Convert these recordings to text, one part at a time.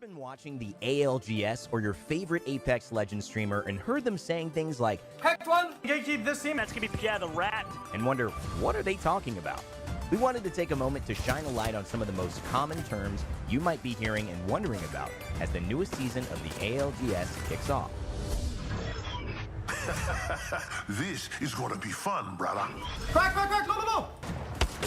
Been watching the ALGS or your favorite Apex Legends streamer and heard them saying things like, Hacked one, gatekeep this team, that's gonna be Pierre the Rat, and wonder, what are they talking about? We wanted to take a moment to shine a light on some of the most common terms you might be hearing and wondering about as the newest season of the ALGS kicks off. This is gonna be fun, brother. Crack, no.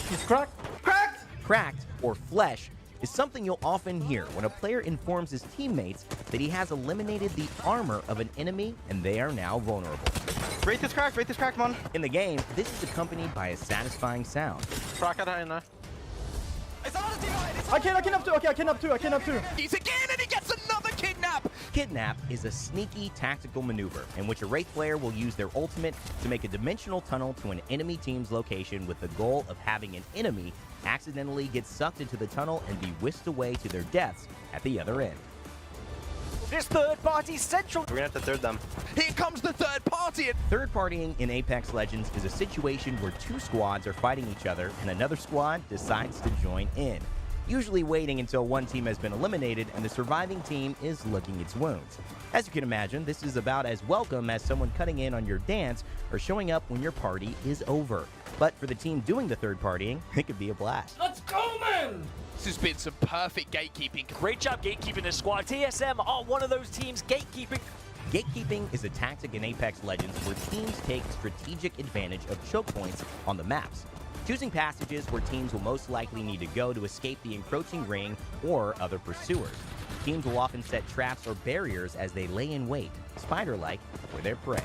He's cracked. Cracked! Cracked, or flesh, is something you'll often hear when a player informs his teammates that he has eliminated the armor of an enemy and they are now vulnerable. Wraith is cracked, man. In the game, this is accompanied by a satisfying sound. Crack it in there. I kidnap two. He's again and he gets another kidnap! Kidnap is a sneaky tactical maneuver in which a Wraith player will use their ultimate to make a dimensional tunnel to an enemy team's location with the goal of having an enemy accidentally get sucked into the tunnel and be whisked away to their deaths at the other end. This third party central. We're gonna have to third them. Here comes the third party! Third partying in Apex Legends is a situation where two squads are fighting each other and another squad decides to join in, usually waiting until one team has been eliminated and the surviving team is licking its wounds. As you can imagine, this is about as welcome as someone cutting in on your dance or showing up when your party is over. But for the team doing the third partying, it could be a blast. Let's go, man! This has been some perfect gatekeeping. Great job gatekeeping this squad. TSM are one of those teams gatekeeping. Gatekeeping is a tactic in Apex Legends where teams take strategic advantage of choke points on the maps, choosing passages where teams will most likely need to go to escape the encroaching ring or other pursuers. Teams will often set traps or barriers as they lay in wait, spider-like, for their prey.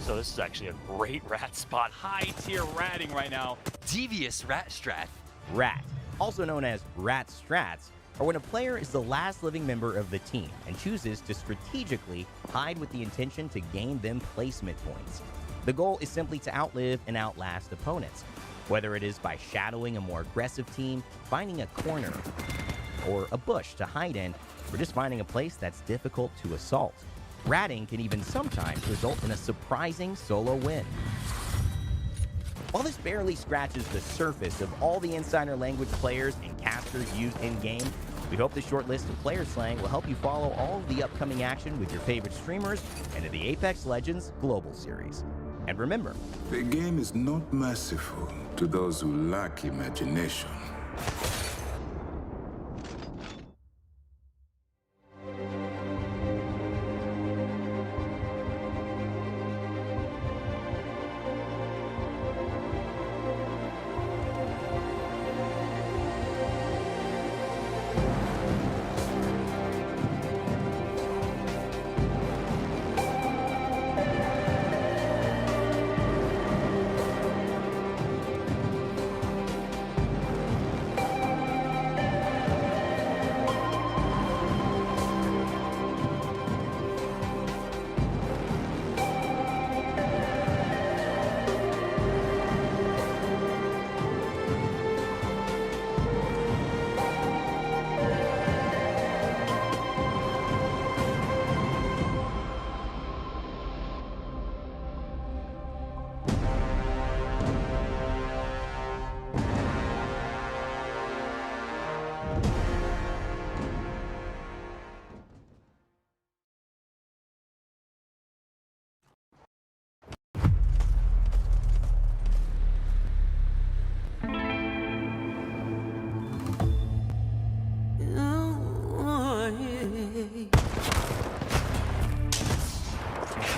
So this is actually a great rat spot. High tier ratting right now. Devious rat strat. Rat, also known as rat strats, are when a player is the last living member of the team and chooses to strategically hide with the intention to gain them placement points. The goal is simply to outlive and outlast opponents, whether it is by shadowing a more aggressive team, finding a corner, or a bush to hide in, or just finding a place that's difficult to assault. Ratting can even sometimes result in a surprising solo win. While this barely scratches the surface of all the insider language players and casters used in-game, we hope this short list of player slang will help you follow all of the upcoming action with your favorite streamers and in the Apex Legends Global Series. And remember, the game is not merciful to those who lack imagination.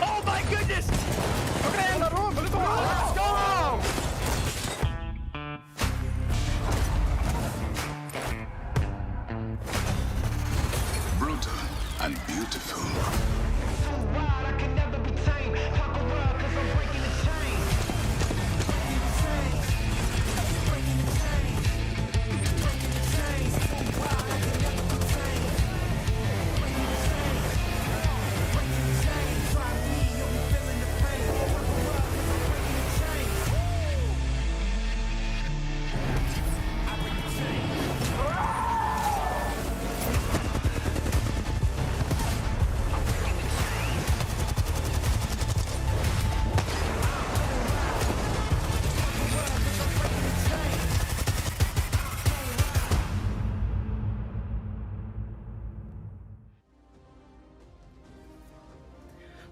Oh my goodness! Okay, let's go! Brutal and beautiful.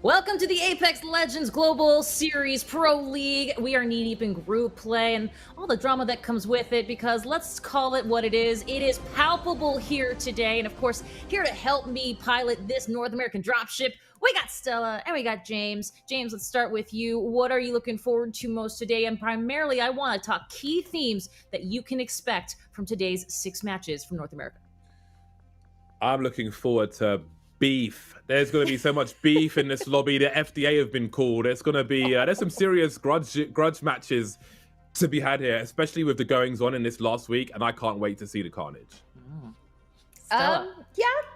Welcome to the Apex Legends Global Series Pro League. We are knee-deep in group play and all the drama that comes with it because let's call it what it is. It is palpable here today. And of course, here to help me pilot this North American dropship, we got Stella and we got James. James, let's start with you. What are you looking forward to most today? And primarily, I want to talk key themes that you can expect from today's 6 matches from North America. I'm looking forward to beef. There's going to be so much beef in this lobby. The FDA have been called. It's going to be there's some serious grudge matches to be had here, especially with the goings on in this last week, and I can't wait to see the carnage. Yeah,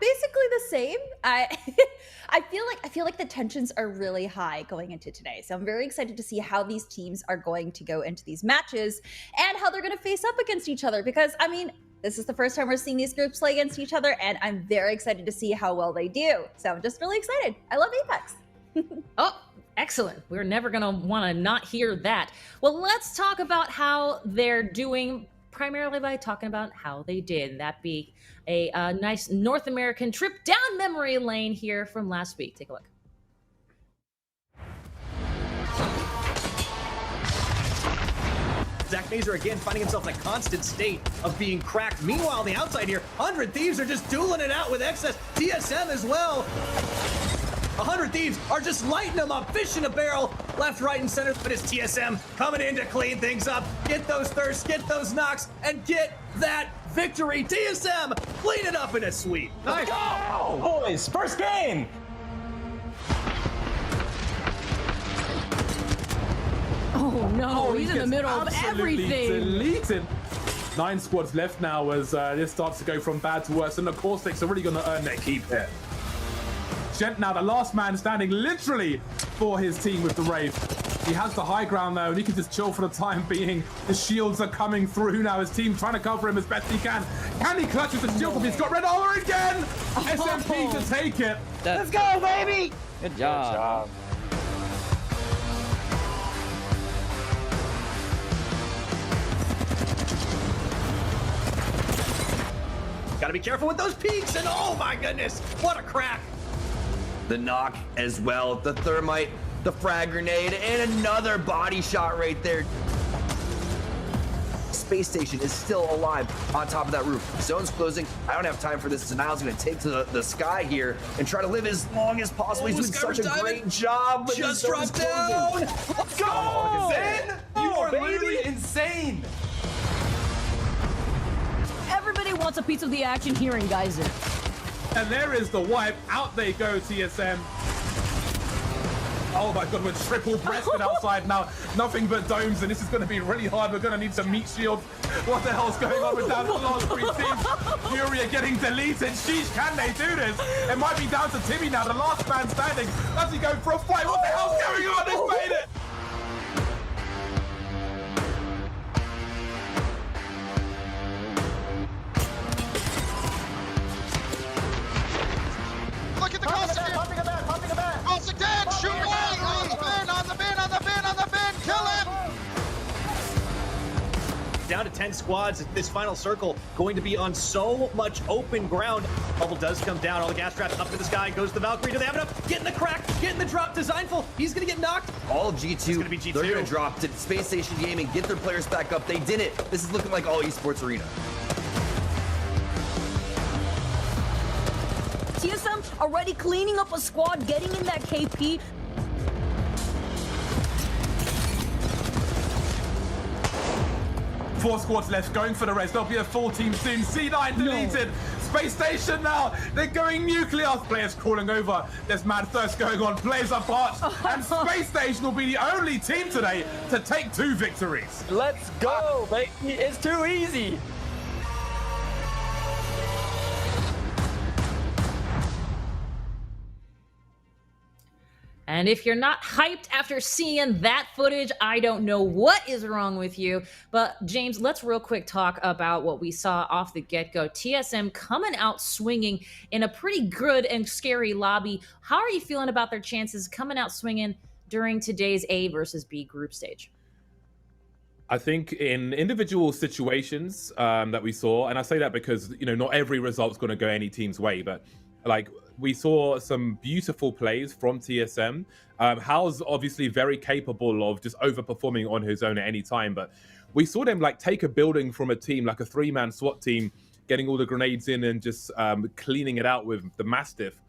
basically the same. I feel like the tensions are really high going into today. So I'm very excited to see how these teams are going to go into these matches and how they're going to face up against each other, because I mean, this is the first time we're seeing these groups play against each other, and I'm very excited to see how well they do. So I'm just really excited. I love Apex. Oh, excellent. We're never going to want to not hear that. Well, let's talk about how they're doing, primarily by talking about how they did. That be a nice North American trip down memory lane here from last week. Take a look. Zach Mazer again finding himself in a constant state of being cracked. Meanwhile, on the outside here, 100 Thieves are just dueling it out with excess. TSM as well. 100 Thieves are just lighting them up, fish in a barrel, left, right, and center. But it's TSM coming in to clean things up, get those thirsts, get those knocks, and get that victory. TSM clean it up in a sweep. Nice. Go! Boys, first game! Oh no, he's in the middle of Absolutely everything. deleted. 9 squads left now as this starts to go from bad to worse, and the Caustics are really going to earn their keep here. Gent now the last man standing literally for his team with the Wraith. He has the high ground though, and he can just chill for the time being. The shields are coming through now. His team trying to cover him as best he can. Can he clutch with the shield? He's got red armor again! SMP to take it. Let's go, baby! Good job. Gotta be careful with those peaks, and oh my goodness, what a crack. The knock as well, the thermite, the frag grenade, and another body shot right there. Space station is still alive on top of that roof. Zone's closing. I don't have time for this. Denial's going to take to the sky here and try to live as long as possible. He's doing such a great job. But just drop down. Let's go! Zen, you are literally insane. Everybody wants a piece of the action here in Geyser. And there is the wipe. Out they go, TSM. Oh my god, we're triple breasted outside now. Nothing but domes, and this is going to be really hard. We're going to need some meat shield. What the hell's going on with down the last 3 teams? Fury are getting deleted. Sheesh, can they do this? It might be down to Timmy now, the last man standing. Does he go for a fight? What the hell's going on? He's made it! Look at the Caustic here. Caustic dead. Shoot away. On the bin. Kill him. Down to 10 squads. This final circle going to be on so much open ground. Bubble does come down. All the gas traps up to the sky. Goes the Valkyrie. Do they have enough? Getting the crack. Getting the drop. Designful. He's going to get knocked. All of G2, It's gonna be G2. They're going to drop to Space Station Gaming, get their players back up. They did it. This is looking like all esports arena. TSM already cleaning up a squad, getting in that KP. Four squads left, going for the rest. There'll be a full team soon. C9 deleted. Space Station now. They're going nuclear. Players crawling over. There's mad thirst going on. Players are parched. And Space Station will be the only team today to take 2 victories. Let's go, baby. It's too easy. And if you're not hyped after seeing that footage, I don't know what is wrong with you. But James, let's real quick talk about what we saw off the get-go. TSM coming out swinging in a pretty good and scary lobby. How are you feeling about their chances coming out swinging during today's A versus B group stage? I think in individual situations that we saw, and I say that because, you know, not every result's going to go any team's way, but Like, we saw some beautiful plays from TSM. Hal's obviously very capable of just overperforming on his own at any time, but we saw them like take a building from a team, like a 3-man SWAT team, getting all the grenades in and just cleaning it out with the Mastiff.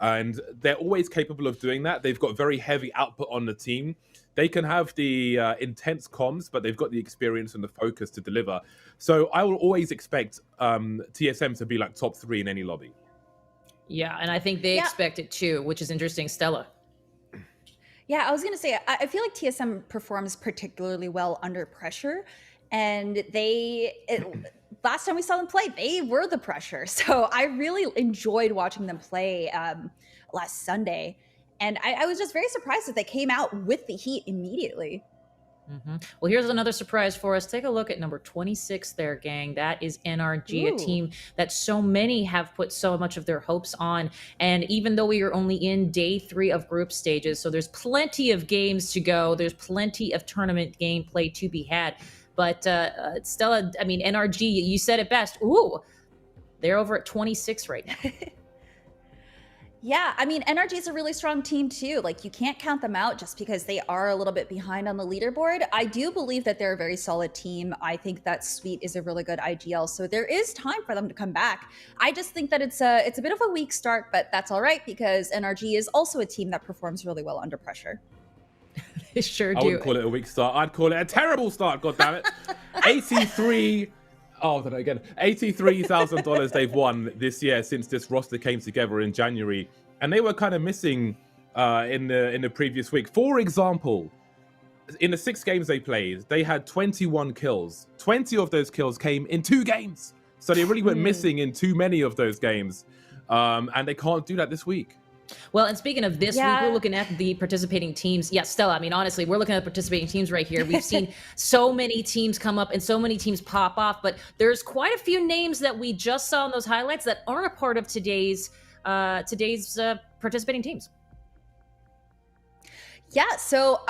And they're always capable of doing that. They've got very heavy output on the team. They can have the intense comms, but they've got the experience and the focus to deliver. So I will always expect TSM to be like top 3 in any lobby. Yeah, and I think they expect it too, which is interesting. Stella. Yeah, I was going to say, I feel like TSM performs particularly well under pressure. And last time we saw them play, they were the pressure. So I really enjoyed watching them play last Sunday. And I was just very surprised that they came out with the heat immediately. Well, here's another surprise for us. Take a look at number 26 there, gang. That is NRG, a team that so many have put so much of their hopes on. And even though we are only in day 3 of group stages, so there's plenty of games to go. There's plenty of tournament gameplay to be had. But Stella, I mean, NRG, you said it best. Ooh, they're over at 26 right now. Yeah, I mean, NRG is a really strong team too. Like, you can't count them out just because they are a little bit behind on the leaderboard. I do believe that they're a very solid team. I think that Sweet is a really good IGL, so there is time for them to come back. I just think that it's a bit of a weak start, but that's all right because NRG is also a team that performs really well under pressure. They sure do. I wouldn't call it a weak start. I'd call it a terrible start, goddammit. 83... Oh, then again, $83,000 they've won this year since this roster came together in January, and they were kind of missing in the previous week. For example, in the 6 games they played, they had 21 kills. 20 of those kills came in 2 games, so they really went missing in too many of those games, and they can't do that this week. Well, and speaking of this week, we're looking at the participating teams. Yeah, Stella, I mean, honestly, we're looking at the participating teams right here. We've seen so many teams come up and so many teams pop off, but there's quite a few names that we just saw in those highlights that aren't a part of today's participating teams. Yeah, so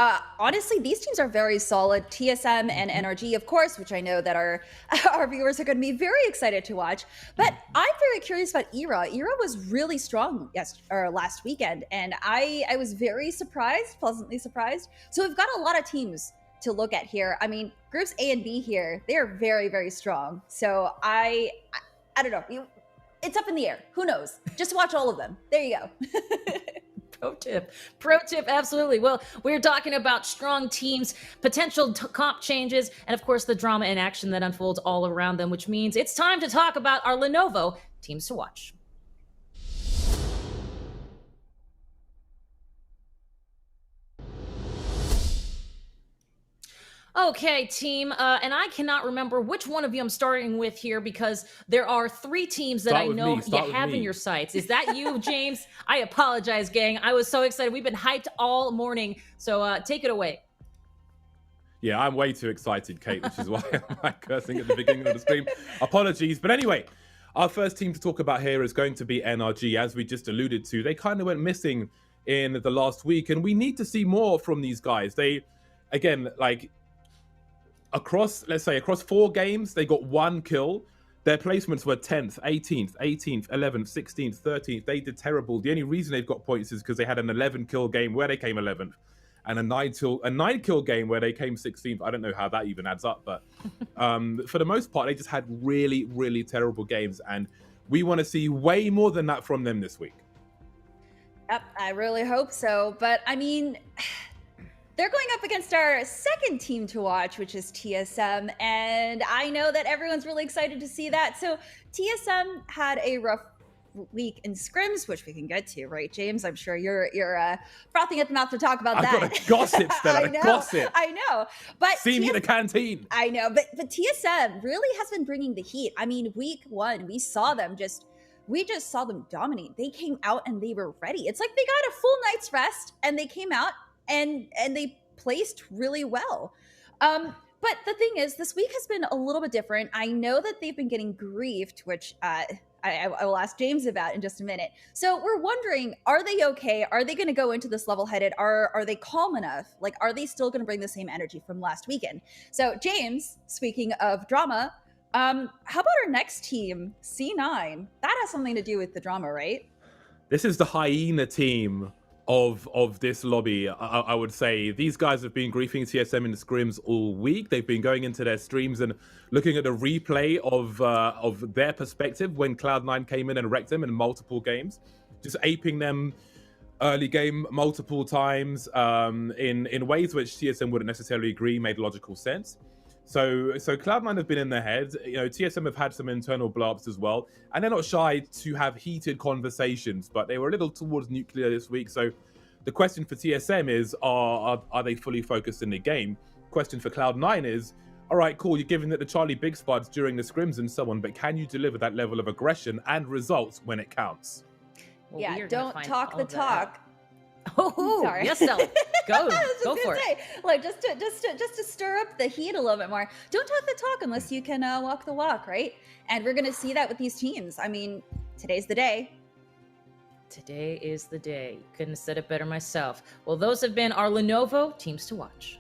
honestly, these teams are very solid. TSM and NRG, of course, which I know that our viewers are going to be very excited to watch. But I'm very curious about ERA. ERA was really strong last weekend, and I was very surprised, pleasantly surprised. So we've got a lot of teams to look at here. I mean, groups A and B here, they're very, very strong. So I don't know. It's up in the air. Who knows? Just watch all of them. There you go. Pro tip, absolutely. Well, we're talking about strong teams, potential comp changes, and of course the drama and action that unfolds all around them, which means it's time to talk about our Lenovo teams to watch. Okay, team, and I cannot remember which one of you I'm starting with here because there are 3 teams that I know you have in your sights. Is that you, James? I apologize, gang. I was so excited. We've been hyped all morning, so take it away. Yeah, I'm way too excited, Kate, which is why I'm like cursing at the beginning of the stream. Apologies. But anyway, our first team to talk about here is going to be NRG. As we just alluded to, they kind of went missing in the last week, and we need to see more from these guys. They, again, like... across 4 games, they got 1 kill. Their placements were 10th, 18th, 18th, 11th, 16th, 13th. They did terrible. The only reason they've got points is because they had an 11-kill game where they came 11th, and a 9-kill game where they came 16th. I don't know how that even adds up, but for the most part, they just had really, really terrible games, and we want to see way more than that from them this week. Yep, I really hope so. But I mean... they're going up against our second team to watch, which is TSM, and I know that everyone's really excited to see that. So TSM had a rough week in scrims, which we can get to, right, James? I'm sure you're frothing at the mouth to talk about that. I've got a gossip, Stella. I know. But see me at the canteen. I know, but TSM really has been bringing the heat. I mean, week 1, we just saw them dominate. They came out and they were ready. It's like they got a full night's rest and they came out and they placed really well. But the thing is, this week has been a little bit different. I know that they've been getting griefed, which I will ask James about in just a minute. So we're wondering, are they okay? Are they going to go into this level-headed? Are they calm enough? Like, are they still going to bring the same energy from last weekend? So James, speaking of drama, how about our next team, C9? That has something to do with the drama, right? This is the hyena team of this lobby. I would say these guys have been griefing TSM in the scrims all week. They've been going into their streams and looking at the replay of their perspective when Cloud9 came in and wrecked them in multiple games, just aping them early game multiple times in ways which TSM wouldn't necessarily agree made logical sense. So Cloud9 have been in their head. You know, TSM have had some internal blow-ups as well, and they're not shy to have heated conversations, but they were a little towards nuclear this week. So the question for TSM is, are they fully focused in the game? Question for Cloud9 is, all right, cool, you're giving it the Charlie Big Spuds during the scrims and so on, but can you deliver that level of aggression and results when it counts? Well, yeah, don't talk the talk. Oh, sorry. Yes, Sel. Go for say, it. Like just to stir up the heat a little bit more. Don't talk the talk unless you can walk the walk, right? And we're gonna see that with these teams. I mean, today's the day. Today is the day. Couldn't have said it better myself. Well, those have been our Lenovo teams to watch.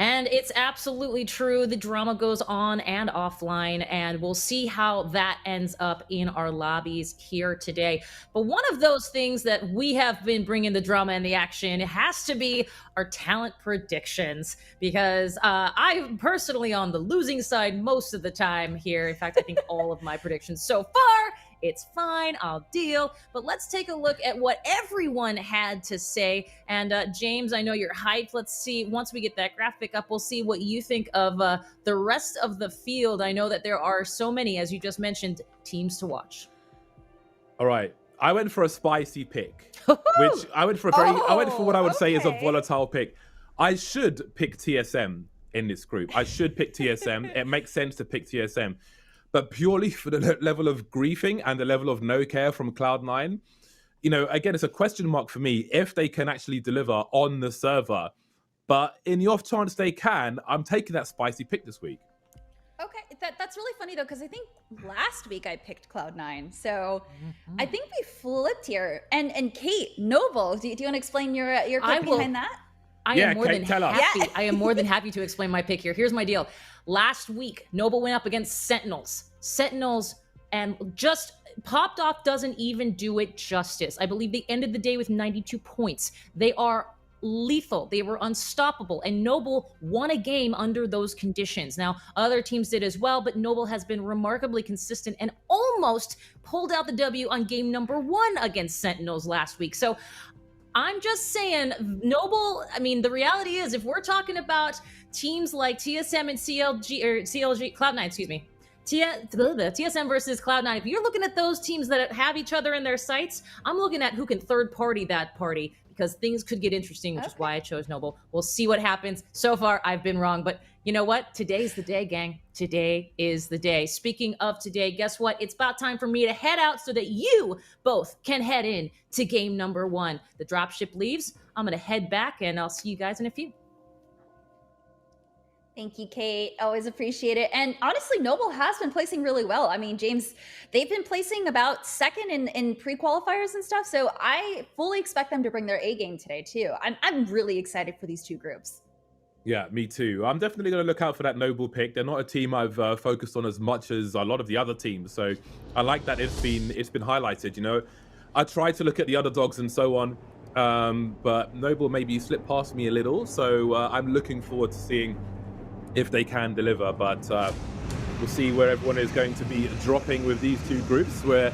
And it's absolutely true. The drama goes on and offline, and we'll see how that ends up in our lobbies here today. But one of those things that we have been bringing the drama and the action has to be our talent predictions, because I'm personally on the losing side most of the time here. In fact, I think all of my predictions so far, it's fine, I'll deal. But let's take a look at what everyone had to say. And James, I know you're hyped. Let's see, once we get that graphic up, we'll see what you think of the rest of the field. I know that there are so many, as you just mentioned, teams to watch. All right. I went for a spicy pick, which I went for what I would say is a volatile pick. I should pick TSM in this group. I should pick TSM. It makes sense to pick TSM. But purely for the level of griefing and the level of no care from Cloud9, you know, again, it's a question mark for me if they can actually deliver on the server. But in the off chance they can, I'm taking that spicy pick this week. Okay, that's really funny though, because I think last week I picked Cloud9, so I think we flipped here. And Kate, Noble, do you want to explain your pick behind that? I am more than happy to explain my pick here. Here's my deal. Last week, Noble went up against Sentinels, and just popped off doesn't even do it justice. I believe they ended the day with 92 points. They are lethal. They were unstoppable, and Noble won a game under those conditions. Now, other teams did as well, but Noble has been remarkably consistent and almost pulled out the W on game number 1 against Sentinels last week. So I'm just saying, Noble, I mean, the reality is, if we're talking about teams like TSM and Cloud9, excuse me, TSM versus Cloud9, if you're looking at those teams that have each other in their sights, I'm looking at who can third party that party, because things could get interesting, which is why I chose Noble. We'll see what happens. So far, I've been wrong, but you know what? Today's the day, gang. Today is the day. Speaking of today, guess what? It's about time for me to head out so that you both can head in to game number 1. The dropship leaves. I'm going to head back, and I'll see you guys in a few. Thank you, Kate. Always appreciate it. And honestly, Noble has been placing really well. I mean, James, they've been placing about second in pre-qualifiers and stuff. So I fully expect them to bring their A game today too. I'm really excited for these two groups. Yeah, me too. I'm definitely going to look out for that Noble pick. They're not a team I've focused on as much as a lot of the other teams. So I like that it's been highlighted. You know, I try to look at the other dogs and so on, but Noble maybe slipped past me a little. So I'm looking forward to seeing if they can deliver, but we'll see where everyone is going to be dropping with these two groups. We're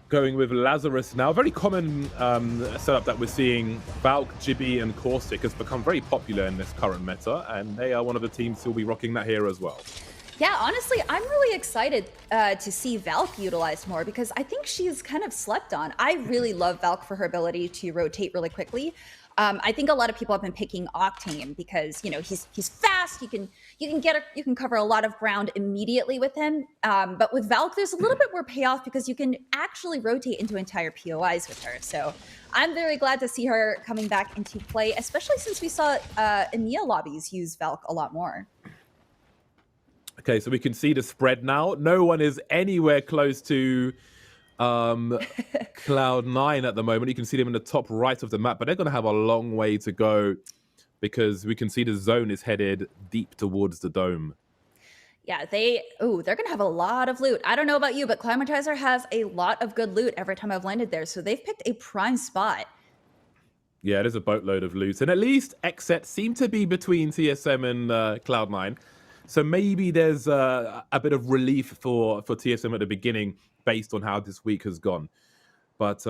going with Lazarus now. A very common setup that we're seeing. Valk, Jibby, and Caustic has become very popular in this current meta, and they are one of the teams who will be rocking that here as well. Yeah, honestly, I'm really excited to see Valk utilized more, because I think she's kind of slept on. I really love Valk for her ability to rotate really quickly. I think a lot of people have been picking Octane because, you know, he's fast. You can cover a lot of ground immediately with him. But with Valk, there's a little bit more payoff because you can actually rotate into entire POIs with her. So I'm very glad to see her coming back into play, especially since we saw EMEA lobbies use Valk a lot more. Okay, so we can see the spread now. No one is anywhere close to Cloud9 at the moment. You can see them in the top right of the map, but they're going to have a long way to go because we can see the zone is headed deep towards the dome. Yeah, they're gonna have a lot of loot. I don't know about you, but Climatizer has a lot of good loot every time I've landed there, so they've picked a prime spot. Yeah, there's a boatload of loot, and at least XSET seem to be between TSM and Cloud9. So maybe there's a bit of relief for TSM at the beginning based on how this week has gone. But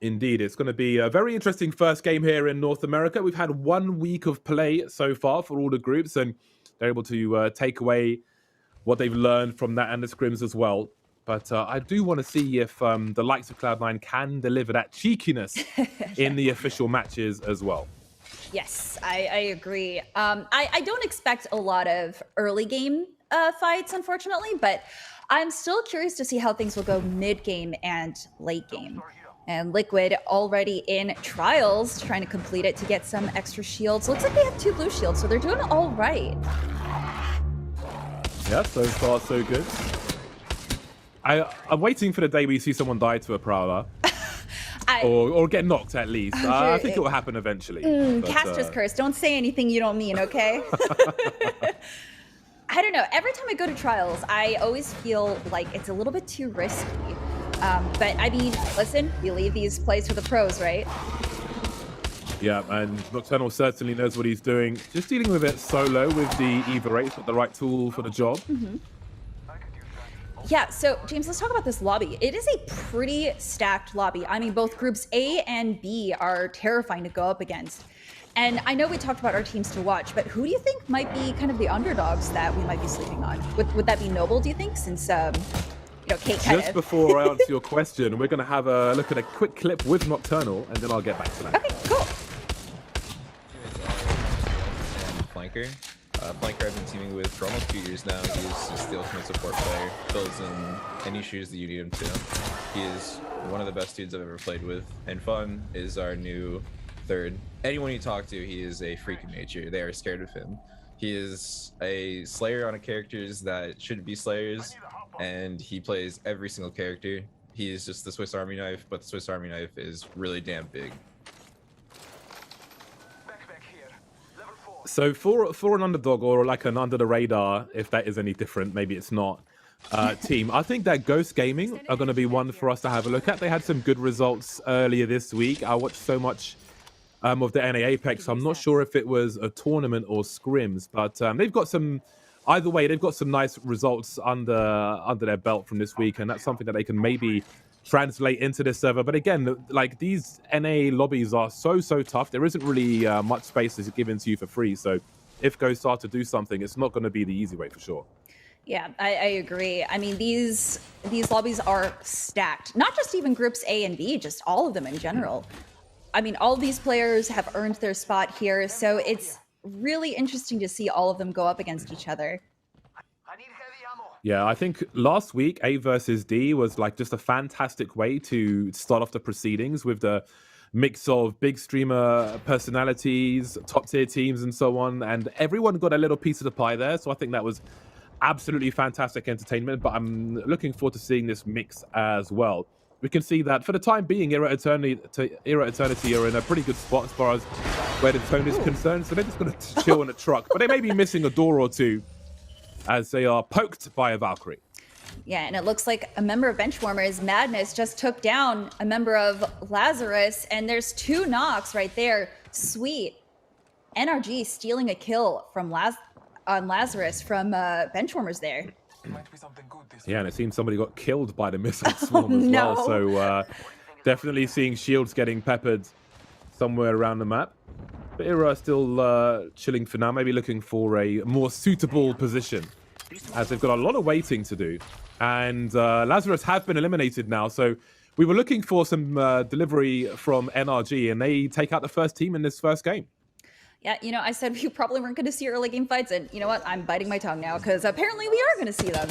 indeed, it's going to be a very interesting first game here in North America. We've had 1 week of play so far for all the groups, and they're able to take away what they've learned from that and the scrims as well. But I do want to see if the likes of Cloud9 can deliver that cheekiness in the official matches as well. Yes, I agree. I don't expect a lot of early game fights, unfortunately, but I'm still curious to see how things will go mid-game and late game. And Liquid already in trials, trying to complete it to get some extra shields. Looks like they have 2 blue shields, so they're doing all right. Yeah, so far so good. I'm waiting for the day we see someone die to a Prowler. Or get knocked at least. I think it will happen eventually. Caster's curse. Don't say anything you don't mean, okay? I don't know. Every time I go to trials, I always feel like it's a little bit too risky. But I mean, listen, you leave these plays for the pros, right? Yeah, and Nocturnal certainly knows what he's doing. Just dealing with it solo with the Eva 8, not the right tool for the job. Yeah, so James, let's talk about this lobby. It is a pretty stacked lobby. I mean, both groups A and B are terrifying to go up against. And I know we talked about our teams to watch, but who do you think might be kind of the underdogs that we might be sleeping on? Would that be Noble, do you think, since, Kate Just before I answer your question, we're going to have a look at a quick clip with Nocturnal, and then I'll get back to that. Okay, cool. Flanker. Flanker I've been teaming with for almost 2 years now. He is just the ultimate support player. Fills in any shoes that you need him to. He is one of the best dudes I've ever played with. And Fun is our new third. Anyone you talk to, he is a freak of nature. They are scared of him. He is a Slayer on a characters that shouldn't be Slayers, and he plays every single character. He is just the Swiss Army knife, but the Swiss Army knife is really damn big. So for an underdog, or like an under the radar, if that is any different, maybe it's not, team, I think that Ghost Gaming are going to be one for us to have a look at. They had some good results earlier this week. I watched so much of the NA Apex, so I'm not sure if it was a tournament or scrims, but they've got some, either way, they've got some nice results under their belt from this week, and that's something that they can maybe translate into this server. But again, like, these NA lobbies are so tough. There isn't really much space that's given to you for free, so if Ghost start to do something, it's not going to be the easy way for sure. Yeah, I agree. I mean, these lobbies are stacked. Not just even groups A and B, just all of them in general. I mean, all of these players have earned their spot here, so it's really interesting to see all of them go up against each other. Yeah, I think last week, A versus D was like just a fantastic way to start off the proceedings with the mix of big streamer personalities, top tier teams, and so on. And everyone got a little piece of the pie there. So I think that was absolutely fantastic entertainment. But I'm looking forward to seeing this mix as well. We can see that for the time being, Era Eternity are in a pretty good spot as far as where the tone is concerned. So they're just going to chill in a truck. But they may be missing a door or two as they are poked by a Valkyrie. Yeah, and it looks like a member of Benchwarmers, Madness, just took down a member of Lazarus, and there's 2 knocks right there. Sweet. NRG stealing a kill from Lazarus from Benchwarmers there. Yeah, and it seems somebody got killed by the missile swarm as well. So definitely seeing shields getting peppered somewhere around the map. But Era still chilling for now, maybe looking for a more suitable position, as they've got a lot of waiting to do. And Lazarus have been eliminated now, so we were looking for some delivery from NRG, and they take out the first team in this first game. Yeah, you know, I said we probably weren't going to see early game fights, and you know what? I'm biting my tongue now, because apparently we are going to see them.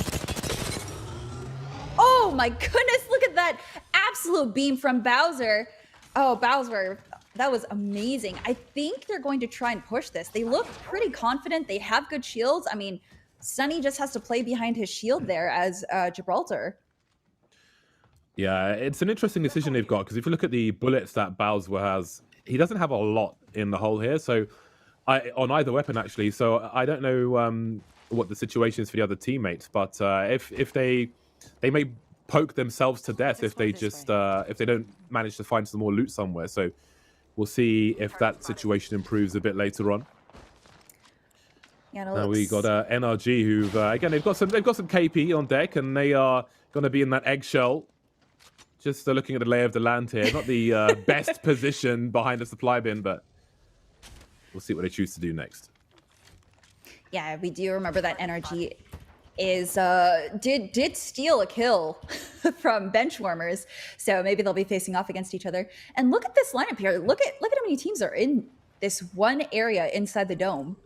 Oh my goodness, look at that absolute beam from Bowser. Oh, Bowser, that was amazing. I think they're going to try and push this. They look pretty confident. They have good shields. I mean, Sunny just has to play behind his shield there as Gibraltar. Yeah, it's an interesting decision they've got, because if you look at the bullets that Bowser has, he doesn't have a lot in the hole here. So on either weapon actually. So I don't know what the situation is for the other teammates, but if they may poke themselves to death if they just if they don't manage to find some more loot somewhere. So we'll see if that situation improves a bit later on. Yeah, we got NRG who've again they've got some KP on deck, and they are going to be in that eggshell. Just looking at the lay of the land here, not the best position behind the supply bin, but we'll see what they choose to do next. Yeah, we do remember that NRG is did steal a kill from Benchwarmers, so maybe they'll be facing off against each other. And look at this lineup here. Look at how many teams are in this one area inside the dome.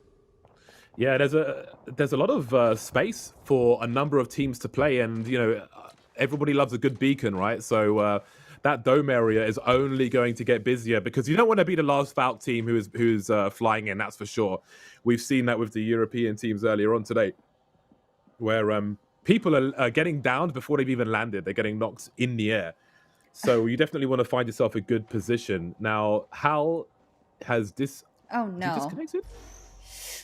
Yeah, there's a lot of space for a number of teams to play, and you know everybody loves a good beacon, right? So that dome area is only going to get busier because you don't want to be the last Valk team who's flying in. That's for sure. We've seen that with the European teams earlier on today, where people are getting downed before they've even landed. They're getting knocked in the air. So you definitely want to find yourself a good position. Now, Hal has this. Oh no! Disconnected?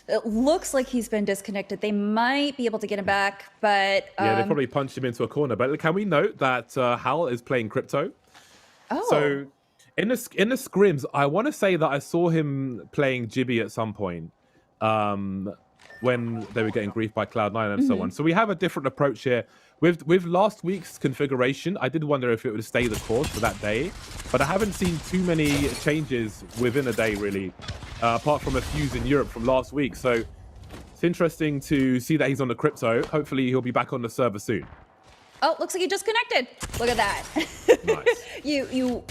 It looks like he's been disconnected. They might be able to get him back, but yeah, they probably punched him into a corner. But can we note that Hal is playing crypto? Oh. So in the scrims, I want to say that I saw him playing Jibby at some point when they were getting griefed by Cloud9 and so on. So we have a different approach here. With last week's configuration, I did wonder if it would stay the course for that day, but I haven't seen too many changes within a day, really, apart from a few in Europe from last week. So it's interesting to see that he's on the crypto. Hopefully he'll be back on the server soon. Oh, looks like he just connected. Look at that. Nice. You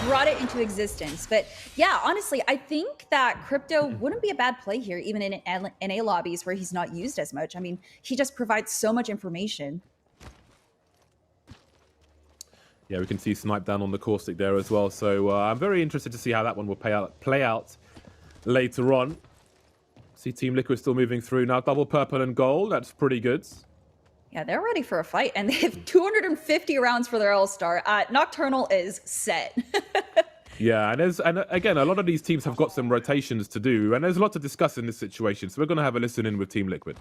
brought it into existence. But yeah, honestly, I think that crypto wouldn't be a bad play here, even in NA lobbies where he's not used as much. I mean, he just provides so much information. Yeah, we can see Snipe down on the caustic there as well. So I'm very interested to see how that one will play out later on. See Team Liquid still moving through now. Double purple and gold. That's pretty good. Yeah, they're ready for a fight, and they have 250 rounds for their All-Star. Nocturnal is set. Yeah, and again, a lot of these teams have got some rotations to do, and there's a lot to discuss in this situation. So we're going to have a listen in with Team Liquid.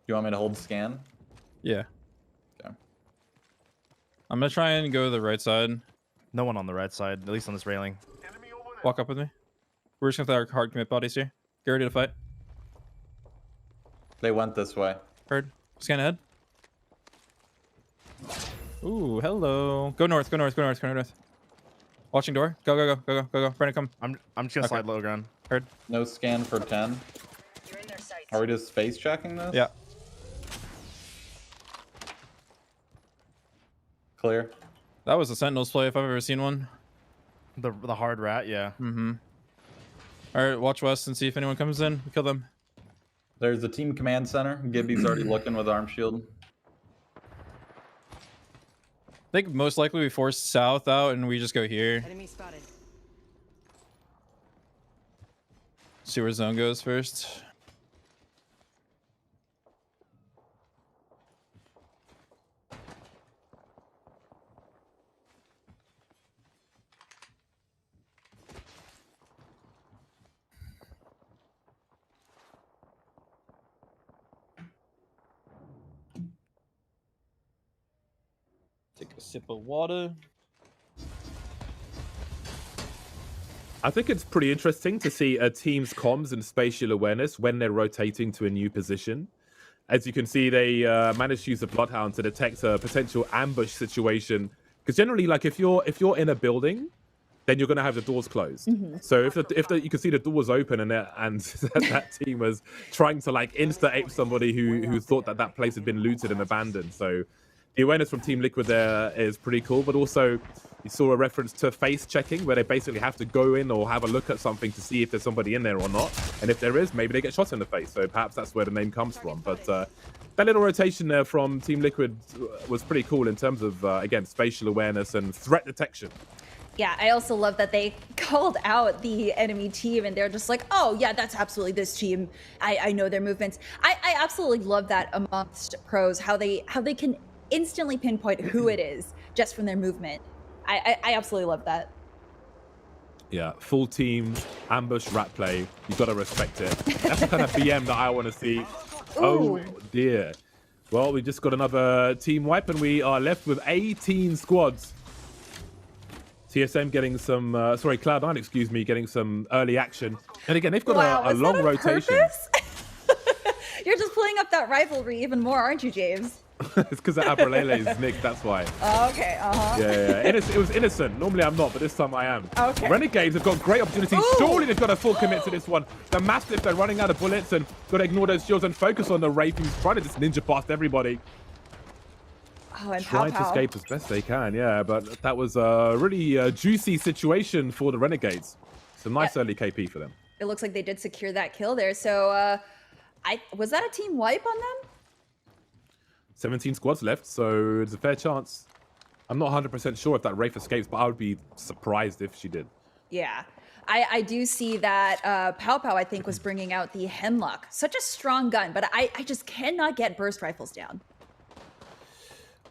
You want me to hold scan? Yeah. Okay. I'm gonna try and go to the right side. No one on the right side, at least on this railing. Walk up with me. We're just gonna have our hard commit bodies here. Get ready to fight. They went this way. Heard. Scan ahead. Ooh, hello. Go north, go north, go north, go north. Watching door. Go, go, go, go, go, go, go. Brandon, come. I'm just gonna slide low ground. Heard. No scan for 10. Are we just face checking this? Yeah. Clear. That was a Sentinels play if I've ever seen one. The hard rat, yeah. Mm-hmm. All right, watch west and see if anyone comes in. We kill them. There's a team command center. Gibby's already looking with arm shield. I think most likely we force south out and we just go here. Enemy spotted. See where zone goes first. Take a sip of water. I think it's pretty interesting to see a team's comms and spatial awareness when they're rotating to a new position. As you can see, they managed to use the Bloodhound to detect a potential ambush situation. Because generally, like if you're in a building, then you're going to have the doors closed. So if you can see the doors open and that team was trying to like insta-ape somebody who thought that place had been looted and abandoned. So the awareness from Team Liquid there is pretty cool, but also you saw a reference to face checking where they basically have to go in or have a look at something to see if there's somebody in there or not. And if there is, maybe they get shot in the face. So perhaps that's where the name comes from. But that little rotation there from Team Liquid was pretty cool in terms of, again, spatial awareness and threat detection. Yeah, I also love that they called out the enemy team and they're just like, oh yeah, that's absolutely this team. I know their movements. I absolutely love that amongst pros, how they can instantly pinpoint who it is just from their movement. I absolutely love that. Yeah, full team, ambush, rat play. You got to respect it. That's the kind of BM that I want to see. Oh, dear. Well, we just got another team wipe, and we are left with 18 squads. TSM getting some, Cloud9, excuse me, getting some early action. And again, they've got a long rotation. You're just pulling up that rivalry even more, aren't you, James? It's because of Abrale's Nick, that's why. Oh, okay, Yeah. It was innocent. Normally I'm not, but this time I am. Okay. Renegades have got great opportunities. Ooh. Surely they've got a full commit to this one. The Mastiff, they're running out of bullets and got to ignore those shields and focus on the Wraith who's trying to just ninja past everybody. Oh, and Trying to escape as best they can, yeah. But that was a really juicy situation for the Renegades. Some nice early KP for them. It looks like they did secure that kill there. So, was that a team wipe on them? 17 squads left, so it's a fair chance. I'm not 100% sure if that Wraith escapes, but I would be surprised if she did. Yeah. I do see that Pow Pow, I think, was bringing out the Hemlock. Such a strong gun, but I just cannot get burst rifles down.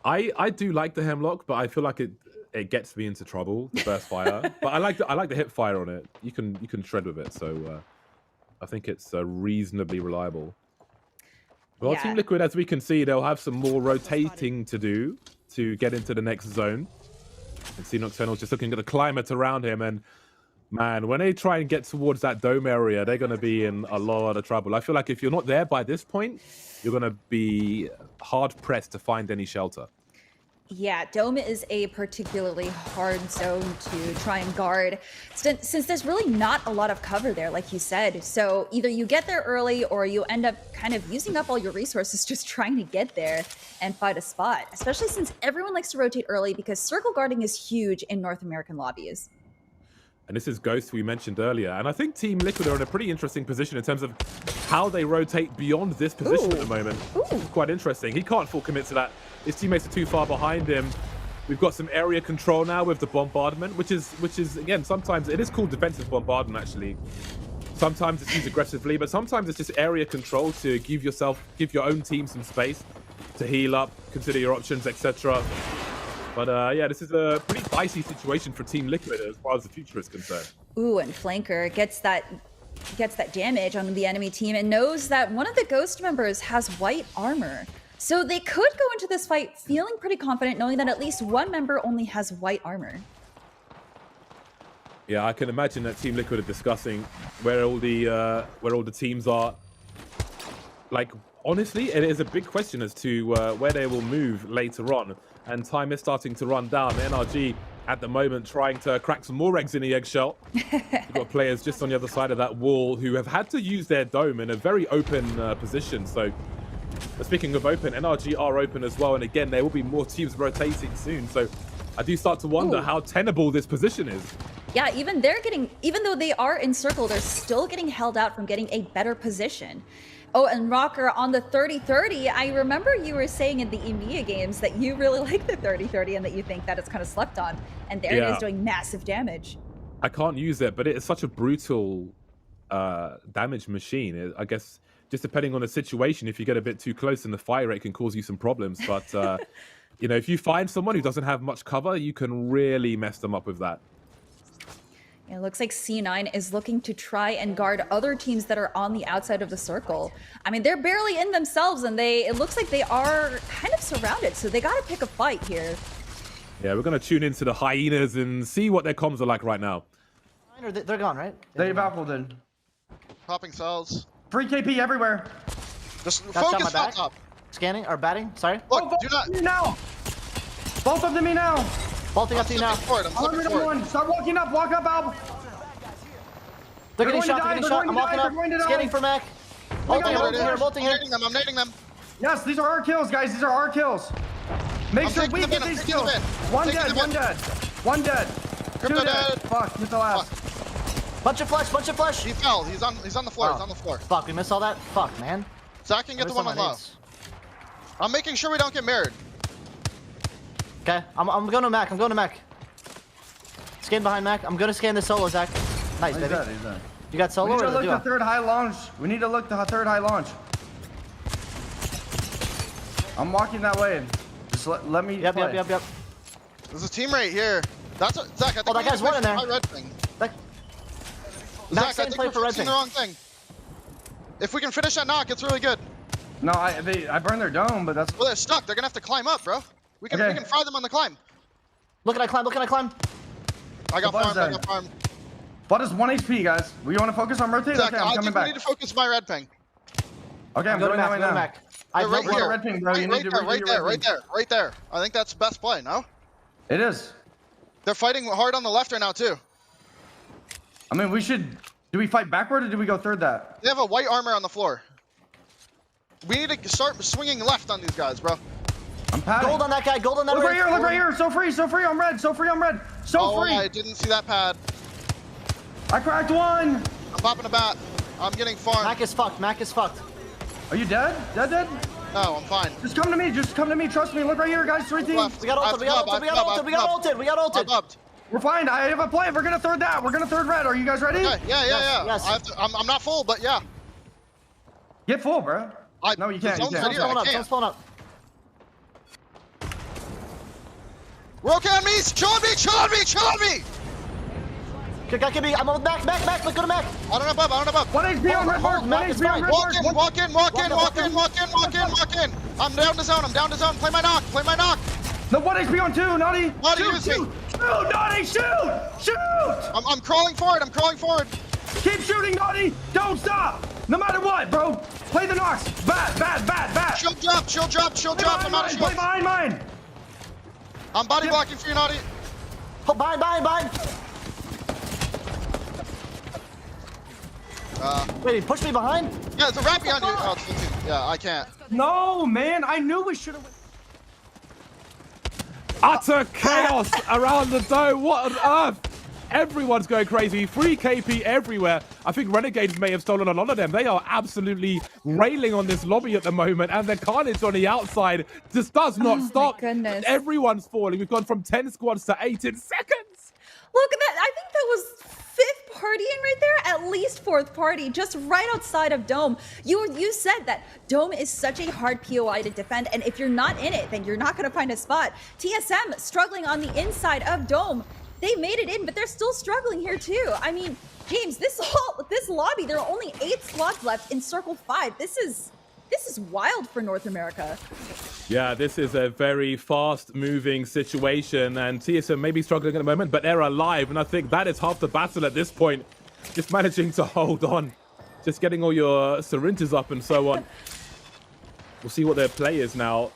I do like the Hemlock, but I feel like it gets me into trouble, the burst fire. But I like the hip fire on it. You can shred with it, so I think it's reasonably reliable. Well, Team Liquid, as we can see, they'll have some more rotating to do to get into the next zone. And see Nocturnal's just looking at the climate around him, and man, when they try and get towards that dome area, they're going to be in a lot of trouble. I feel like if you're not there by this point, you're going to be hard-pressed to find any shelter. Yeah, Dome is a particularly hard zone to try and guard since there's really not a lot of cover there, like you said. So either you get there early or you end up kind of using up all your resources just trying to get there and find a spot, especially since everyone likes to rotate early because circle guarding is huge in North American lobbies. And this is Ghost we mentioned earlier. And I think Team Liquid are in a pretty interesting position in terms of how they rotate beyond this position at the moment. Quite interesting. He can't full commit to that. His teammates are too far behind him. We've got some area control now with the bombardment, which is again, sometimes it is called defensive bombardment actually. Sometimes it's used aggressively, but sometimes it's just area control to give your own team some space to heal up, consider your options, etc. But yeah, this is a pretty dicey situation for Team Liquid as far as the future is concerned. Ooh, and Flanker gets that damage on the enemy team and knows that one of the Ghost members has white armor. So they could go into this fight feeling pretty confident, knowing that at least one member only has white armor. Yeah, I can imagine that Team Liquid are discussing where all the teams are. Like, honestly, it is a big question as to where they will move later on. And time is starting to run down. NRG at the moment trying to crack some more eggs in the eggshell. We've got players just on the other side of that wall who have had to use their dome in a very open position. So speaking of open, NRG are open as well. And again, there will be more teams rotating soon. So I do start to wonder how tenable this position is. Yeah, even though they are encircled, they're still getting held out from getting a better position. Oh, and Rocker, on the 30-30, I remember you were saying in the EMEA games that you really like the 30-30 and that you think that it's kind of slept on. And there it is doing massive damage. I can't use it, but it is such a brutal damage machine. I guess just depending on the situation, if you get a bit too close in the fire rate can cause you some problems. But, you know, if you find someone who doesn't have much cover, you can really mess them up with that. It looks like C9 is looking to try and guard other teams that are on the outside of the circle. I mean, they're barely in themselves, and it looks like they are kind of surrounded, so they got to pick a fight here. Yeah, we're going to tune into the hyenas and see what their comms are like right now. They're gone, right? They've outpulled. Popping cells. Free KP everywhere. Just Got focus shot my on back. top. Scanning or batting? Sorry. Look, do not. Now. Both of them me now. Bolting up to you now. I'm flipping forward. Start walking up. Walk up, Alb. They're getting shot. They're getting shot. I'm walking up. Scanning for Mac. Bolting here. Bolting here. I'm nading them. Yes, these are our kills, guys. These are our kills. Make sure we get these kills. One dead. One dead. One dead. Two dead. Fuck. Hit the last. Bunch of flesh. Bunch of flesh. He fell. He's on the floor. He's on the floor. Fuck. We missed all that. Fuck, man. Zach can get the one on left. I'm making sure we don't get married. Okay. I'm going to Mac. I'm going to Mac. Scan behind Mac. I'm going to scan the solo, Zach. Nice, baby. He's dead. You got solo We need or to look the duo? the third high launch. We need to look the third high launch. I'm walking that way. Just let me play. Yep. There's a team right here. That's what, Zach, I think that guy's one in there. Red thing. Zach, I think we're fixing the wrong thing. If we can finish that knock, it's really good. No, I burned their dome, but that's. Well, they're stuck. They're gonna have to climb up, bro. We can fry them on the climb. Look at I climb. Look at I climb. I got farmed. I got farmed. Bud is 1 HP, guys. We want to focus on rotate? Zach, Okay, I'm coming back. We need to focus my red ping. Okay, I'm going that way now. Right here. Red ping, bro. Right there. I think that's best play, no? It is. They're fighting hard on the left right now, too. I mean, we should... Do we fight backward or do we go third that? They have a white armor on the floor. We need to start swinging left on these guys, bro. I'm padding. Gold on that guy. Gold on that Look right here. Look right here. So free. So free. I'm red. So free. I'm red. So free. I didn't see that pad. I cracked one. I'm popping a bat. I'm getting farmed. Mac is fucked. Mac is fucked. Are you dead? Dead? No, I'm fine. Just come to me. Just come to me. Trust me. Look right here, guys. 3 teams. We got ulted. We got ulted. We got ulted. We got ulted. We got ulted. We're fine. I have a plan. We're gonna third that. We're gonna third red. Are you guys ready? Okay. Yeah. Yes. I'm not full, but yeah. Get full, bro. No, you can't. Zone's pulling up. Zone's pulling up. We're okay on me. Chill on me. Good guy, I'm on Mac. Let's go to Mac. I don't know above. 1 HP on red mark. 1 HP on red mark. Walk in. I'm down to zone. Play my knock. No, 1 HP on 2, Naughty. Shoot, Naughty, shoot. I'm crawling forward. Keep shooting, Naughty. Don't stop. No matter what, bro. Play the knocks. Bat. Shield drop. I'm out of shield. Play behind mine. I'm body blocking for you, Naughty. Oh, behind. Wait, push me behind? Yeah, it's a wrap behind you. Oh, yeah, I can't. No, man. I knew we should have. Utter chaos around the dome. What on earth? Everyone's going crazy. Free KP everywhere. I think Renegades may have stolen a lot of them. They are absolutely railing on this lobby at the moment, and the carnage on the outside just does not stop. My goodness. Everyone's falling. We've gone from 10 squads to 8 in seconds. Look at that. I think that was 5th partying right there, at least 4th party, just right outside of Dome. You said that Dome is such a hard POI to defend, and if you're not in it, then you're not going to find a spot. TSM struggling on the inside of Dome. They made it in, but they're still struggling here too. I mean, James, this lobby, there are only 8 squads left in Circle 5. This is wild for North America. Yeah, this is a very fast-moving situation, and TSM may be struggling at the moment, but they're alive, and I think that is half the battle at this point. Just managing to hold on, just getting all your syringes up and so on. We'll see what their play is now.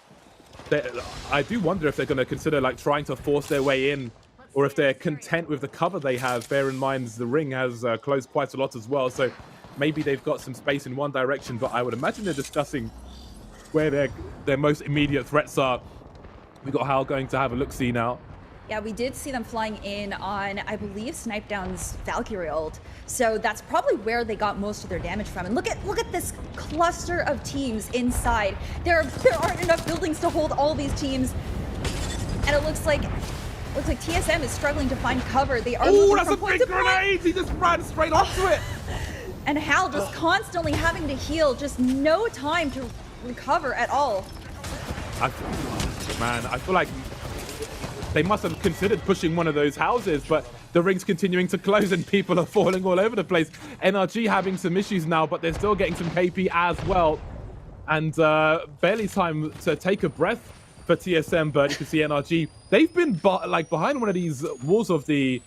I do wonder if they're going to consider like trying to force their way in, or if they're content with the cover they have. Bear in mind the ring has closed quite a lot as well, so maybe they've got some space in one direction, but I would imagine they're discussing where their most immediate threats are. We got Hal going to have a look-see now. Yeah, we did see them flying in on, I believe, Snipedown's Valkyrie ult. So that's probably where they got most of their damage from. And look at this cluster of teams inside. There aren't enough buildings to hold all these teams, and it looks like TSM is struggling to find cover. They are moving that's from a point big to point. grenade! He just ran straight onto it. And Hal just constantly having to heal, just no time to recover at all. I feel like they must have considered pushing one of those houses, but the ring's continuing to close and people are falling all over the place. NRG having some issues now, but they're still getting some KP as well. And barely time to take a breath for TSM, but you can see NRG, they've been behind one of these walls of the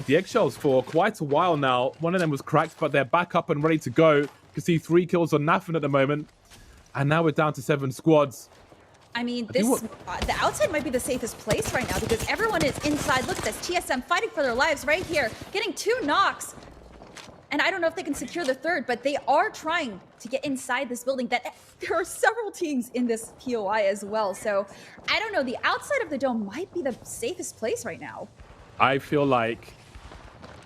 eggshells for quite a while now. One of them was cracked, but they're back up and ready to go. You can see 3 kills on Nafin at the moment, and now we're down to 7 squads. I mean, the outside might be the safest place right now because everyone is inside. Look at this, TSM fighting for their lives right here, getting 2 knocks. And I don't know if they can secure the 3rd, but they are trying to get inside this building. There are several teams in this POI as well. So I don't know, the outside of the dome might be the safest place right now. I feel like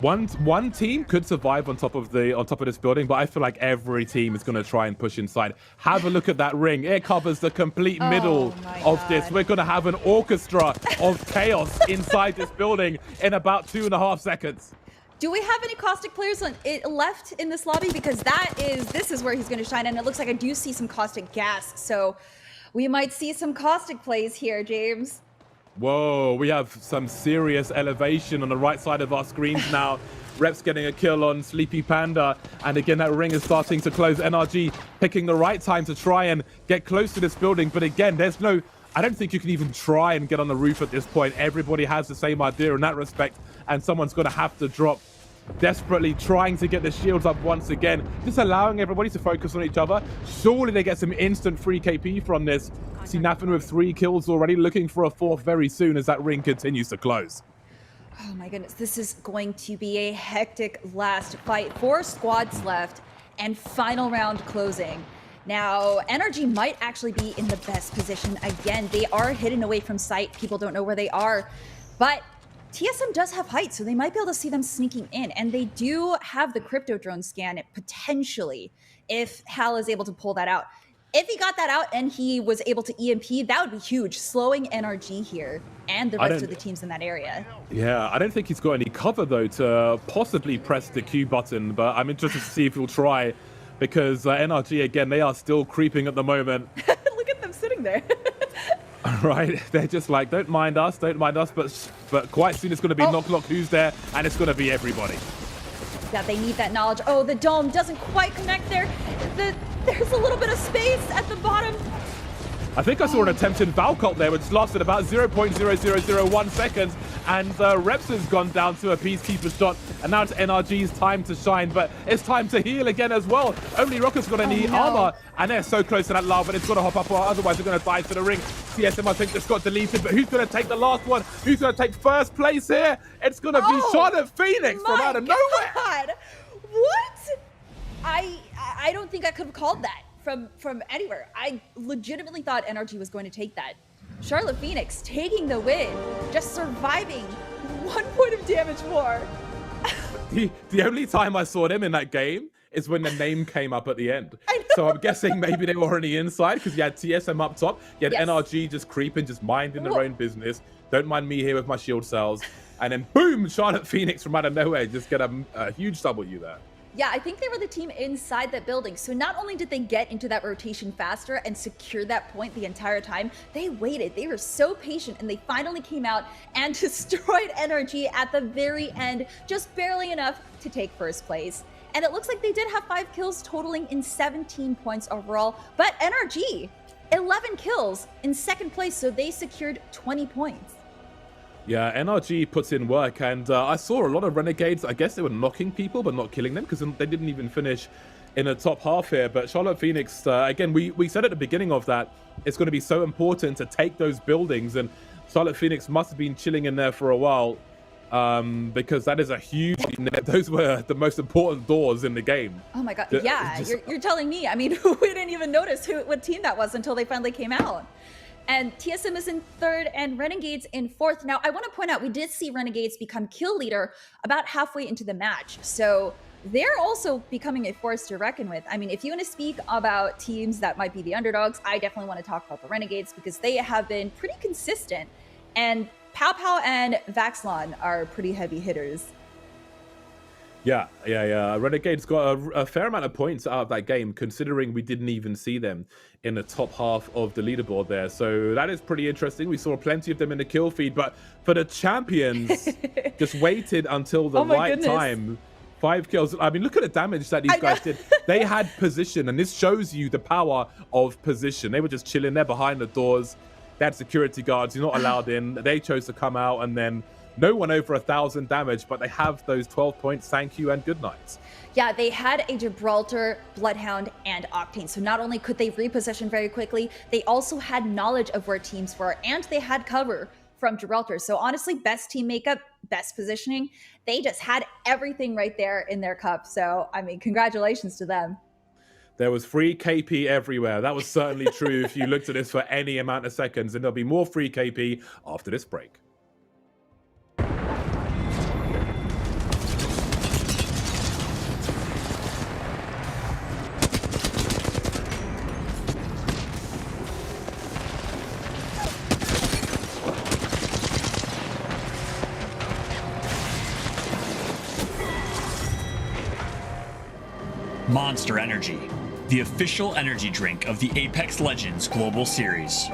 one team could survive on top of this building, but I feel like every team is going to try and push inside. Have a look at that ring. It covers the complete middle of this. We're going to have an orchestra of chaos inside this building in about 2.5 seconds. Do we have any Caustic players left in this lobby? Because this is where he's going to shine, and it looks like I do see some Caustic gas. So we might see some Caustic plays here, James. Whoa, we have some serious elevation on the right side of our screens now. Reps getting a kill on Sleepy Panda. And again, that ring is starting to close. NRG picking the right time to try and get close to this building. But again, there's no... I don't think you can even try and get on the roof at this point. Everybody has the same idea in that respect. And someone's going to have to drop, desperately trying to get the shields up once again. Just allowing everybody to focus on each other. Surely they get some instant free KP from this. See Nathan with 3 kills already, looking for a 4th very soon as that ring continues to close. Oh my goodness, this is going to be a hectic last fight. 4 squads left and final round closing. Now, NRG might actually be in the best position again. They are hidden away from sight. People don't know where they are. But TSM does have height, so they might be able to see them sneaking in. And they do have the crypto drone scan potentially if Hal is able to pull that out. If he got that out and he was able to EMP, that would be huge, slowing NRG here and the rest of the teams in that area. Yeah, I don't think he's got any cover, though, to possibly press the Q button, but I'm interested to see if he'll try, because NRG, again, they are still creeping at the moment. Look at them sitting there. Right, they're just like, don't mind us, but quite soon it's going to be knock, who's there, and it's going to be everybody. Yeah, they need that knowledge. Oh, the dome doesn't quite connect there. There's a little bit of space at the bottom. I think I saw an attempted Valcult there, which lasted about 0.0001 seconds, and Reps has gone down to a Peacekeeper shot, and now it's NRG's time to shine, but it's time to heal again as well. Only Rocket's got any armor, and they're so close to that lava, but it's got to hop up, or otherwise they're going to dive to the ring. TSM, I think, just got deleted, but who's going to take the last one? Who's going to take first place here? It's going to be Charlotte Phoenix from out of nowhere. God. What? I don't think I could have called that from anywhere. I legitimately thought NRG was going to take that. Charlotte Phoenix taking the win, just surviving 1 point of damage more. The only time I saw them in that game is when the name came up at the end. So I'm guessing maybe they were already inside, because you had TSM up top, you had NRG just creeping, just minding their own business. Don't mind me here with my shield cells. And then boom, Charlotte Phoenix from out of nowhere just get a huge W there. Yeah, I think they were the team inside that building. So not only did they get into that rotation faster and secure that point the entire time, they waited. They were so patient, and they finally came out and destroyed NRG at the very end, just barely enough to take first place. And it looks like they did have 5 kills, totaling in 17 points overall. But NRG, 11 kills in second place, so they secured 20 points. Yeah, NRG puts in work, and I saw a lot of Renegades. I guess they were knocking people, but not killing them, because they didn't even finish in the top half here. But Charlotte Phoenix, again, we said at the beginning of that, it's going to be so important to take those buildings, and Charlotte Phoenix must have been chilling in there for a while, because that is a huge... Those were the most important doors in the game. Oh my god, yeah, you're telling me. I mean, we didn't even notice what team that was until they finally came out. And TSM is in 3rd and Renegades in 4th. Now, I want to point out, we did see Renegades become kill leader about halfway into the match. So they're also becoming a force to reckon with. I mean, if you want to speak about teams that might be the underdogs, I definitely want to talk about the Renegades, because they have been pretty consistent. And Pow Pow and Vaxlon are pretty heavy hitters. Yeah. Renegades got a fair amount of points out of that game, considering we didn't even see them in the top half of the leaderboard there. So that is pretty interesting. We saw plenty of them in the kill feed, but for the champions, just waited until the right time. 5 kills. I mean, look at the damage that these guys did. They had position, and this shows you the power of position. They were just chilling there behind the doors. They had security guards. You're not allowed in. They chose to come out, and then no one over 1,000 damage, but they have those 12 points. Thank you and good nights. Yeah, they had a Gibraltar, Bloodhound, and Octane. So not only could they reposition very quickly, they also had knowledge of where teams were, and they had cover from Gibraltar. So honestly, best team makeup, best positioning. They just had everything right there in their cup. So, I mean, congratulations to them. There was free KP everywhere. That was certainly true if you looked at this for any amount of seconds, and there'll be more free KP after this break. Monster Energy, the official energy drink of the Apex Legends Global Series.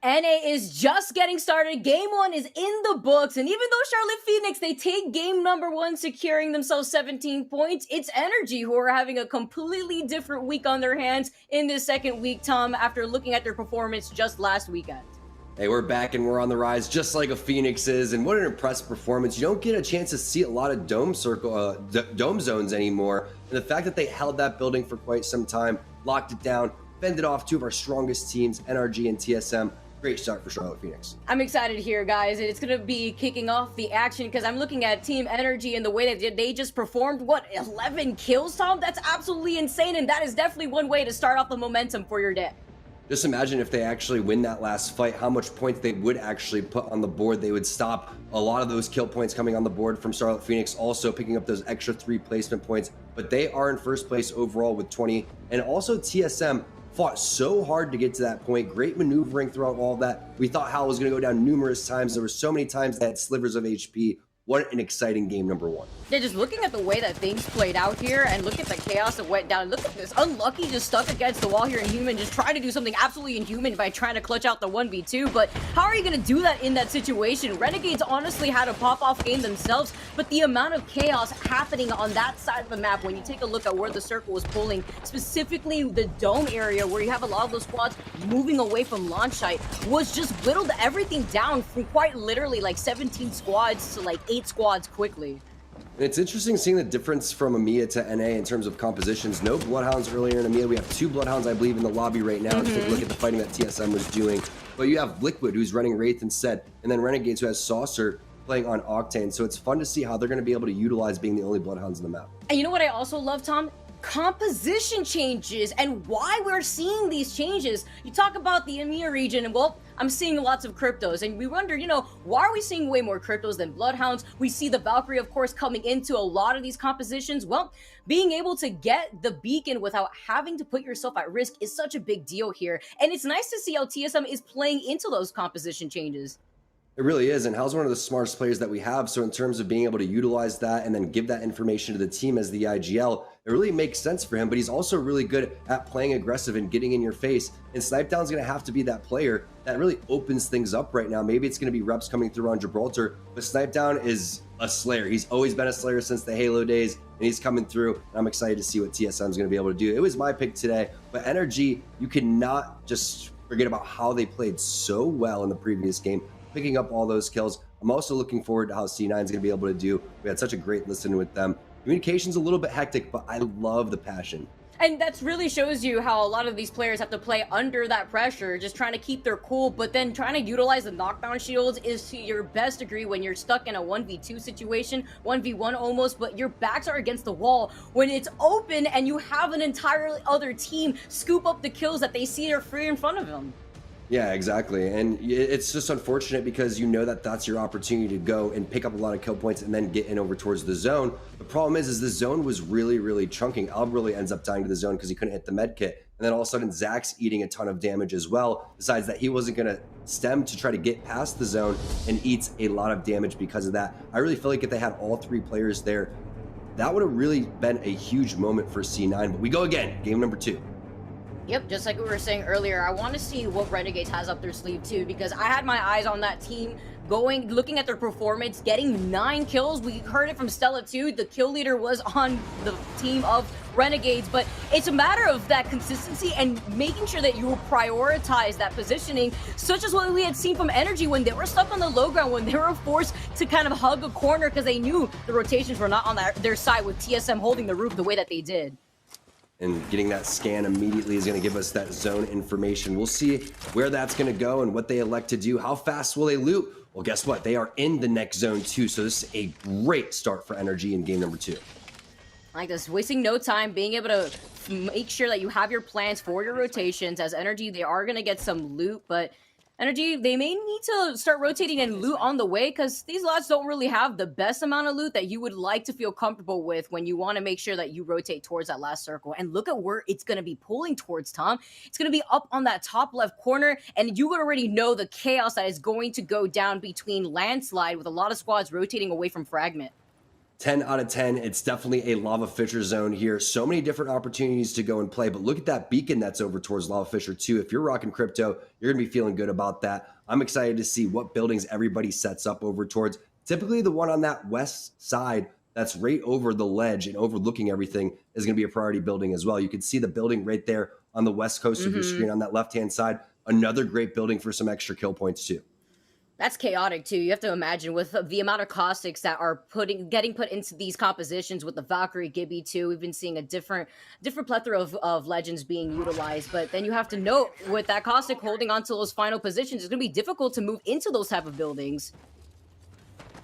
NA is just getting started. Game 1 is in the books, and even though Charlotte Phoenix, they take game number 1, securing themselves 17 points, it's Energy who are having a completely different week on their hands in this second week, Tom, after looking at their performance just last weekend. Hey, we're back and we're on the rise, just like a Phoenix is, and what an impressive performance. You don't get a chance to see a lot of dome zones anymore, and the fact that they held that building for quite some time, locked it down, fended off two of our strongest teams, NRG and TSM. Great start for Charlotte Phoenix. I'm excited here, guys. It's going to be kicking off the action because I'm looking at Team Energy and the way that they just performed, 11 kills, Tom? That's absolutely insane, and that is definitely one way to start off the momentum for your day. Just imagine if they actually win that last fight, how much points they would actually put on the board. They would stop a lot of those kill points coming on the board from Charlotte Phoenix, also picking up those extra 3 placement points. But they are in first place overall with 20. And also TSM fought so hard to get to that point. Great maneuvering throughout all of that. We thought Hal was going to go down numerous times. There were so many times they had slivers of HP. What an exciting game number 1. Yeah, just looking at the way that things played out here and look at the chaos that went down. Look at this. Unlucky just stuck against the wall here in Human, just trying to do something absolutely inhuman by trying to clutch out the 1v2. But how are you going to do that in that situation? Renegades honestly had a pop-off game themselves, but the amount of chaos happening on that side of the map, when you take a look at where the circle was pulling, specifically the dome area where you have a lot of those squads moving away from launch site, was just whittled everything down from quite literally like 17 squads to like 8 squads quickly. It's interesting seeing the difference from EMEA to NA in terms of compositions. No Bloodhounds earlier in EMEA. We have 2 Bloodhounds, I believe, in the lobby right now. To take a look at the fighting that TSM was doing. But you have Liquid, who's running Wraith instead, and then Renegades, who has Saucer playing on Octane. So it's fun to see how they're going to be able to utilize being the only Bloodhounds in the map. And you know what I also love, Tom? Composition changes and why we're seeing these changes. You talk about the EMEA region, and well, I'm seeing lots of cryptos, and we wonder, why are we seeing way more cryptos than Bloodhounds? We see the Valkyrie, of course, coming into a lot of these compositions. Well, being able to get the beacon without having to put yourself at risk is such a big deal here, and it's nice to see how TSM is playing into those composition changes. It really is, and Hal's one of the smartest players that we have, so in terms of being able to utilize that and then give that information to the team as the IGL, it really makes sense for him, but he's also really good at playing aggressive and getting in your face, and Snipedown's going to have to be that player that really opens things up right now. Maybe it's going to be reps coming through on Gibraltar, but Snipedown is a slayer. He's always been a slayer since the Halo days, and he's coming through, and I'm excited to see what TSM's going to be able to do. It was my pick today, but Energy, you cannot just forget about how they played so well in the previous game, picking up all those kills. I'm also looking forward to how C9 is going to be able to do. We had such a great listen with them. Communication's a little bit hectic, but I love the passion. And that really shows you how a lot of these players have to play under that pressure, just trying to keep their cool, but then trying to utilize the knockdown shields is to your best degree when you're stuck in a 1v2 situation, 1v1 almost, but your backs are against the wall. When it's open and you have an entirely other team scoop up the kills that they see are free in front of them. Yeah, exactly. And it's just unfortunate because you know that that's your opportunity to go and pick up a lot of kill points and then get in over towards the zone. The problem is the zone was really, really chunking. Alb really ends up dying to the zone because he couldn't hit the med kit. And then all of a sudden, Zach's eating a ton of damage as well. Decides that he wasn't going to stem to try to get past the zone and eats a lot of damage because of that. I really feel like if they had all 3 players there, that would have really been a huge moment for C9. But we go again, game number 2. Yep, just like we were saying earlier, I want to see what Renegades has up their sleeve too, because I had my eyes on that team looking at their performance, getting 9 kills. We heard it from Stella too. The kill leader was on the team of Renegades, but it's a matter of that consistency and making sure that you prioritize that positioning, such as what we had seen from Energy when they were stuck on the low ground, when they were forced to kind of hug a corner because they knew the rotations were not on their side, with TSM holding the roof the way that they did. And getting that scan immediately is going to give us that zone information. We'll see where that's going to go and what they elect to do. How fast will they loot? Well, guess what? They are in the next zone too. So this is a great start for Energy in game number 2. Like this, wasting no time, being able to make sure that you have your plans for your rotations. As Energy, they are going to get some loot, but Energy, they may need to start rotating and loot on the way, because these lots don't really have the best amount of loot that you would like to feel comfortable with when you want to make sure that you rotate towards that last circle. And look at where it's going to be pulling towards, Tom. It's going to be up on that top left corner, and you already know the chaos that is going to go down between Landslide with a lot of squads rotating away from Fragment. 10 out of 10. It's definitely a Lava Fisher zone here. So many different opportunities to go and play, but look at that beacon that's over towards Lava Fisher too. If you're rocking crypto, you're gonna be feeling good about that. I'm excited to see what buildings everybody sets up over towards. Typically the one on that west side that's right over the ledge and overlooking everything is gonna be a priority building as well. You can see the building right there on the west coast of your screen on that left-hand side. Another great building for some extra kill points too. That's chaotic too. You have to imagine with the amount of caustics that are getting put into these compositions with the Valkyrie, Gibby too. We've been seeing a different plethora of legends being utilized. But then you have to note with that caustic holding on to those final positions, it's going to be difficult to move into those type of buildings.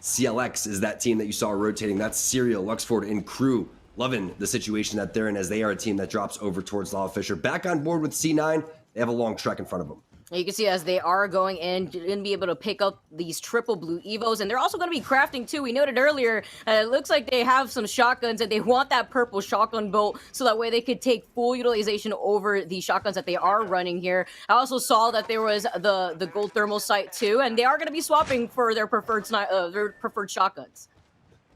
CLX is that team that you saw rotating. That's Serial, Luxford, and crew. Loving the situation that they're in as they are a team that drops over towards Lava Fisher. Back on board with C9. They have a long trek in front of them. You can see as they are going in, you're going to be able to pick up these triple blue Evos, and they're also going to be crafting too. We noted earlier, it looks like they have some shotguns, and they want that purple shotgun bolt, so that way they could take full utilization over the shotguns that they are running here. I also saw that there was the gold thermal sight too, and they are going to be swapping for their preferred shotguns.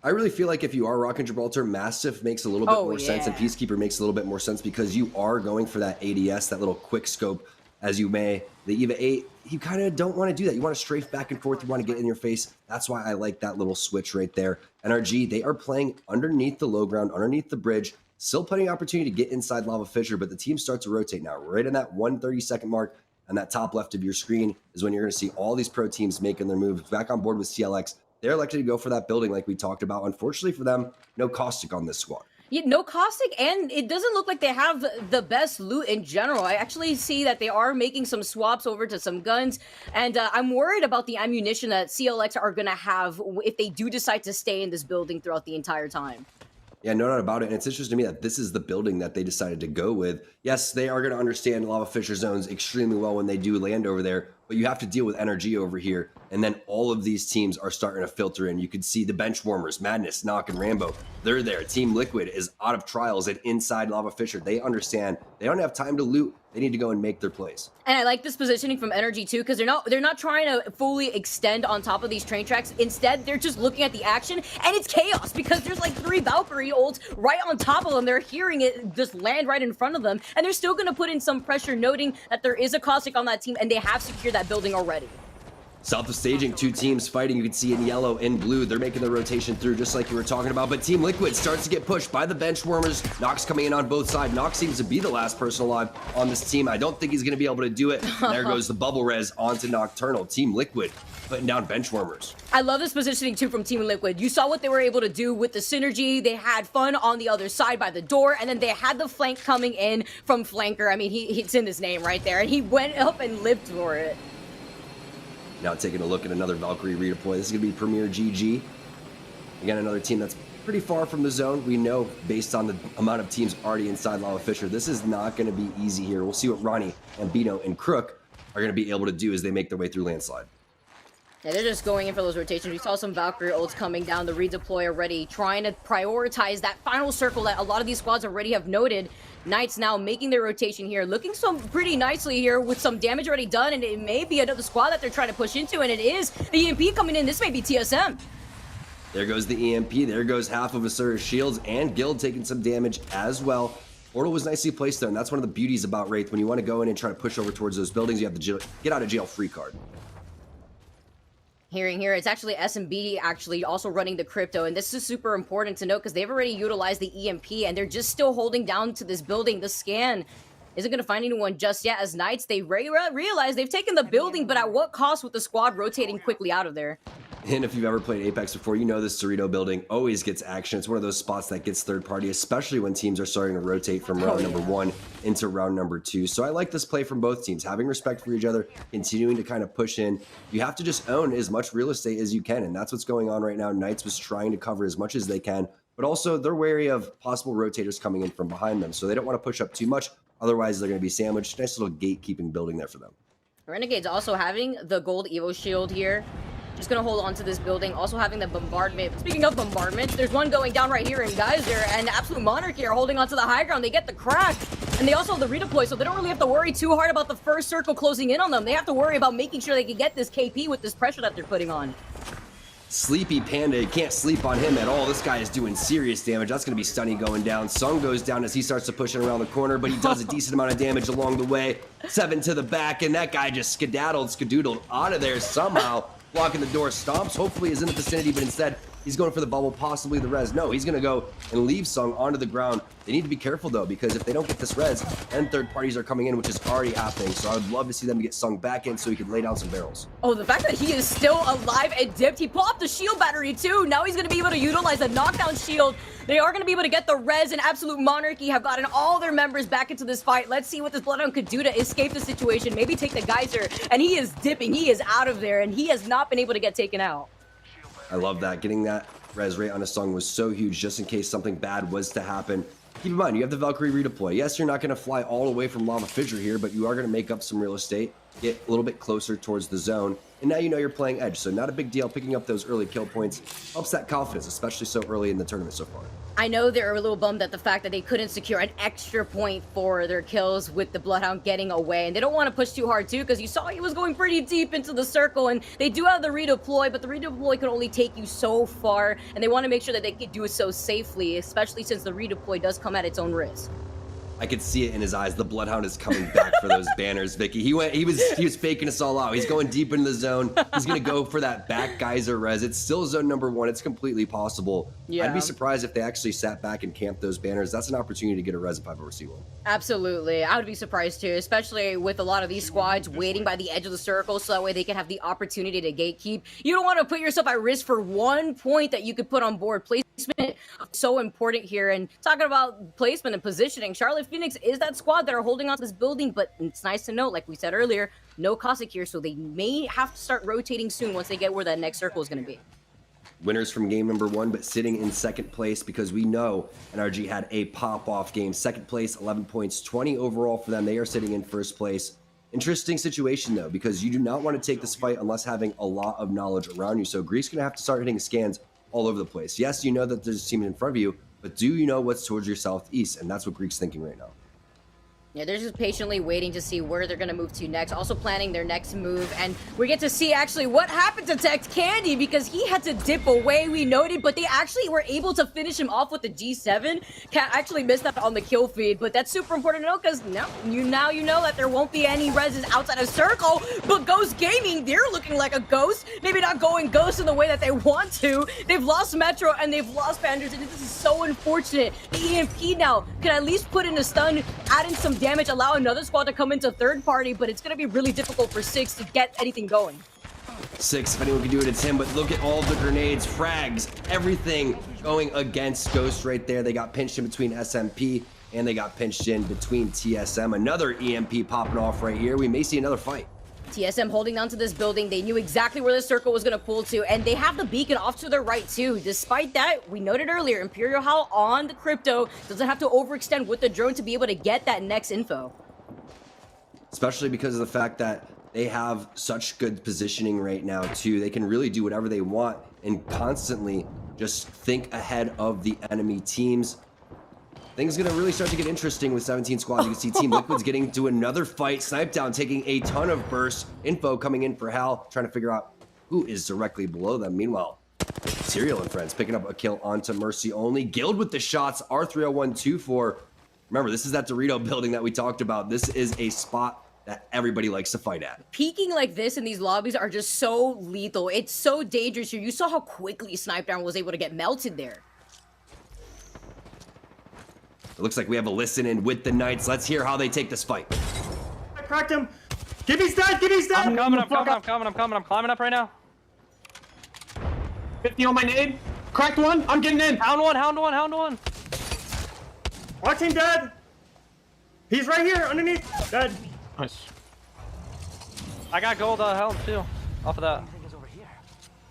I really feel like if you are rocking Gibraltar, Mastiff makes a little bit more sense, and Peacekeeper makes a little bit more sense because you are going for that ADS, that little quick scope, as you may. The EVA 8, you kind of don't want to do that. You want to strafe back and forth. You want to get in your face. That's why I like that little switch right there. NRG, they are playing underneath the low ground, underneath the bridge. Still plenty of opportunity to get inside Lava Fisher, but the team starts to rotate now. Right in that 130-second mark on that top left of your screen is when you're going to see all these pro teams making their moves. Back on board with CLX. They're elected to go for that building like we talked about. Unfortunately for them, no caustic on this squad. Yeah, no caustic, and it doesn't look like they have the best loot in general. I actually see that they are making some swaps over to some guns, and I'm worried about the ammunition that CLX are going to have if they do decide to stay in this building throughout the entire time. Yeah, no doubt about it. And it's interesting to me that this is the building that they decided to go with. Yes, they are going to understand Lava Fisher zones extremely well when they do land over there, but you have to deal with energy over here. And then all of these teams are starting to filter in. You can see the bench warmers, Madness, Knock, and Rambo. They're there. Team Liquid is out of trials and inside Lava Fisher. They understand they don't have time to loot. They need to go and make their plays. And I like this positioning from Energy too, because they're not trying to fully extend on top of these train tracks. Instead, they're just looking at the action, and it's chaos because there's like 3 Valkyrie ults right on top of them. They're hearing it just land right in front of them, and they're still going to put in some pressure, noting that there is a caustic on that team, and they have secured that building already. South of staging, 2 teams fighting. You can see in yellow and blue, they're making the rotation through just like you were talking about. But Team Liquid starts to get pushed by the bench warmers. Nox coming in on both sides. Nox seems to be the last person alive on this team. I don't think he's going to be able to do it. There goes the bubble res onto Nocturnal. Team Liquid putting down bench warmers. I love this positioning too from Team Liquid. You saw what they were able to do with the synergy. They had fun on the other side by the door, and then they had the flank coming in from Flanker. I mean, it's in his name right there, and he went up and lived for it. Now taking a look at another Valkyrie redeploy. This is going to be Premier GG. Again, another team that's pretty far from the zone. We know based on the amount of teams already inside Lava Fisher, this is not going to be easy here. We'll see what Ronnie, Ambino, and Crook are going to be able to do as they make their way through Landslide. Yeah, they're just going in for those rotations. We saw some Valkyrie ults coming down, the redeploy already, trying to prioritize that final circle that a lot of these squads already have noted. Knights now making their rotation here, looking so pretty nicely here with some damage already done, and it may be another squad that they're trying to push into, and it is the EMP coming in. This may be TSM. There goes the EMP. There goes half of Asura's shields, and Guild taking some damage as well. Portal was nicely placed there, and that's one of the beauties about Wraith. When you want to go in and try to push over towards those buildings, you have the get out of jail free card. Hearing here, it's actually SMB actually also running the crypto, and this is super important to note because they've already utilized the EMP, and they're just still holding down to this building. The scan isn't going to find anyone just yet as Knights, they realize they've taken the building, but at what cost with the squad rotating quickly out of there? And if you've ever played Apex before, you know this Cerrito building always gets action. It's one of those spots that gets third party, especially when teams are starting to rotate from round number 1 into round number 2. So I like this play from both teams, having respect for each other, continuing to kind of push in. You have to just own as much real estate as you can, and that's what's going on right now. Knights was trying to cover as much as they can, but also they're wary of possible rotators coming in from behind them, so they don't want to push up too much. Otherwise, they're going to be sandwiched. Nice little gatekeeping building there for them. Renegades also having the gold Evo shield here. Just gonna hold on to this building, also having the bombardment. Speaking of bombardment, there's one going down right here in Geyser, and Absolute Monarchy are holding onto the high ground. They get the crack, and they also have the redeploy, so they don't really have to worry too hard about the first circle closing in on them. They have to worry about making sure they can get this KP with this pressure that they're putting on. Sleepy Panda, you can't sleep on him at all. This guy is doing serious damage. That's going to be Stunny going down. Sung goes down as he starts to push it around the corner, but he does a decent amount of damage along the way. 7 to the back, and that guy just skadoodled out of there somehow. Blocking the door, stomps, hopefully is in the vicinity, but instead he's going for the bubble, possibly the res. No, he's going to go and leave Sung onto the ground. They need to be careful, though, because if they don't get this res, then third parties are coming in, which is already happening. So I would love to see them get Sung back in so he could lay down some barrels. Oh, the fact that he is still alive and dipped. He popped the shield battery, too. Now he's going to be able to utilize the knockdown shield. They are going to be able to get the res, and Absolute Monarchy have gotten all their members back into this fight. Let's see what this Bloodhound could do to escape the situation. Maybe take the geyser, and he is dipping. He is out of there, and he has not been able to get taken out. I love that. Getting that res rate on a Sung was so huge just in case something bad was to happen. Keep in mind, you have the Valkyrie redeploy. Yes, you're not going to fly all the way from Lava Fissure here, but you are going to make up some real estate, get a little bit closer towards the zone, and now you know you're playing Edge, so not a big deal. Picking up those early kill points helps that confidence, especially so early in the tournament so far. I know they're a little bummed at the fact that they couldn't secure an extra point for their kills with the Bloodhound getting away, and they don't want to push too hard too, because you saw he was going pretty deep into the circle, and they do have the redeploy, but the redeploy can only take you so far, and they want to make sure that they can do it so safely, especially since the redeploy does come at its own risk. I could see it in his eyes. The Bloodhound is coming back for those banners, Vicky. He was faking us all out. He's going deep into the zone. He's gonna go for that back geyser res. It's still zone number 1. It's completely possible. Yeah. I'd be surprised if they actually sat back and camped those banners. That's an opportunity to get a res if I've ever seen one. Absolutely. I would be surprised too, especially with a lot of these squads waiting by the edge of the circle so that way they can have the opportunity to gatekeep. You don't want to put yourself at risk for 1 point that you could put on board. Placement so important here. And talking about placement and positioning, Charlotte Phoenix is that squad that are holding on to this building, but it's nice to note, like we said earlier, no Cossack here, so they may have to start rotating soon once they get where that next circle is going to be. Winners from game number 1, but sitting in second place because we know NRG had a pop-off game. Second place, 11 points, 20 overall for them. They are sitting in first place. Interesting situation, though, because you do not want to take this fight unless having a lot of knowledge around you. So Greek's going to have to start hitting scans all over the place. Yes, you know that there's a team in front of you, but do you know what's towards your southeast? And that's what Greek's thinking right now. Yeah, they're just patiently waiting to see where they're going to move to next. Also planning their next move. And we get to see actually what happened to Tex Candy because he had to dip away, we noted. But they actually were able to finish him off with the G7. Cat actually missed that on the kill feed. But that's super important to know because now you know that there won't be any reses outside of Circle. But Ghost Gaming, they're looking like a ghost. Maybe not going ghost in the way that they want to. They've lost Metro and they've lost Panders. And this is so unfortunate. The EMP now can at least put in a stun, add in some damage, allow another squad to come into third party, but it's going to be really difficult for 6 to get anything going. 6, if anyone can do it, it's him, but look at all the grenades, frags, everything going against Ghost right there. They got pinched in between SMP, and they got pinched in between TSM. Another EMP popping off right here. We may see another fight. TSM holding on to this building. They knew exactly where the circle was going to pull to, and they have the beacon off to their right too. Despite that, we noted earlier, Imperial Howl on the crypto doesn't have to overextend with the drone to be able to get that next info. Especially because of the fact that they have such good positioning right now too. They can really do whatever they want and constantly just think ahead of the enemy teams. Things gonna really start to get interesting with 17 squads. You can see Team Liquid's getting to another fight. Snipe Down taking a ton of bursts. Info coming in for Hal, trying to figure out who is directly below them. Meanwhile, Serial and friends picking up a kill onto Mercy only. Guild with the shots, R30124. Remember, this is that Dorito building that we talked about. This is a spot that everybody likes to fight at. Peeking like this in these lobbies are just so lethal. It's so dangerous here. You saw how quickly Snipe Down was able to get melted there. It looks like we have a listen in with the Knights. Let's hear how they take this fight. I cracked him. Gibby's dead. Gibby's dead. I'm coming. I'm climbing up right now. 50 on my nade. Cracked one. I'm getting in. Hound one. Watching dead. He's right here underneath. Dead. Nice. I got gold helm too. Off of that.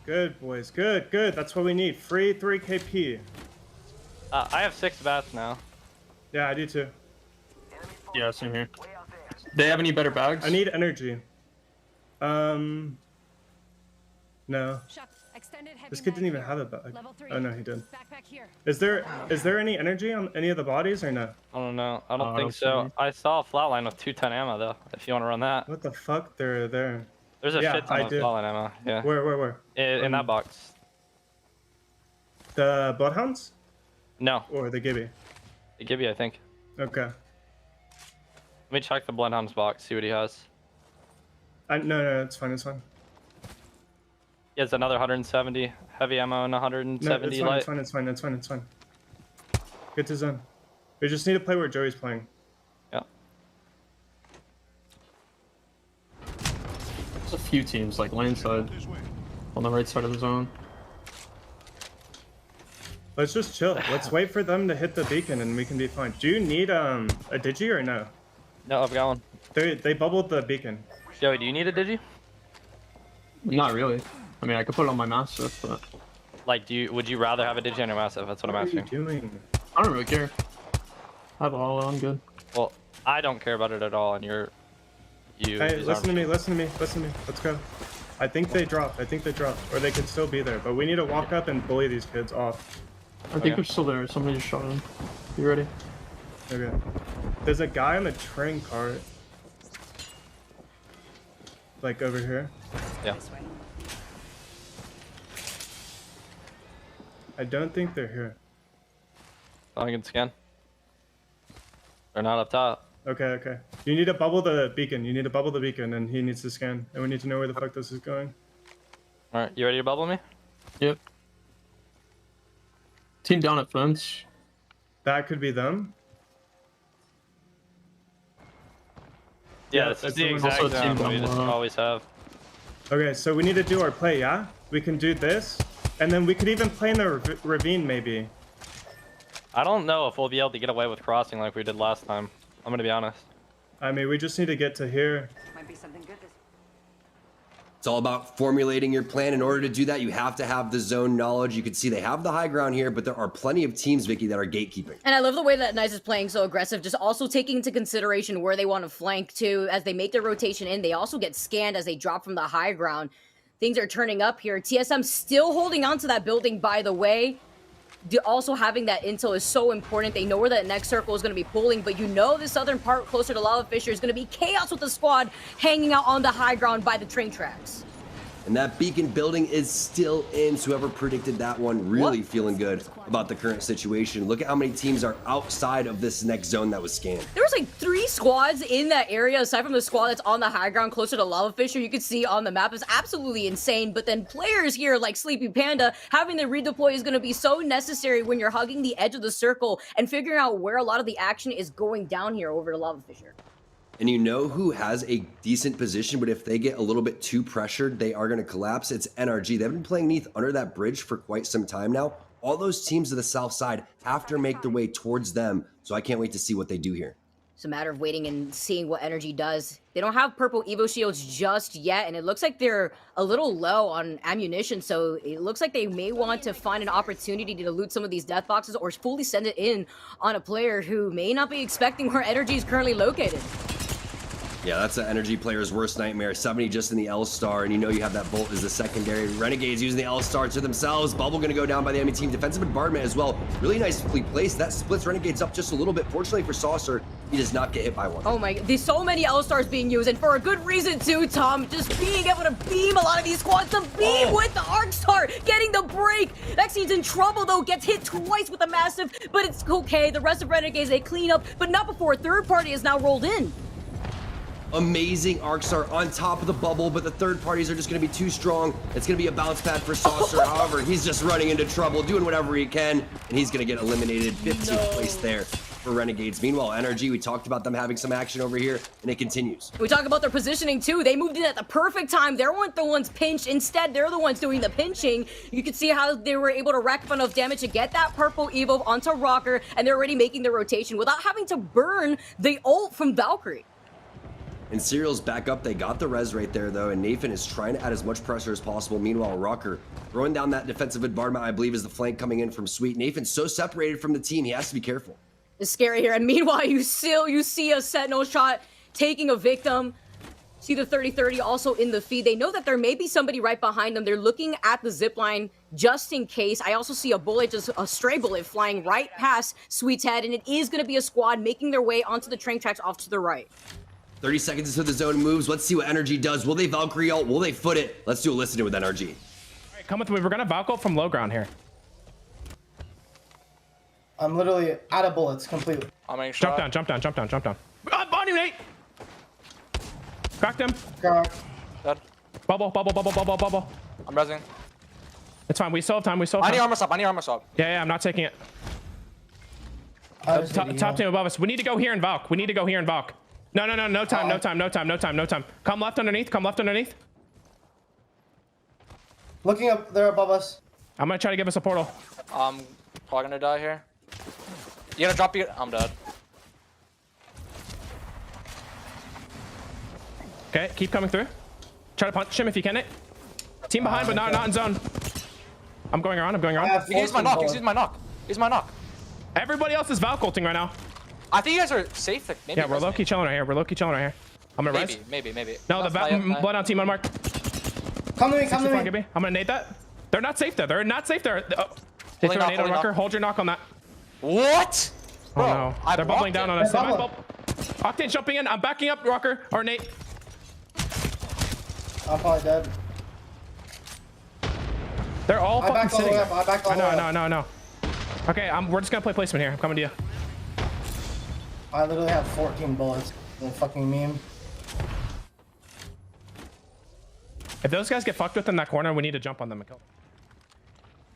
Good boys. Good. That's what we need. Free 3 KP. I have 6 bats now. Yeah, I do too. Yeah, same here. They have any better bags? I need energy. No. This kid didn't even have a bag. Oh no, he did. Is there any energy on any of the bodies or no? I don't know. I don't think so. I saw a flatline with 210 ammo though. If you want to run that. What the fuck? They're there. There's a shit ton of flatline ammo. Yeah. Where? In that box. The Bloodhounds? No. Or the Gibby? The Gibby, I think. Okay. Let me check the Bloodhound's box, see what he has. No, it's fine, it's fine. He has another 170 heavy ammo and 170 no, light. It's fine. Get to zone. We just need to play where Joey's playing. Yeah. There's a few teams, like lane side, on the right side of the zone. Let's just chill. Let's wait for them to hit the beacon and we can be fine. Do you need a digi or no? No, I've got one. They bubbled the beacon. Joey, do you need a digi? Not really. I mean, I could put it on my massive, but... Like, would you rather have a digi on your massive? That's what I'm asking. What are you doing? I don't really care. I have all on good. Well, I don't care about it at all, and you. Hey, listen to me. Let's go. I think they dropped. Or they could still be there, but we need to walk up and bully these kids off. I think they're still there. Somebody just shot him. You ready? Okay. There's a guy on the train cart. Like over here. Yeah. I don't think they're here. I can scan. They're not up top. Okay. You need to bubble the beacon. And he needs to scan. And we need to know where the fuck this is going. Alright, you ready to bubble me? Yep. Team down at fence. That could be them. Yeah, this is the exact zone we just always have. Okay, so we need to do our play, yeah? We can do this. And then we could even play in the ravine, maybe. I don't know if we'll be able to get away with crossing like we did last time. I'm gonna be honest. I mean, we just need to get to here. Might be something good. It's all about formulating your plan. In order to do that, you have to have the zone knowledge. You can see they have the high ground here, but there are plenty of teams, Vicky, that are gatekeeping. And I love the way that Nice is playing so aggressive, just also taking into consideration where they want to flank to. As they make their rotation in, they also get scanned as they drop from the high ground. Things are turning up here. TSM still holding on to that building, by the way. Also having that intel is so important. They know where that next circle is going to be pulling, but you know the southern part closer to Lava Fissure is going to be chaos with the squad hanging out on the high ground by the train tracks. And that beacon building is still in. So whoever predicted that one really feeling good about the current situation. Look at how many teams are outside of this next zone that was scanned. There was like 3 squads in that area, aside from the squad that's on the high ground closer to Lava Fissure. You could see on the map is absolutely insane. But then players here like Sleepy Panda, having to redeploy is going to be so necessary when you're hugging the edge of the circle and figuring out where a lot of the action is going down here over to Lava Fissure. And you know who has a decent position, but if they get a little bit too pressured, they are going to collapse. It's NRG. They've been playing Neath under that bridge for quite some time now. All those teams to the south side have to make their way towards them. So I can't wait to see what they do here. It's a matter of waiting and seeing what NRG does. They don't have purple Evo shields just yet, and it looks like they're a little low on ammunition, so it looks like they may want to find an opportunity to loot some of these death boxes or fully send it in on a player who may not be expecting where NRG is currently located. Yeah, that's an energy player's worst nightmare. 70 just in the L-Star, and you know you have that bolt as the secondary. Renegades using the L-Star to themselves. Bubble gonna go down by the enemy team. Defensive bombardment as well. Really nicely placed. That splits Renegades up just a little bit. Fortunately for Saucer, he does not get hit by one. Oh my, there's so many L-Stars being used, and for a good reason too, Tom. Just being able to beam a lot of these squads. The beam with the ARC-Star, getting the break. Vaccines in trouble though, gets hit twice with a massive, but it's okay. The rest of Renegades, they clean up, but not before a third party is now rolled in. Amazing ARC-Star on top of the bubble, but the third parties are just going to be too strong. It's going to be a bounce pad for Saucer. However, he's just running into trouble, doing whatever he can, and he's going to get eliminated. 15th place there for Renegades. Meanwhile, NRG, we talked about them having some action over here, and it continues. We talk about their positioning too. They moved in at the perfect time. They weren't the ones pinched. Instead, they're the ones doing the pinching. You could see how they were able to rack up enough damage to get that purple Evo onto Rocker, and they're already making the rotation without having to burn the ult from Valkyrie. And Serial's back up. They got the res right there, though, and Nathan is trying to add as much pressure as possible. Meanwhile, Rocker throwing down that defensive bombardment, I believe, is the flank coming in from Sweet. Nathan's so separated from the team, he has to be careful. It's scary here, and meanwhile, you see a Sentinel shot taking a victim. See the 30-30 also in the feed. They know that there may be somebody right behind them. They're looking at the zipline just in case. I also see a bullet, just a stray bullet flying right past Sweet's head, and it is going to be a squad making their way onto the train tracks off to the right. 30 seconds until the zone moves. Let's see what NRG does. Will they Valkyrie ult? Will they foot it? Let's do a listen to with NRG. All right, come with me. We're going to Valko from low ground here. I'm literally out of bullets completely. I'm making Jump down, jump down, jump down, jump down. On you, Nate! Cracked him. Crack. Dead. Bubble, bubble, bubble, bubble, bubble. I'm rezzing. It's fine. We still have time. We still have I time. need armor swap. I need armor swap. Yeah, I'm not taking it. Top team above us. We need to go here and Valk. We need to go here and Valk. No time, no time, no time, no time, no time. Come left underneath, come left underneath. Looking up, they're above us. I'm gonna try to give us a portal. I'm probably gonna die here. You gonna drop you? I'm dead. Okay, keep coming through. Try to punch him if you can. It. Team behind, but not in zone. I'm going around. I'm going around. You can use my knock. Use my knock. Use my knock. Everybody else is Valk ulting right now. I think you guys are safe. Maybe yeah, we're low-key chilling right here. We're low-key chilling right here. I'm gonna res. Maybe. No, the blood on team on mark. Come to me, come to me. I'm gonna nade that. They're not safe there. They're not safe there. Oh. They throw a nade on Rucker. Hold your knock on that. What? Oh no. They're bubbling down on us. Octane jumping in. I'm backing up Rucker or Nate. I'm probably dead. They're all fucking sitting. I backed all the way up. No. Okay, we're just gonna play placement here. I'm coming to you. I literally have 14 bullets. The fucking meme. If those guys get fucked with in that corner, we need to jump on them and kill them.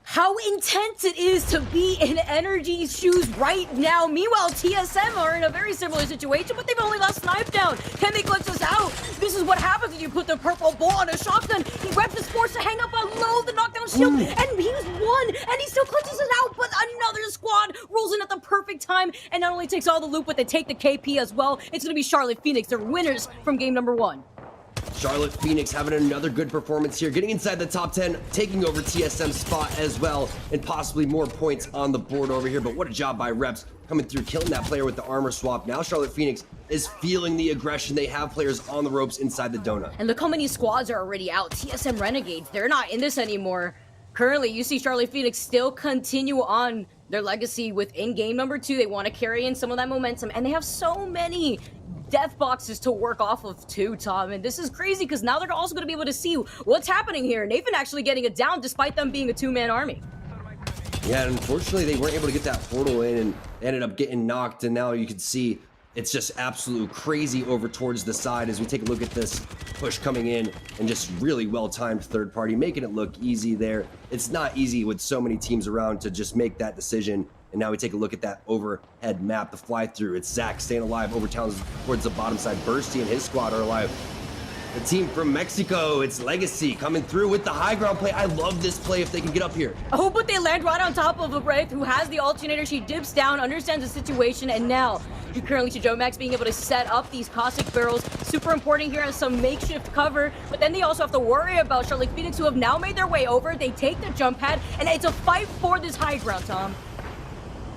How intense it is to be in Energy's shoes right now. Meanwhile, TSM are in a very similar situation, but they've only got Snipe down. Can they glitch us out? This is what happens when you put the purple ball on a shotgun. He reps is forced to hang up below the knockdown shield, and he's one, and he still clutches it out, but another squad rolls in at the perfect time, and not only takes all the loot, but they take the KP as well. It's going to be Charlotte Phoenix. They're winners from game number 1. Charlotte Phoenix having another good performance here, getting inside the top 10, taking over TSM's spot as well, and possibly more points on the board over here. But what a job by Reps coming through, killing that player with the armor swap. Now Charlotte Phoenix is feeling the aggression. They have players on the ropes inside the donut. And look how many squads are already out. TSM Renegades, they're not in this anymore. Currently, you see Charlotte Phoenix still continue on their legacy within game number 2. They want to carry in some of that momentum, and they have so many death boxes to work off of too, Tom. And this is crazy because now they're also going to be able to see what's happening here. Nathan actually getting it down despite them being a 2-man army. Yeah, and unfortunately they weren't able to get that portal in and ended up getting knocked. And now you can see it's just absolute crazy over towards the side as we take a look at this push coming in, and just really well-timed third party, making it look easy there. It's not easy with so many teams around to just make that decision. And now we take a look at that overhead map, the fly-through. It's Zach staying alive over towards the bottom side. Bursty and his squad are alive. The team from Mexico, it's Legacy coming through with the high ground play. I love this play if they can get up here. Oh, but they land right on top of a Wraith who has the alternator. She dips down, understands the situation, and now you currently see Joe Max being able to set up these caustic barrels. Super important here as some makeshift cover, but then they also have to worry about Charlotte Phoenix, who have now made their way over. They take the jump pad, and it's a fight for this high ground, Tom.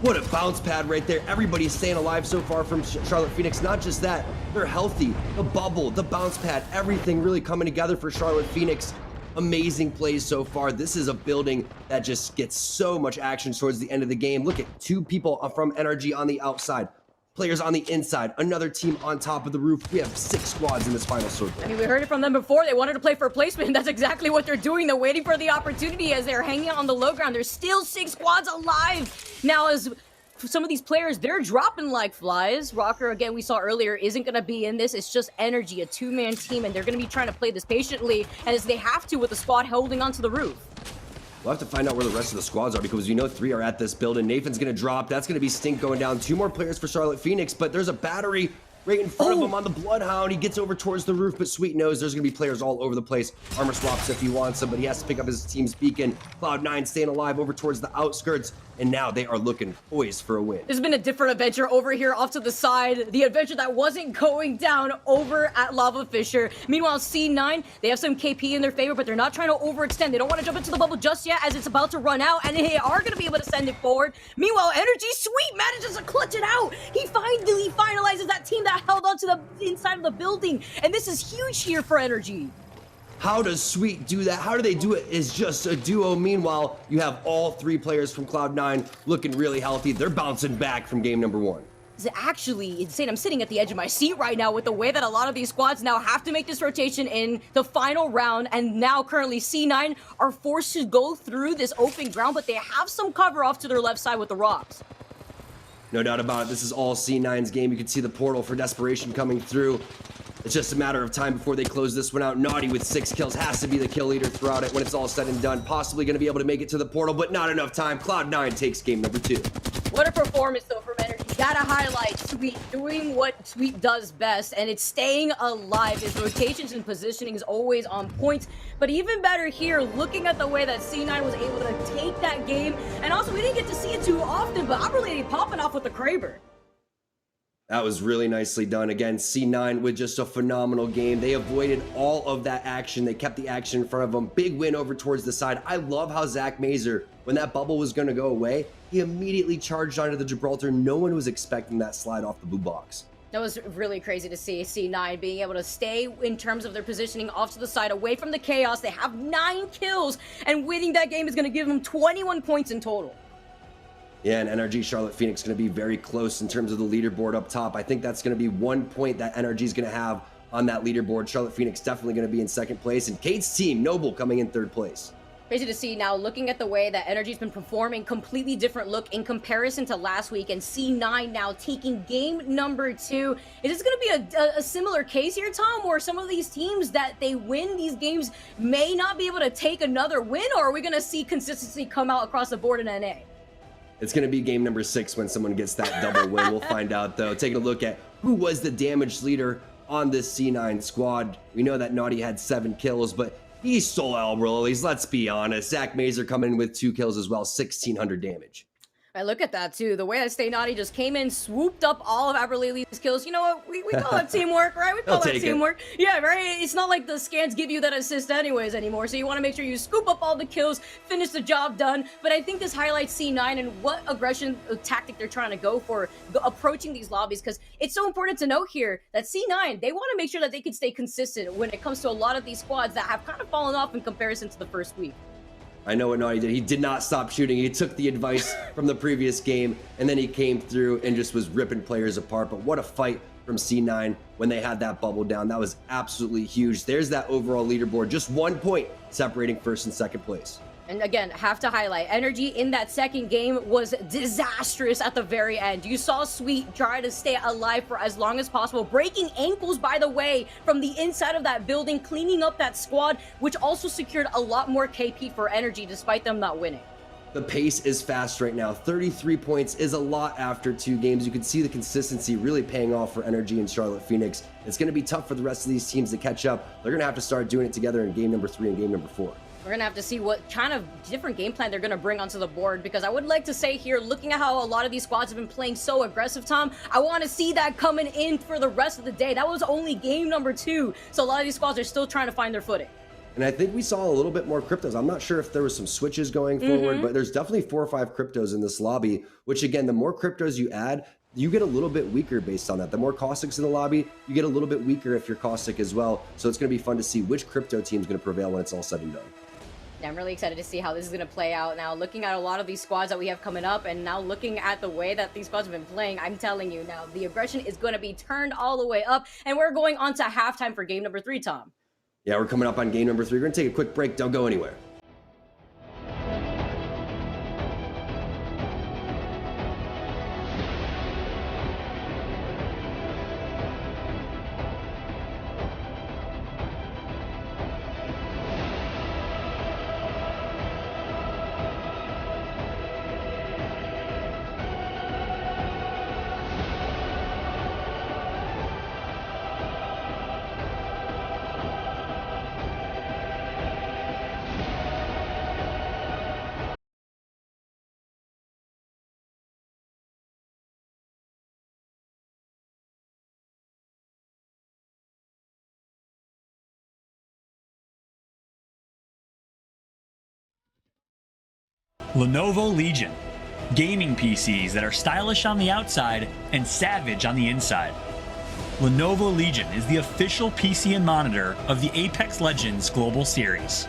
What a bounce pad right there. Everybody's staying alive so far from Charlotte Phoenix. Not just that, they're healthy. The bubble, the bounce pad, everything really coming together for Charlotte Phoenix. Amazing plays so far. This is a building that just gets so much action towards the end of the game. Look at 2 people from NRG on the outside. Players on the inside, another team on top of the roof. We have 6 squads in this final circle. I mean, we heard it from them before. They wanted to play for placement, and that's exactly what they're doing. They're waiting for the opportunity as they're hanging out on the low ground. There's still 6 squads alive. Now, as some of these players, they're dropping like flies. Rocker, again, we saw earlier, isn't going to be in this. It's just Energy, a 2-man team, and they're going to be trying to play this patiently, as they have to with the squad holding onto the roof. We'll have to find out where the rest of the squads are, because we know 3 are at this building. Nathan's going to drop. That's going to be Stink going down. 2 more players for Charlotte Phoenix, but there's a battery right in front of him on the Bloodhound. He gets over towards the roof, but Sweet knows there's going to be players all over the place. Armor swaps if he wants them, but he has to pick up his team's beacon. Cloud9 staying alive over towards the outskirts, and now they are looking poised for a win. There's been a different adventure over here off to the side. The adventure that wasn't going down over at Lava Fisher. Meanwhile, C9, they have some KP in their favor, but they're not trying to overextend. They don't want to jump into the bubble just yet as it's about to run out, and they are going to be able to send it forward. Meanwhile, Energy Sweet manages to clutch it out. He finally finalizes that team that held on to the inside of the building, and this is huge here for Energy. How does Sweet do that? How do they do it? Is just a duo. Meanwhile, you have all 3 players from Cloud9 looking really healthy. They're bouncing back from game number 1. It's actually insane. I'm sitting at the edge of my seat right now with the way that a lot of these squads now have to make this rotation in the final round, and now currently C9 are forced to go through this open ground, but they have some cover off to their left side with the rocks. No doubt about it. This is all C9's game. You can see the portal for desperation coming through. It's just a matter of time before they close this one out. Naughty with 6 kills has to be the kill leader throughout it when it's all said and done. Possibly going to be able to make it to the portal, but not enough time. Cloud9 takes game number 2. What a performance, though, from Energy. Gotta highlight Sweet doing what Sweet does best, and it's staying alive. His rotations and positioning is always on point. But even better here, looking at the way that C9 was able to take that game, and also we didn't get to see it too often, but Aberlady popping off with the Kraber. That was really nicely done. Again, C9 with just a phenomenal game. They avoided all of that action. They kept the action in front of them. Big win over towards the side. I love how Zach Mazer, when that bubble was going to go away, he immediately charged onto the Gibraltar. No one was expecting that slide off the blue box. That was really crazy to see C9 being able to stay in terms of their positioning off to the side, away from the chaos. They have 9 kills, and winning that game is going to give them 21 points in total. Yeah, and NRG Charlotte Phoenix going to be very close in terms of the leaderboard up top. I think that's going to be 1 point that NRG is going to have on that leaderboard. Charlotte Phoenix definitely going to be in 2nd place, and Kate's team, Noble, coming in 3rd place. Crazy to see now, looking at the way that Energy's been performing, completely different look in comparison to last week, and C9 now taking game number 2. Is this going to be a similar case here, Tom, where some of these teams that they win these games may not be able to take another win, or are we going to see consistency come out across the board in NA? It's going to be game number 6 when someone gets that double win. We'll find out, though. Taking a look at who was the damage leader on this C9 squad. We know that Naughty had 7 kills, but he stole Albrollies. Let's be honest. Zach Mazer coming in with 2 kills as well, 1,600 damage. I look at that too. The way that Stay Naughty just came in, swooped up all of Aberlely's kills. You know what? We call that teamwork, right? We call that teamwork. Yeah, right? It's not like the scans give you that assist anyways anymore. So you want to make sure you scoop up all the kills, finish the job done. But I think this highlights C9 and what aggression tactic they're trying to go for approaching these lobbies. Because it's so important to note here that C9, they want to make sure that they can stay consistent when it comes to a lot of these squads that have kind of fallen off in comparison to the first week. I know what Naughty did. He did not stop shooting. He took the advice from the previous game, and then he came through and just was ripping players apart. But what a fight from C9 when they had that bubble down. That was absolutely huge. There's that overall leaderboard. Just 1 point separating 1st and 2nd place. And again, have to highlight, Energy in that second game was disastrous at the very end. You saw Sweet try to stay alive for as long as possible, breaking ankles, by the way, from the inside of that building, cleaning up that squad, which also secured a lot more KP for Energy despite them not winning. The pace is fast right now. 33 points is a lot after 2 games. You can see the consistency really paying off for Energy and Charlotte Phoenix. It's going to be tough for the rest of these teams to catch up. They're going to have to start doing it together in game number 3 and game number 4. We're going to have to see what kind of different game plan they're going to bring onto the board, because I would like to say here, looking at how a lot of these squads have been playing so aggressive, Tom, I want to see that coming in for the rest of the day. That was only game number 2, so a lot of these squads are still trying to find their footing. And I think we saw a little bit more cryptos. I'm not sure if there was some switches going forward, but there's definitely 4 or 5 cryptos in this lobby, which again, the more cryptos you add, you get a little bit weaker based on that. The more caustics in the lobby, you get a little bit weaker if you're caustic as well. So it's going to be fun to see which crypto team is going to prevail when it's all said and done. Yeah, I'm really excited to see how this is going to play out now. Looking at a lot of these squads that we have coming up, and now looking at the way that these squads have been playing, I'm telling you now, the aggression is going to be turned all the way up, and we're going on to halftime for game number 3, Tom. Yeah, we're coming up on game number 3. We're going to take a quick break. Don't go anywhere. Lenovo Legion. Gaming PCs that are stylish on the outside and savage on the inside. Lenovo Legion is the official PC and monitor of the Apex Legends Global Series.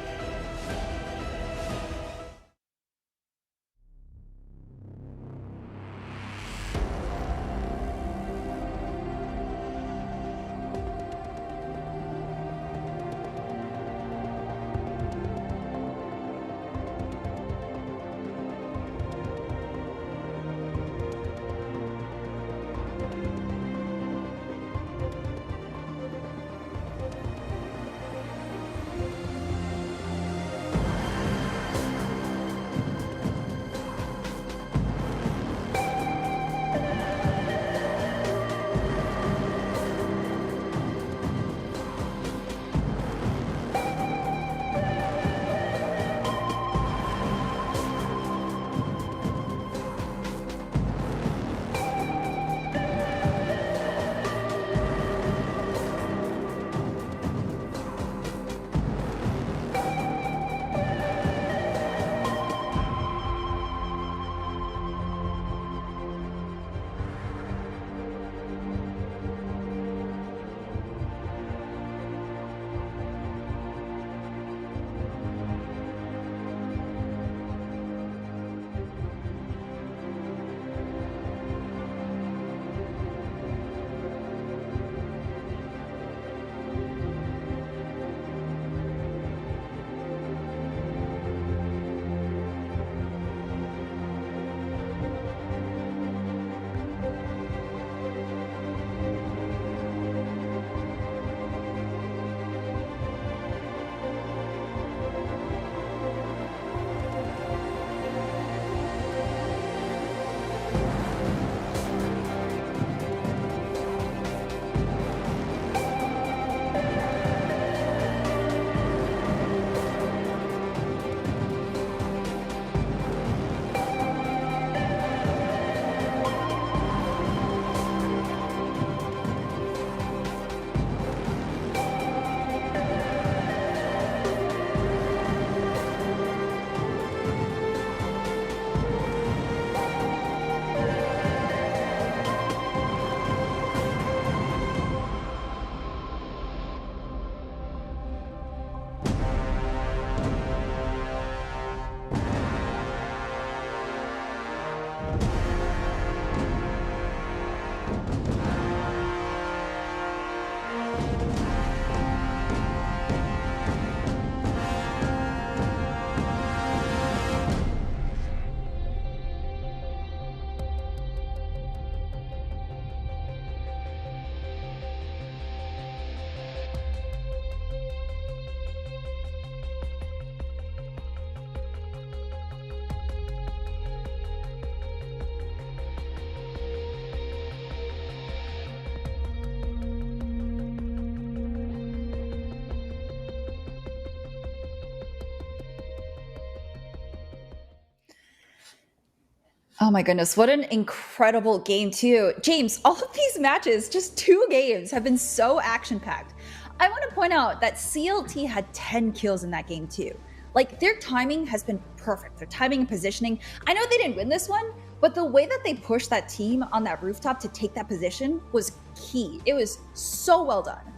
Oh my goodness, what an incredible game too. James, all of these matches, just 2 games, have been so action-packed. I want to point out that CLT had 10 kills in that game too. Like, their timing has been perfect. Their timing and positioning. I know they didn't win this one, but the way that they pushed that team on that rooftop to take that position was key. It was so well done.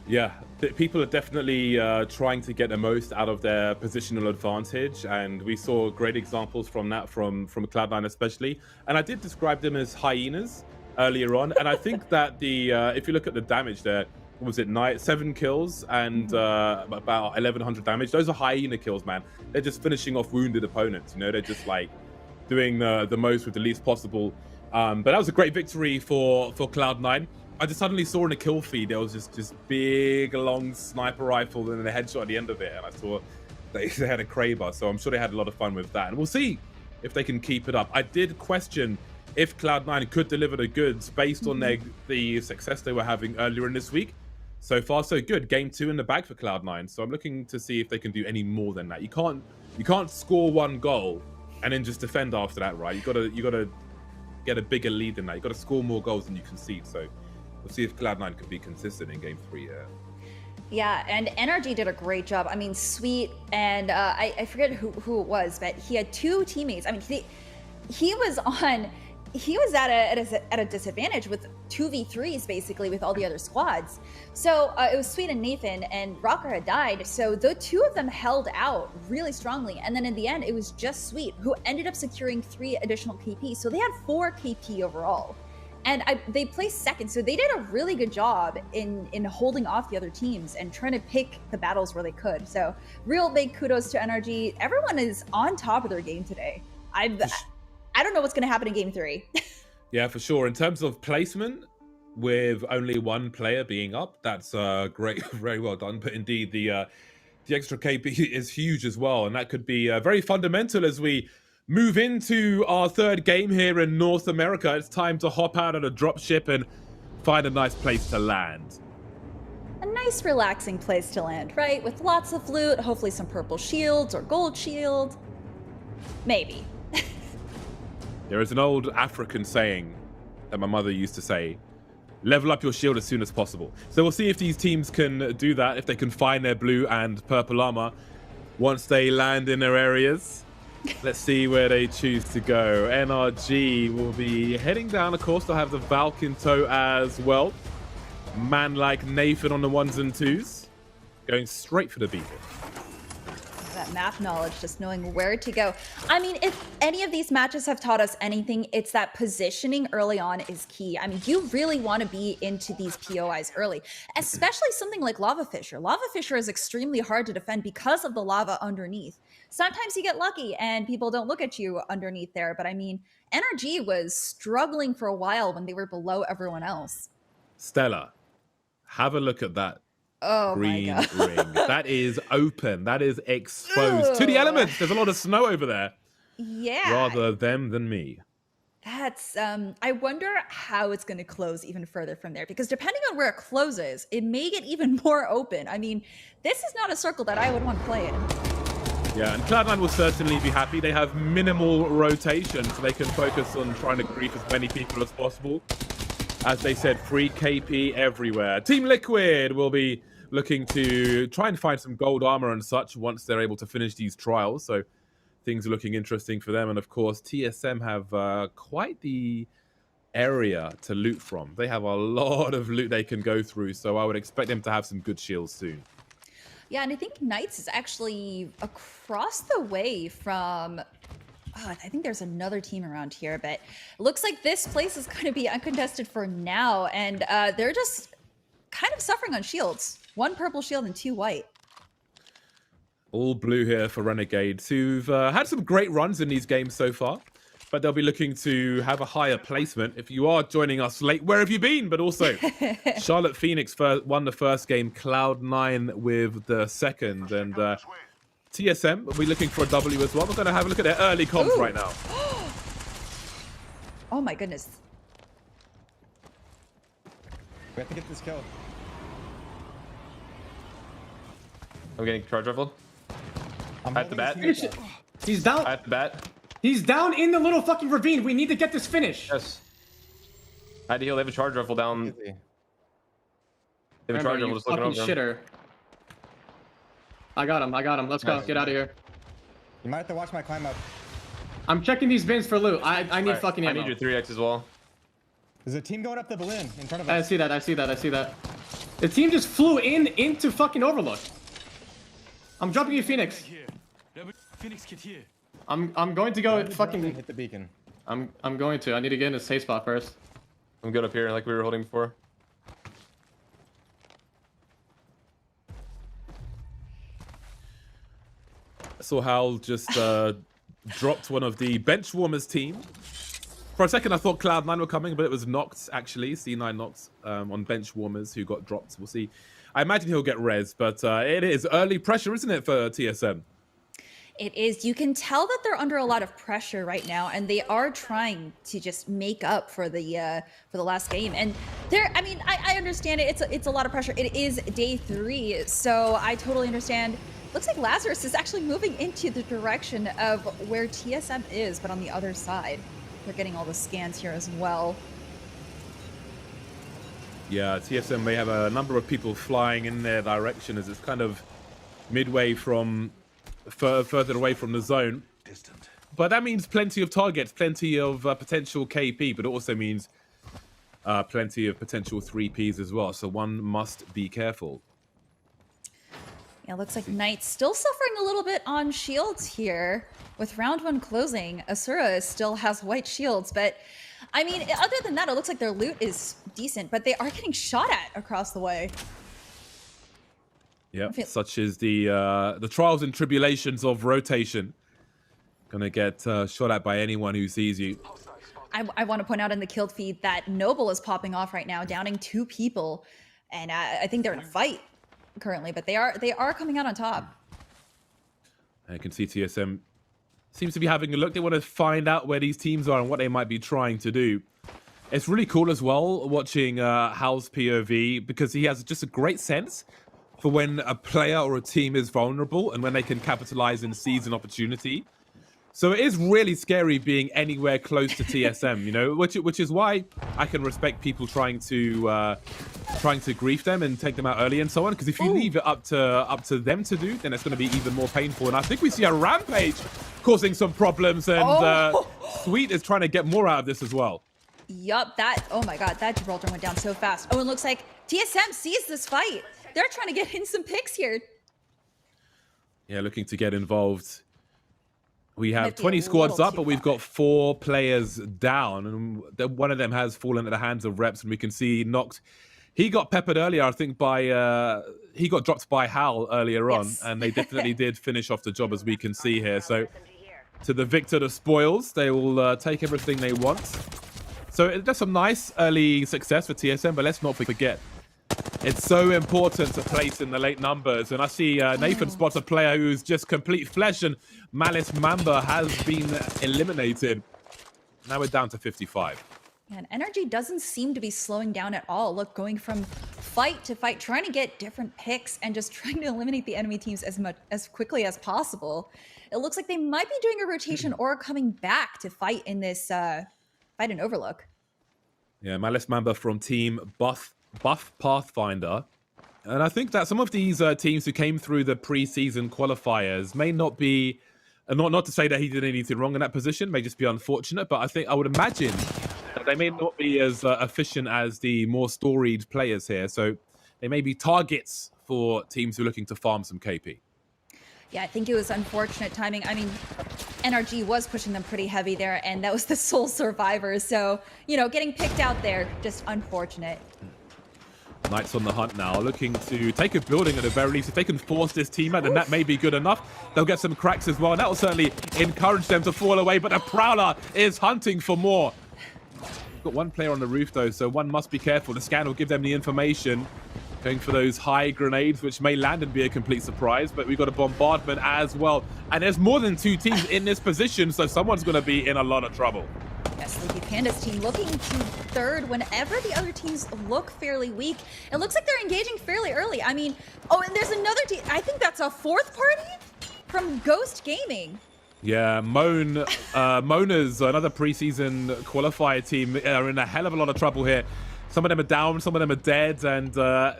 Yeah, people are definitely trying to get the most out of their positional advantage, and we saw great examples from that from Cloud9 especially. And I did describe them as hyenas earlier on, and I think that the if you look at the damage there, what was it, 7 kills and about 1100 damage. Those are hyena kills, man. They're just finishing off wounded opponents. You know, they're just like doing the most with the least possible. But that was a great victory for Cloud9. I just suddenly saw in a kill feed there was just this big long sniper rifle and then a headshot at the end of it, and I saw they had a Kraber, so I'm sure they had a lot of fun with that, and we'll see if they can keep it up. I did question if Cloud9 could deliver the goods based on the success they were having earlier in this week. So far so good. Game 2 in the bag for Cloud9, so I'm looking to see if they can do any more than that. You can't score 1 goal and then just defend after that, right? You gotta get a bigger lead than that. You gotta score more goals than you concede. So we'll see if Cloud9 can be consistent in Game 3. Yeah, and NRG did a great job. I mean, Sweet and I forget who it was, but he had 2 teammates. I mean, he was at a disadvantage with 2v3s basically with all the other squads. So it was Sweet and Nathan, and Rocker had died. So the 2 of them held out really strongly. And then in the end, it was just Sweet who ended up securing 3 additional KP. So they had 4 KP overall. And they placed second, so they did a really good job in holding off the other teams and trying to pick the battles where they could. So real big kudos to NRG. Everyone is on top of their game today. I don't know what's going to happen in Game 3. Yeah, for sure. In terms of placement, with only 1 player being up, that's great, very well done. But indeed, the extra KP is huge as well, and that could be very fundamental as we move into our 3rd game here in North America. It's time to hop out of the dropship and find a nice place to land. A nice, relaxing place to land, right? With lots of loot, hopefully some purple shields or gold shield. Maybe. There is an old African saying that my mother used to say, level up your shield as soon as possible. So we'll see if these teams can do that, if they can find their blue and purple armor once they land in their areas. Let's see where they choose to go. NRG will be heading down. Of course, they'll have the Valk in tow as well. Man like Nathan on the 1s and 2s. Going straight for the beacon. That map knowledge, just knowing where to go. I mean, if any of these matches have taught us anything, it's that positioning early on is key. I mean, you really want to be into these POIs early, especially something like Lava Fissure. Lava Fissure is extremely hard to defend because of the lava underneath. Sometimes you get lucky and people don't look at you underneath there, but I mean, NRG was struggling for a while when they were below everyone else. Stella, have a look at that. Oh, green my God. ring. That is open. That is exposed to the elements. There's a lot of snow over there. Yeah. Rather them than me. That's, I wonder how it's going to close even further from there, because depending on where it closes, it may get even more open. I mean, this is not a circle that I would want to play in. Yeah, and Cloud9 will certainly be happy. They have minimal rotation, so they can focus on trying to grief as many people as possible. As they said, free KP everywhere. Team Liquid will be looking to try and find some gold armor and such once they're able to finish these trials. So things are looking interesting for them. And of course, TSM have quite the area to loot from. They have a lot of loot they can go through. So I would expect them to have some good shields soon. Yeah, and I think Knights is actually across the way from... Oh, I think there's another team around here, but it looks like this place is going to be uncontested for now. And they're just kind of suffering on shields. 1 purple shield and 2 white. All blue here for Renegades, who've had some great runs in these games so far, but they'll be looking to have a higher placement. If you are joining us late, where have you been? But also, Charlotte Phoenix won the first game, Cloud9 with the second, and TSM will be looking for a W as well. We're going to have a look at their early comps right now. Oh my goodness. We have to get this kill. I'm getting charge rifled. I have the bat. He's down. I have the bat. He's down in the little fucking ravine. We need to get this finish. Yes. I had to heal. They have a charge rifle down. They have a Remember, charge you rifle just looking fucking over him. shitter. I got him. Let's go. Get out of here. You might have to watch my climb up. I'm checking these bins for loot. I need fucking ammo. I need your 3x as well. There's a team going up the balloon in front of I us. see that. The team just flew into fucking Overlook. I'm dropping you Phoenix. Phoenix kit here. I'm going to go fucking hit the beacon. I'm going to. I need to get in a safe spot first. I'm good up here like we were holding before. I saw Hal just dropped one of the bench warmers team. For a second, I thought Cloud9 were coming, but it was Noct, actually. C9 Noct on bench warmers who got dropped. We'll see. I imagine he'll get res, but it is early pressure, isn't it, for TSM? It is. You can tell that they're under a lot of pressure right now, and they are trying to just make up for the last game. And I understand it. It's a lot of pressure. It is day 3, so I totally understand. Looks like Lazarus is actually moving into the direction of where TSM is, but on the other side. They're getting all the scans here as well. Yeah, TSM may have a number of people flying in their direction as it's kind of midway from further away from the zone. But that means plenty of targets, plenty of potential KP, but it also means plenty of potential 3Ps as well. So one must be careful. Yeah, looks like Knight's still suffering a little bit on shields here. With round 1 closing, Asura still has white shields, but I mean, other than that, it looks like their loot is decent, but they are getting shot at across the way. Yeah, such is the trials and tribulations of rotation. Gonna get shot at by anyone who sees you. I want to point out in the killed feed that Noble is popping off right now, downing 2 people, and I think they're in a fight currently, but they are coming out on top. I can see TSM seems to be having a look. They want to find out where these teams are and what they might be trying to do. It's really cool as well watching Hal's POV because he has just a great sense for when a player or a team is vulnerable and when they can capitalize and seize an opportunity. So it is really scary being anywhere close to TSM, you know, which is why I can respect people trying to grief them and take them out early and so on. Because if you leave it up to them to do, then it's going to be even more painful. And I think we see a Rampage causing some problems, and Sweet is trying to get more out of this as well. Yup, oh my god, that Gibraltar went down so fast. Oh, it looks like TSM sees this fight. They're trying to get in some picks here. Yeah, looking to get involved. We have 20 squads up, but we've got 4 players down, and one of them has fallen at the hands of Reps, and we can see Noct. He got peppered earlier, I think, by he got dropped by Hal earlier on, and they definitely did finish off the job, as we can see here. So, to the victor, the spoils. They will take everything they want. So that's some nice early success for TSM, but let's not forget, it's so important to place in the late numbers. And I see Nathan spots a player who's just complete flesh, and Malice Mamba has been eliminated. Now we're down to 55. And Energy doesn't seem to be slowing down at all. Look, going from fight to fight, trying to get different picks and just trying to eliminate the enemy teams as quickly as possible. It looks like they might be doing a rotation or coming back to fight in this fight in Overlook. Yeah, Malice Mamba from team Buff Pathfinder. And I think that some of these teams who came through the pre-season qualifiers may not be, not to say that he did anything wrong in that position, may just be unfortunate, but I would imagine that they may not be as efficient as the more storied players here. So they may be targets for teams who are looking to farm some KP. Yeah, I think it was unfortunate timing. I mean, NRG was pushing them pretty heavy there, and that was the sole survivor. So, you know, getting picked out there, just unfortunate. Knights on the hunt now, looking to take a building at the very least. If they can force this team out, then that may be good enough. They'll get some cracks as well, and that will certainly encourage them to fall away. But the Prowler is hunting for more. We've got one player on the roof, though, so one must be careful. The scan will give them the information. Going for those high grenades, which may land and be a complete surprise, but we've got a bombardment as well. And there's more than 2 teams in this position, so someone's going to be in a lot of trouble. Yes, Sleepy Panda's team looking to third whenever the other teams look fairly weak. It looks like they're engaging fairly early. I mean, oh, and there's another team. I think that's a 4th party from Ghost Gaming. Yeah, Mona's another preseason qualifier team are in a hell of a lot of trouble here. Some of them are down, some of them are dead, and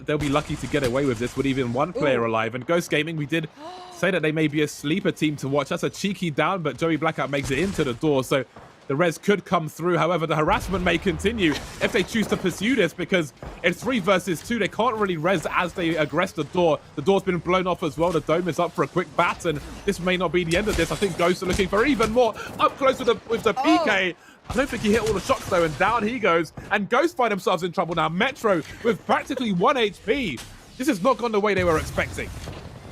they'll be lucky to get away with this with even one player alive. And Ghost Gaming, we did say that they may be a sleeper team to watch. That's a cheeky down, but Joey Blackout makes it into the door, so the res could come through. However, the harassment may continue if they choose to pursue this, because it's 3 versus 2. They can't really res as they aggress the door. The door's been blown off as well. The dome is up for a quick bat, and this may not be the end of this. I think Ghosts are looking for even more up close with the PK. I don't think he hit all the shots though, and down he goes. And Ghosts find themselves in trouble now. Metro with practically 1 HP. This has not gone the way they were expecting.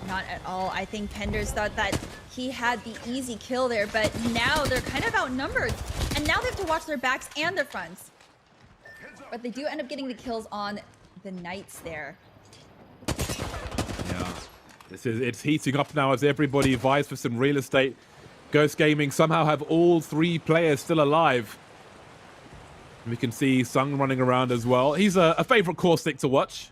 Not at all. I think Penders thought that he had the easy kill there, but now they're kind of outnumbered. And now they have to watch their backs and their fronts. But they do end up getting the kills on the Knights there. Yeah, it's heating up now as everybody vies for some real estate. Ghost Gaming somehow have all 3 players still alive. We can see Sung running around as well. He's a favorite Caustic to watch.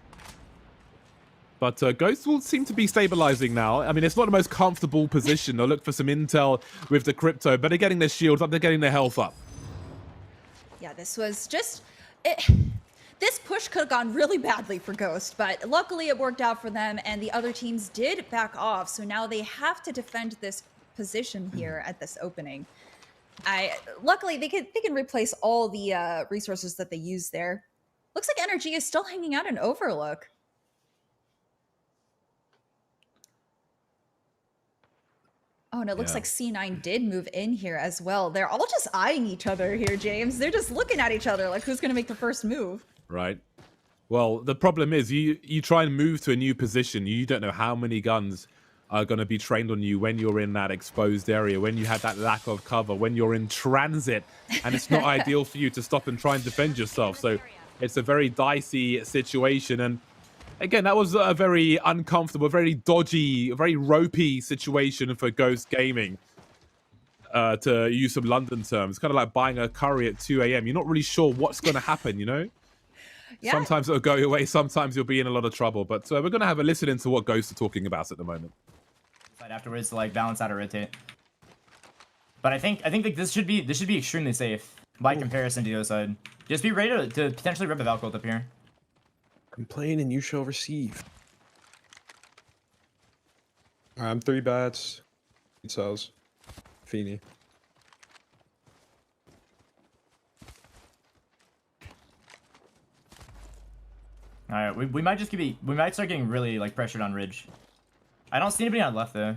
But Ghost will seem to be stabilizing now. I mean, it's not the most comfortable position. They'll look for some intel with the crypto, but they're getting their shields up, they're getting their health up. Yeah, this was just... This push could have gone really badly for Ghost, but luckily it worked out for them, and the other teams did back off, so now they have to defend this position here at this opening. Luckily, they can replace all the resources that they used there. Looks like Energy is still hanging out in Overlook. Oh, and it looks like C9 did move in here as well. They're all just eyeing each other here, James. They're just looking at each other like who's going to make the first move. Right. Well, the problem is you try and move to a new position. You don't know how many guns are going to be trained on you when you're in that exposed area, when you have that lack of cover, when you're in transit, and it's not ideal for you to stop and try and defend yourself. So it's a very dicey situation. And again, that was a very uncomfortable, very dodgy, very ropey situation for Ghost Gaming, to use some London terms. Kind of like buying a curry at 2 a.m. You're not really sure what's going to happen, you know? Yeah. Sometimes it'll go your way, sometimes you'll be in a lot of trouble. But we're going to have a listen into what Ghosts are talking about at the moment. Afterwards to like balance out or rotate. But I think like this should be extremely safe by comparison to the other side. Just be ready to potentially rip a Valkyrie up here. Complain and you shall receive. I'm 3 bats. It sells. Feeny. All right, we might just we might start getting really like pressured on Ridge. I don't see anybody on left though.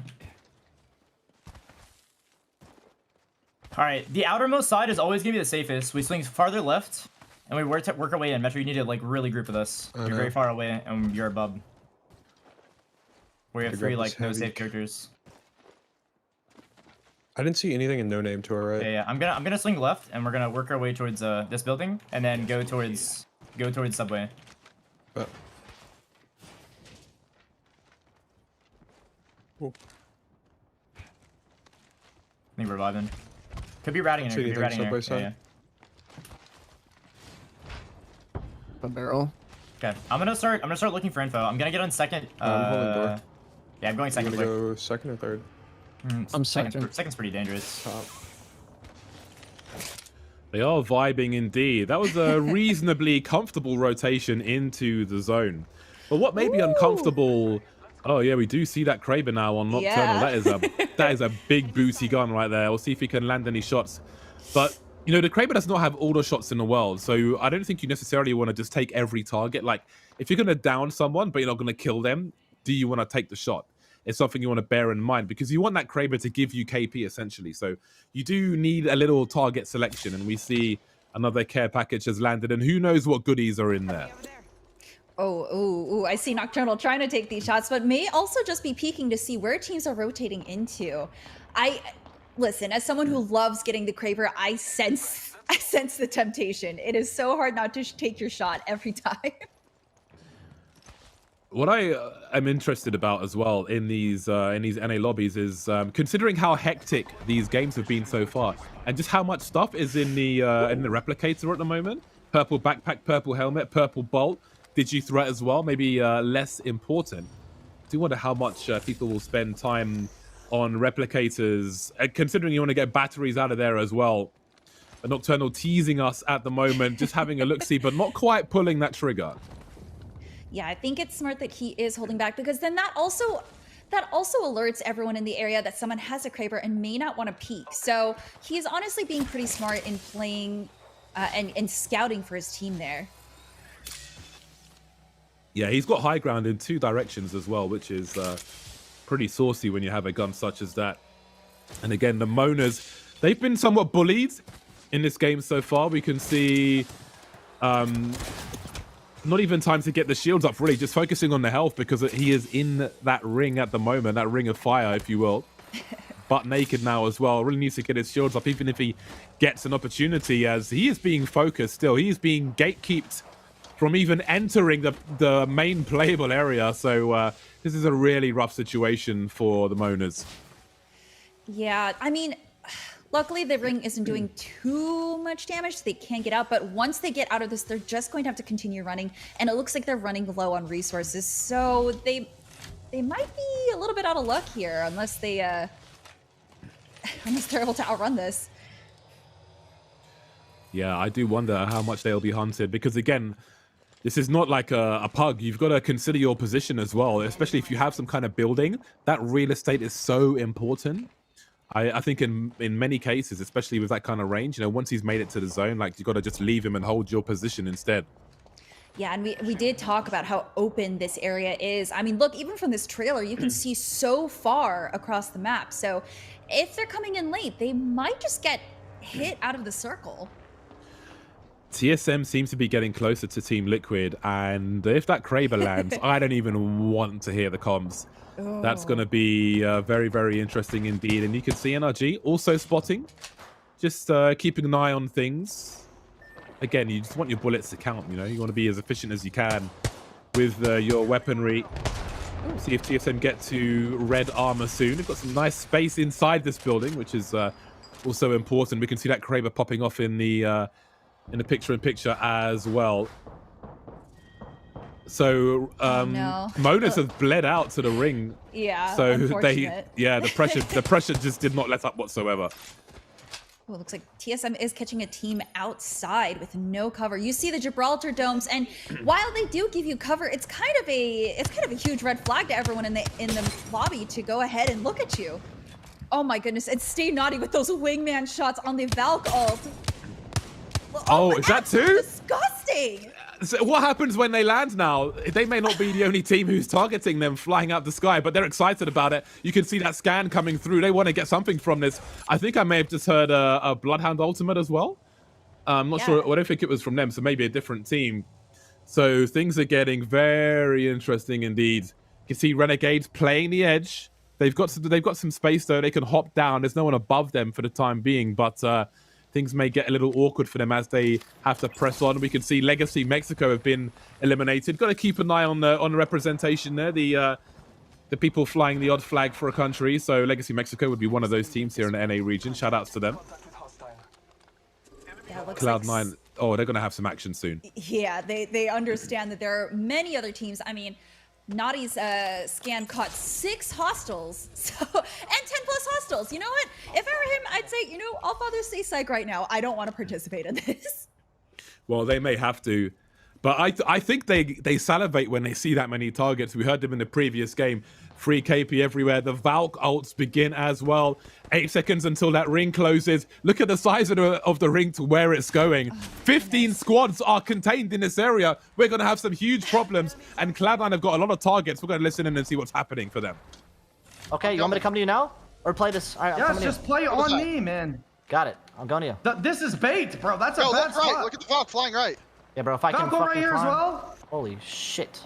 All right, the outermost side is always gonna be the safest. We swing farther left, and we work our way in. Metro, you need to like really group with us. You're very far away, and you're a bub. We have 3 like no safe characters. I didn't see anything in no name to our right. Yeah. I'm gonna swing left, and we're gonna work our way towards this building, and then go towards subway. Cool. I think we're reviving. Could be ratting in here. Could be ratting in here. Yeah. A barrel. Okay, I'm gonna start looking for info. I'm gonna get on second. I'm holding door. Yeah, I'm going second. You gonna go second or third? I'm second. Second's pretty dangerous. Top. They are vibing indeed. That was a reasonably comfortable rotation into the zone. But what may be uncomfortable... Oh yeah, we do see that Kraber now on Nocturnal. Yeah. That is a big booty gun right there. We'll see if he can land any shots. But, you know, the Kraber does not have all the shots in the world. So I don't think you necessarily want to just take every target. Like, if you're going to down someone, but you're not going to kill them, do you want to take the shot? It's something you want to bear in mind because you want that Kraber to give you KP essentially. So you do need a little target selection, and we see another care package has landed, and who knows what goodies are in there. Oh, I see Nocturnal trying to take these shots, but may also just be peeking to see where teams are rotating into. Listen, as someone who loves getting the Kraber, I sense the temptation. It is so hard not to take your shot every time. What I am interested about as well in these NA lobbies is considering how hectic these games have been so far, and just how much stuff is in the replicator at the moment. Purple backpack, purple helmet, purple bolt, Digi threat as well. Maybe less important. I do wonder how much people will spend time on replicators, considering you want to get batteries out of there as well. A Nocturnal teasing us at the moment, just having a look-see, but not quite pulling that trigger. Yeah, I think it's smart that he is holding back, because then that also alerts everyone in the area that someone has a Kraber and may not want to peek. So he's honestly being pretty smart in playing and scouting for his team there. Yeah, he's got high ground in 2 directions as well, which is pretty saucy when you have a gun such as that. And again, the Moners, they've been somewhat bullied in this game so far. We can see not even time to get the shields up, really, just focusing on the health, because he is in that ring at the moment, that ring of fire, if you will. Butt naked now as well. Really needs to get his shields up, even if he gets an opportunity, as he is being focused still. He is being gatekeeped from even entering the main playable area. So this is a really rough situation for the Moners. Yeah, I mean, luckily the ring isn't doing too much damage, so they can't get out. But once they get out of this, they're just going to have to continue running. And it looks like they're running low on resources. So they might be a little bit out of luck here, unless they're able to outrun this. Yeah, I do wonder how much they'll be hunted, because again, this is not like a pug. You've got to consider your position as well, especially if you have some kind of building. That real estate is so important. I think in many cases, especially with that kind of range, you know, once he's made it to the zone, like, you got to just leave him and hold your position instead. Yeah, and we did talk about how open this area is. I mean, look, even from this trailer, you can see so far across the map. So if they're coming in late, they might just get hit out of the circle. TSM seems to be getting closer to Team Liquid, and if that Kraber lands, I don't even want to hear the comms. Oh. That's going to be very, very interesting indeed. And you can see NRG also spotting, just keeping an eye on things. Again, you just want your bullets to count, you know? You want to be as efficient as you can with your weaponry. See if TSM get to red armor soon. They've got some nice space inside this building, which is also important. We can see that Kraber popping off in the picture-in-picture as well. So Moners have bled out to the ring. Yeah, so unfortunate. the pressure just did not let up whatsoever. Well, it looks like TSM is catching a team outside with no cover. You see the Gibraltar domes, and while they do give you cover, it's kind of a huge red flag to everyone in the lobby to go ahead and look at you. Oh my goodness, and stay naughty with those wingman shots on the Valk ult. Oh, is that too? Disgusting. So what happens when they land now? They may not be the only team who's targeting them flying out the sky, but they're excited about it. You can see that scan coming through. They want to get something from this. I think I may have just heard a Bloodhound ultimate as well. I'm not sure. I don't think it was from them, so maybe a different team. So things are getting very interesting indeed. You can see Renegades playing the edge. They've got some space though. They can hop down. There's no one above them for the time being, but things may get a little awkward for them as they have to press on. We can see Legacy Mexico have been eliminated. Got to keep an eye on the representation there. The people flying the odd flag for a country. So Legacy Mexico would be one of those teams here in the NA region. Shout outs to them. Yeah, Cloud9. Oh, they're going to have some action soon. Yeah, they understand that there are many other teams. I mean, Naughty's scan caught 6 hostiles, and 10 plus hostiles. You know what? If I were him, I'd say, you know, I'll father stay psych right now. I don't want to participate in this. Well, they may have to, but I think they salivate when they see that many targets. We heard them in the previous game. Free KP everywhere. The Valk ults begin as well. 8 seconds until that ring closes. Look at the size of the ring to where it's going. 15 squads are contained in this area. We're going to have some huge problems. And Cloud9 have got a lot of targets. We're going to listen in and see what's happening for them. Okay, you want me to come to you now? Or play this? All right, yes, just play on me, man. Got it. I'm going to you. This is bait, bro. That's a bad look right. spot. Look at the Valk flying right. Yeah, bro, if I can Valk right here climb. as well. Holy shit.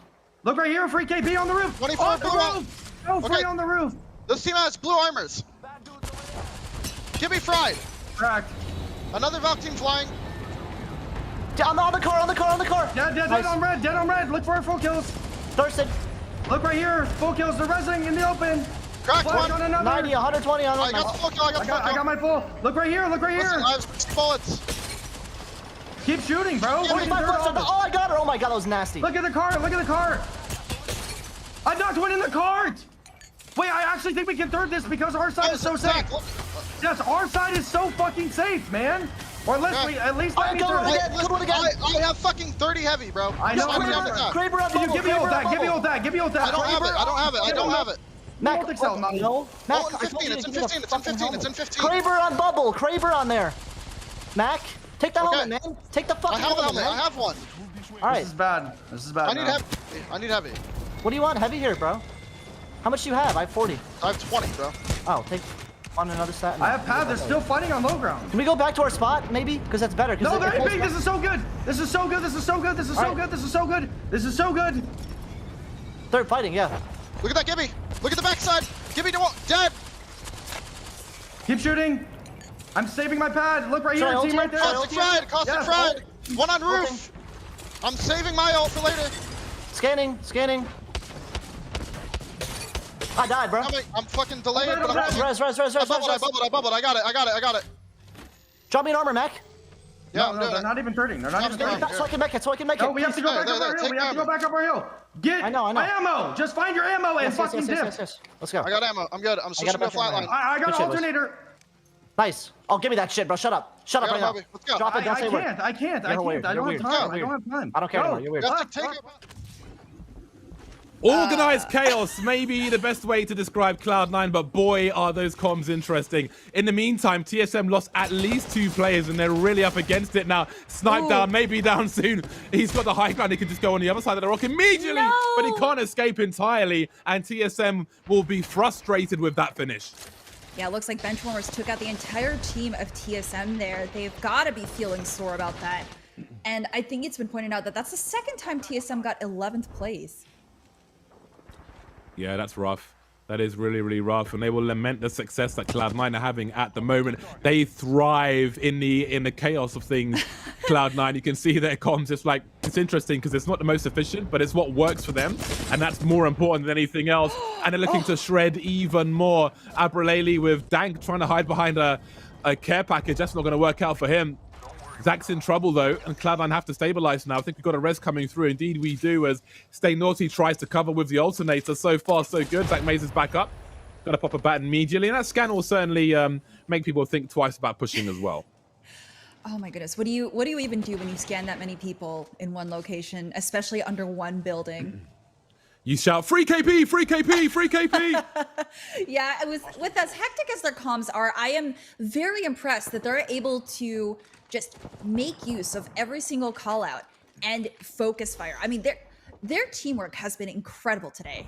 Look right here, free KP on the roof. 24 on the roof. No, free on the roof. This team has blue armors. Give me fried. Cracked. Another Valk team flying. On the car. Dead on red. Look for full kills. Thurston. Look right here. Full kills. They're resing in the open. Cracked one. On another. 90, 120 on I got the full kill. I got my full. Look right here. Listen, I have 6 bullets. Keep shooting, bro. 45 bullets. Oh, I got her. Oh my god, that was nasty. Look at the cart. I knocked one in the cart. Wait, I actually think we can third this because our side is so safe. Yes, our side is so fucking safe, man. Or at least let me third. I have fucking 30 heavy, bro. I know. Kraber up. Can you give me ult that? Give me ult that. Give me ult that. I don't have it. I don't have it. I don't have it. Mac, no. Mac, it's in 15. It's in 15. It's in 15. It's in 15. Kraber on bubble. Kraber on there. Mac, take that helmet, man. Take the fucking helmet, man. I have one. All right. This is bad. This is bad. I need heavy. What do you want? Heavy here, bro. How much do you have? I have 40. I have 20, bro. Oh, take on another stat. I have pad. They're still fighting on low ground. Can we go back to our spot, maybe? Because that's better. No, they're big. This is so good. This is so good. This is so good. This is so good. This is so good. This is so good. Third fighting, yeah. Look at that, Gibby. Look at the backside. Gibby, dead. Keep shooting. I'm saving my pad. Look right here. Team right there. Caustic fried. One on roof. I'm saving my ult for later. Scanning. I died, bro. I'm fucking delayed, but I'm res. I bubbled. I got it. Drop me an armor, Mac. Yeah, no, they're not even turning. They're not even turning. So I can make it. No, we have to go back up our hill. We have to go back up our hill. Get ammo. Just find your ammo and fucking dip. Let's go. I got ammo. I'm good. I'm switching to a flatline. I got an alternator. Nice. Oh, give me that shit, bro. Shut up right now. Let's go. Drop it. Don't say a word. I can't. I don't have time. I don't care anymore. You're weird. Organized chaos may be the best way to describe Cloud9, but boy, are those comms interesting. In the meantime, TSM lost at least 2 players, and they're really up against it now. Snipe down, maybe down soon. He's got the high ground. He can just go on the other side of the rock immediately, but he can't escape entirely, and TSM will be frustrated with that finish. Yeah, it looks like Benchwarmers took out the entire team of TSM there. They've got to be feeling sore about that. And I think it's been pointed out that that's the second time TSM got 11th place. Yeah, that's rough. That is really, really rough, and they will lament the success that Cloud9 are having at the moment. They thrive in the chaos of things. Cloud9, you can see their comms. It's interesting because it's not the most efficient, but it's what works for them, and that's more important than anything else. And they're looking to shred even more. Abraleli with Dank trying to hide behind a care package. That's not going to work out for him. Zach's in trouble though, and Cloud9 have to stabilize now. I think we've got a res coming through. Indeed we do, as Stay Naughty tries to cover with the alternator. So far so good. Zach Maze is back up. Got to pop a bat immediately, and that scan will certainly make people think twice about pushing as well. Oh my goodness, what do you even do when you scan that many people in one location, especially under one building? You shout, free KP, free KP, free KP. Yeah, it was with as hectic as their comms are, I am very impressed that they're able to just make use of every single call out and focus fire. I mean, their teamwork has been incredible today.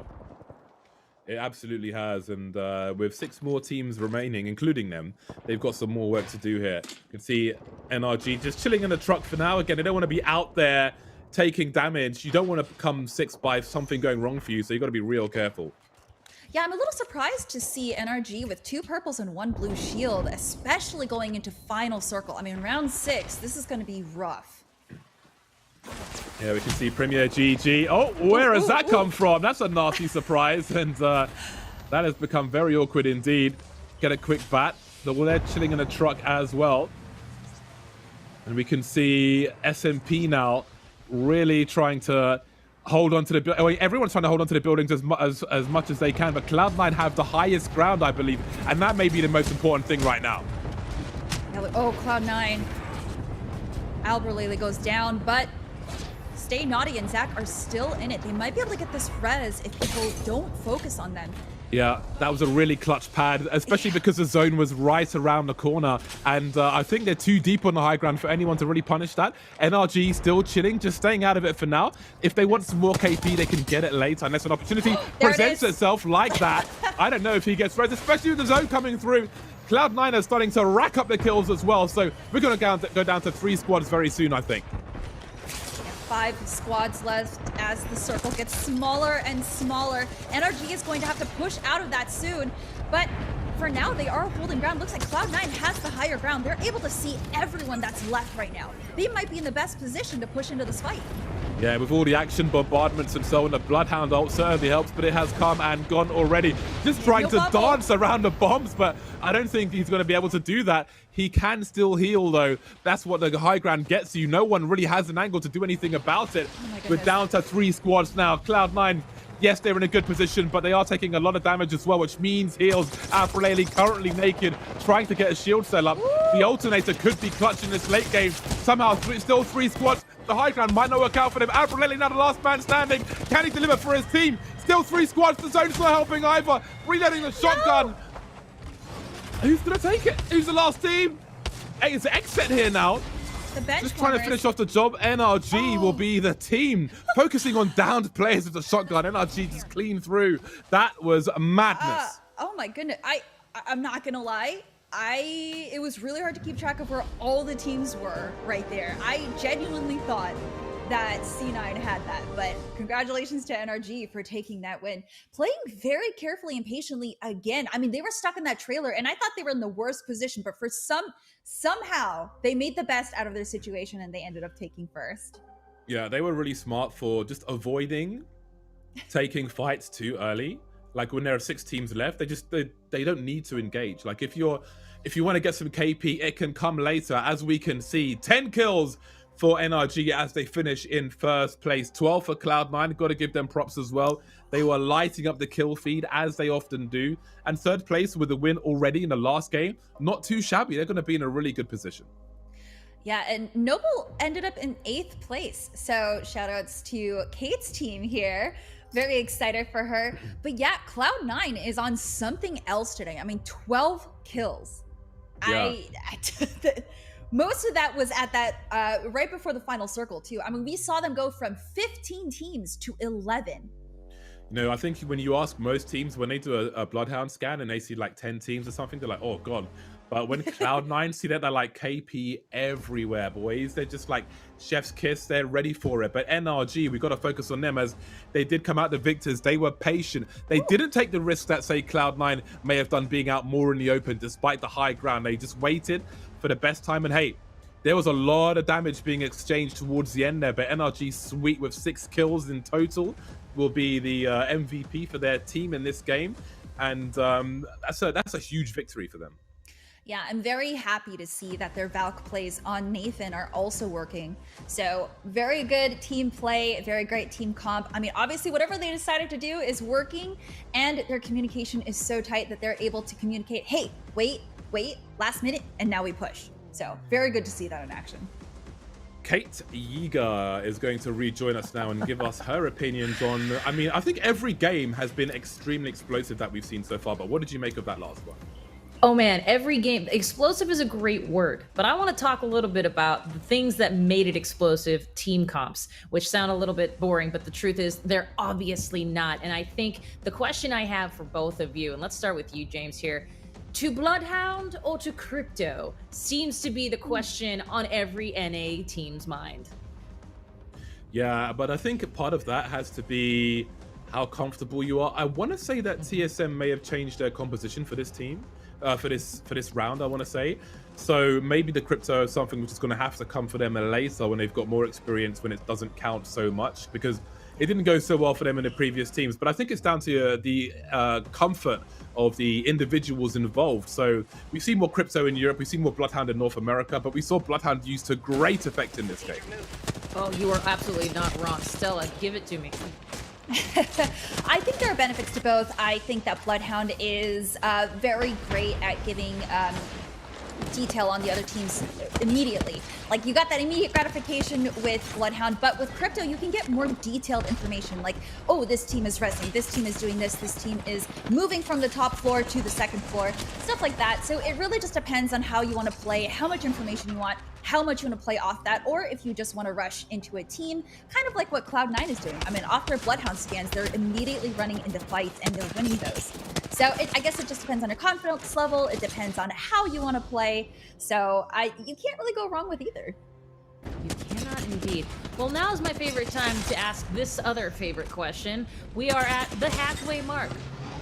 It absolutely has, and with 6 more teams remaining, including them, they've got some more work to do here. You can see NRG just chilling in the truck for now. Again, they don't want to be out there taking damage. You don't want to come 6 by something going wrong for you, so you got to be real careful. Yeah, I'm a little surprised to see NRG with 2 purples and 1 blue shield, especially going into final circle. I mean, round 6, this is going to be rough. Yeah, we can see Premier GG. Oh, where has that come from? That's a nasty surprise, and that has become very awkward indeed. Get a quick bat. So they're chilling in a truck as well. And we can see SMP now really trying to hold on to the everyone's trying to hold on to the buildings as much as they can, but Cloud9 have the highest ground, I believe, and that may be the most important thing right now. Yeah, oh, Cloud9. Alberlele goes down, but Stay Naughty and Zach are still in it. They might be able to get this res if people don't focus on them. Yeah, that was a really clutch pad, especially because the zone was right around the corner. And I think they're too deep on the high ground for anyone to really punish that. NRG still chilling, just staying out of it for now. If they want some more KP, they can get it later, unless an opportunity presents itself like that. I don't know if he gets res, especially with the zone coming through. Cloud9 are starting to rack up the kills as well. So we're going to go down to 3 squads very soon, I think. 5 squads left as the circle gets smaller and smaller. NRG is going to have to push out of that soon, but for now they are holding ground. Looks like Cloud9 has the higher ground. They're able to see everyone that's left right now. They might be in the best position to push into this fight. Yeah, with all the action, bombardments and so on, the Bloodhound ult certainly helps, but it has come and gone already. Just trying to dance around the bombs, but I don't think he's going to be able to do that. He can still heal, though. That's what the high ground gets you. No one really has an angle to do anything about it. We're down to 3 squads now. Cloud9 Yes, they're in a good position, but they are taking a lot of damage as well, which means heals. Alphalele currently naked, trying to get a shield cell up. The alternator could be clutch in this late game. Somehow, still 3 squads. The high ground might not work out for them. Alphalele now the last man standing. Can he deliver for his team? Still 3 squads. The zone's not helping either. Reloading the shotgun. Who's going to take it? Who's the last team? Hey, it's Exet here now. Just trying to finish off the job. NRG will be the team focusing on downed players with the shotgun. NRG just clean through. That was madness. Oh my goodness. I'm not gonna lie. It was really hard to keep track of where all the teams were right there. I genuinely thought that C9 had that, but congratulations to NRG for taking that win. Playing very carefully and patiently again. I mean, they were stuck in that trailer and I thought they were in the worst position, but for somehow they made the best out of their situation and they ended up taking first. Yeah, they were really smart for just avoiding taking fights too early. Like when there are 6 teams left, they don't need to engage. Like if you want to get some KP, it can come later. As we can see, 10 kills for NRG as they finish in first place. 12 for Cloud9. Got to give them props as well. They were lighting up the kill feed as they often do. And third place with a win already in the last game. Not too shabby. They're going to be in a really good position. Yeah, and Noble ended up in 8th place. So shout outs to Kate's team here. Very excited for her. But yeah, Cloud9 is on something else today. I mean, 12 kills. Yeah. Most of that was at that right before the final circle too. I mean, we saw them go from 15 teams to 11. You know, I think when you ask most teams, when they do a Bloodhound scan and they see like 10 teams or something, they're like, oh God. But when Cloud9 see that, they're like KP everywhere, boys. They're just like chef's kiss. They're ready for it. But NRG, we got to focus on them as they did come out the victors. They were patient. They didn't take the risk that, say, Cloud9 may have done being out more in the open despite the high ground. They just waited for the best time. And hey, there was a lot of damage being exchanged towards the end there. But NRG sweet with 6 kills in total will be the MVP for their team in this game. And that's a huge victory for them. Yeah, I'm very happy to see that their Valk plays on Nathan are also working. So very good team play, very great team comp. I mean, obviously whatever they decided to do is working and their communication is so tight that they're able to communicate, hey, wait, last minute, and now we push. So very good to see that in action. Kate Yeager is going to rejoin us now and give us her opinions on, I mean, I think every game has been extremely explosive that we've seen so far, but what did you make of that last one? Oh man, every game. Explosive is a great word, but I want to talk a little bit about the things that made it explosive, team comps, which sound a little bit boring, but the truth is they're obviously not. And I think the question I have for both of you, and let's start with you, James, here. To Bloodhound or to Crypto seems to be the question on every NA team's mind. Yeah, but I think part of that has to be how comfortable you are. I want to say that TSM may have changed their composition for this team. For this round, I want to say. So maybe the Crypto is something which is going to have to come for them later when they've got more experience, when it doesn't count so much, because it didn't go so well for them in the previous teams. But I think it's down to the comfort of the individuals involved. So we've seen more Crypto in Europe, we've seen more Bloodhound in North America, but we saw Bloodhound used to great effect in this game. Oh, you are absolutely not wrong. Stella, give it to me. I think there are benefits to both. I think that Bloodhound is very great at giving detail on the other teams immediately. Like, you got that immediate gratification with Bloodhound, but with Crypto, you can get more detailed information. Like, oh, this team is resting, this team is doing this team is moving from the top floor to the second floor, stuff like that. So it really just depends on how you want to play, how much information you want, how much you want to play off that, or if you just want to rush into a team, kind of like what Cloud9 is doing. I mean, off their Bloodhound scans, they're immediately running into fights and they're winning those. So I guess it just depends on your confidence level. It depends on how you want to play. So you can't really go wrong with either. You cannot indeed. Well, now is my favorite time to ask this other favorite question. We are at the halfway mark.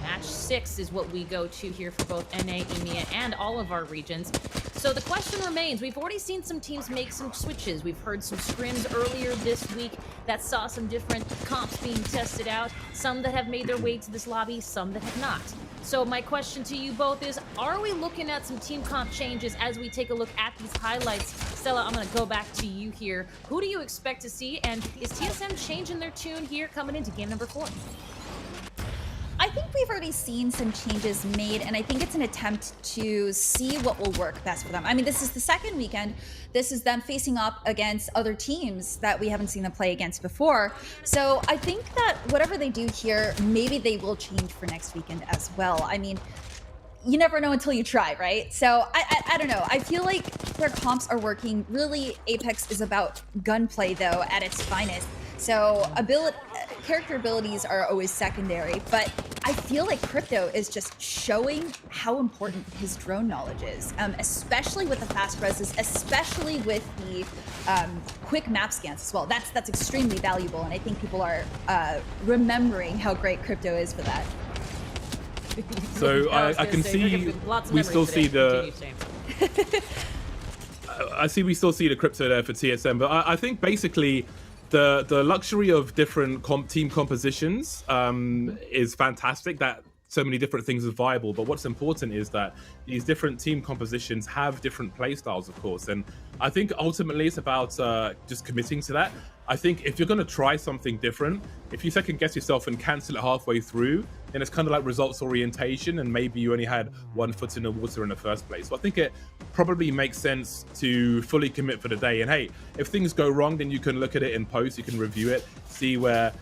Match 6 is what we go to here for both NA, EMEA, and all of our regions. So the question remains, we've already seen some teams make some switches. We've heard some scrims earlier this week that saw some different comps being tested out, some that have made their way to this lobby, some that have not. So my question to you both is, are we looking at some team comp changes as we take a look at these highlights? Stella, I'm going to go back to you here. Who do you expect to see, and is TSM changing their tune here coming into game number 4? I think we've already seen some changes made, and I think it's an attempt to see what will work best for them. I mean, this is the second weekend. This is them facing up against other teams that we haven't seen them play against before. So I think that whatever they do here, maybe they will change for next weekend as well. I mean, you never know until you try, right? So I don't know. I feel like their comps are working. Really, Apex is about gunplay, though, at its finest. So character abilities are always secondary, but I feel like Crypto is just showing how important his drone knowledge is, especially with the fast reses, especially with the quick map scans as well. That's extremely valuable, and I think people are remembering how great Crypto is for that. So I can see we still see the. We still see the Crypto there for TSM, but I think basically the luxury of different team compositions is fantastic. That so many different things are viable, but what's important is that these different team compositions have different play styles, of course, and I think ultimately it's about just committing to that. I think if you're going to try something different, if you second guess yourself and cancel it halfway through, then it's kind of like results orientation, and maybe you only had one foot in the water in the first place. So I think it probably makes sense to fully commit for the day. And hey, if things go wrong, then you can look at it in post, you can review it, see where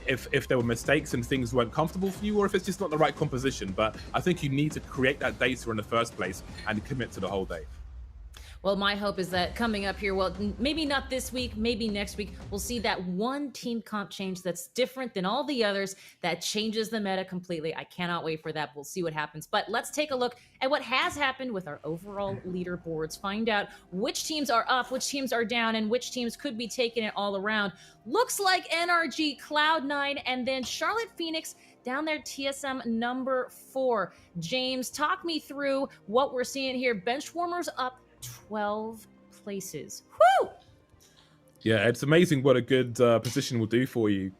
if there were mistakes and things weren't comfortable for you, or if it's just not the right composition. But I think you need to create that data in the first place and commit to the whole day. Well, my hope is that coming up here, well, maybe not this week, maybe next week, we'll see that one team comp change that's different than all the others, that changes the meta completely. I cannot wait for that. We'll see what happens. But let's take a look at what has happened with our overall leaderboards. Find out which teams are up, which teams are down, and which teams could be taking it all around. Looks like NRG, Cloud9, and then Charlotte Phoenix down there, TSM number 4. James, talk me through what we're seeing here. Benchwarmers up 12 places. Woo! Yeah, it's amazing what a good position will do for you.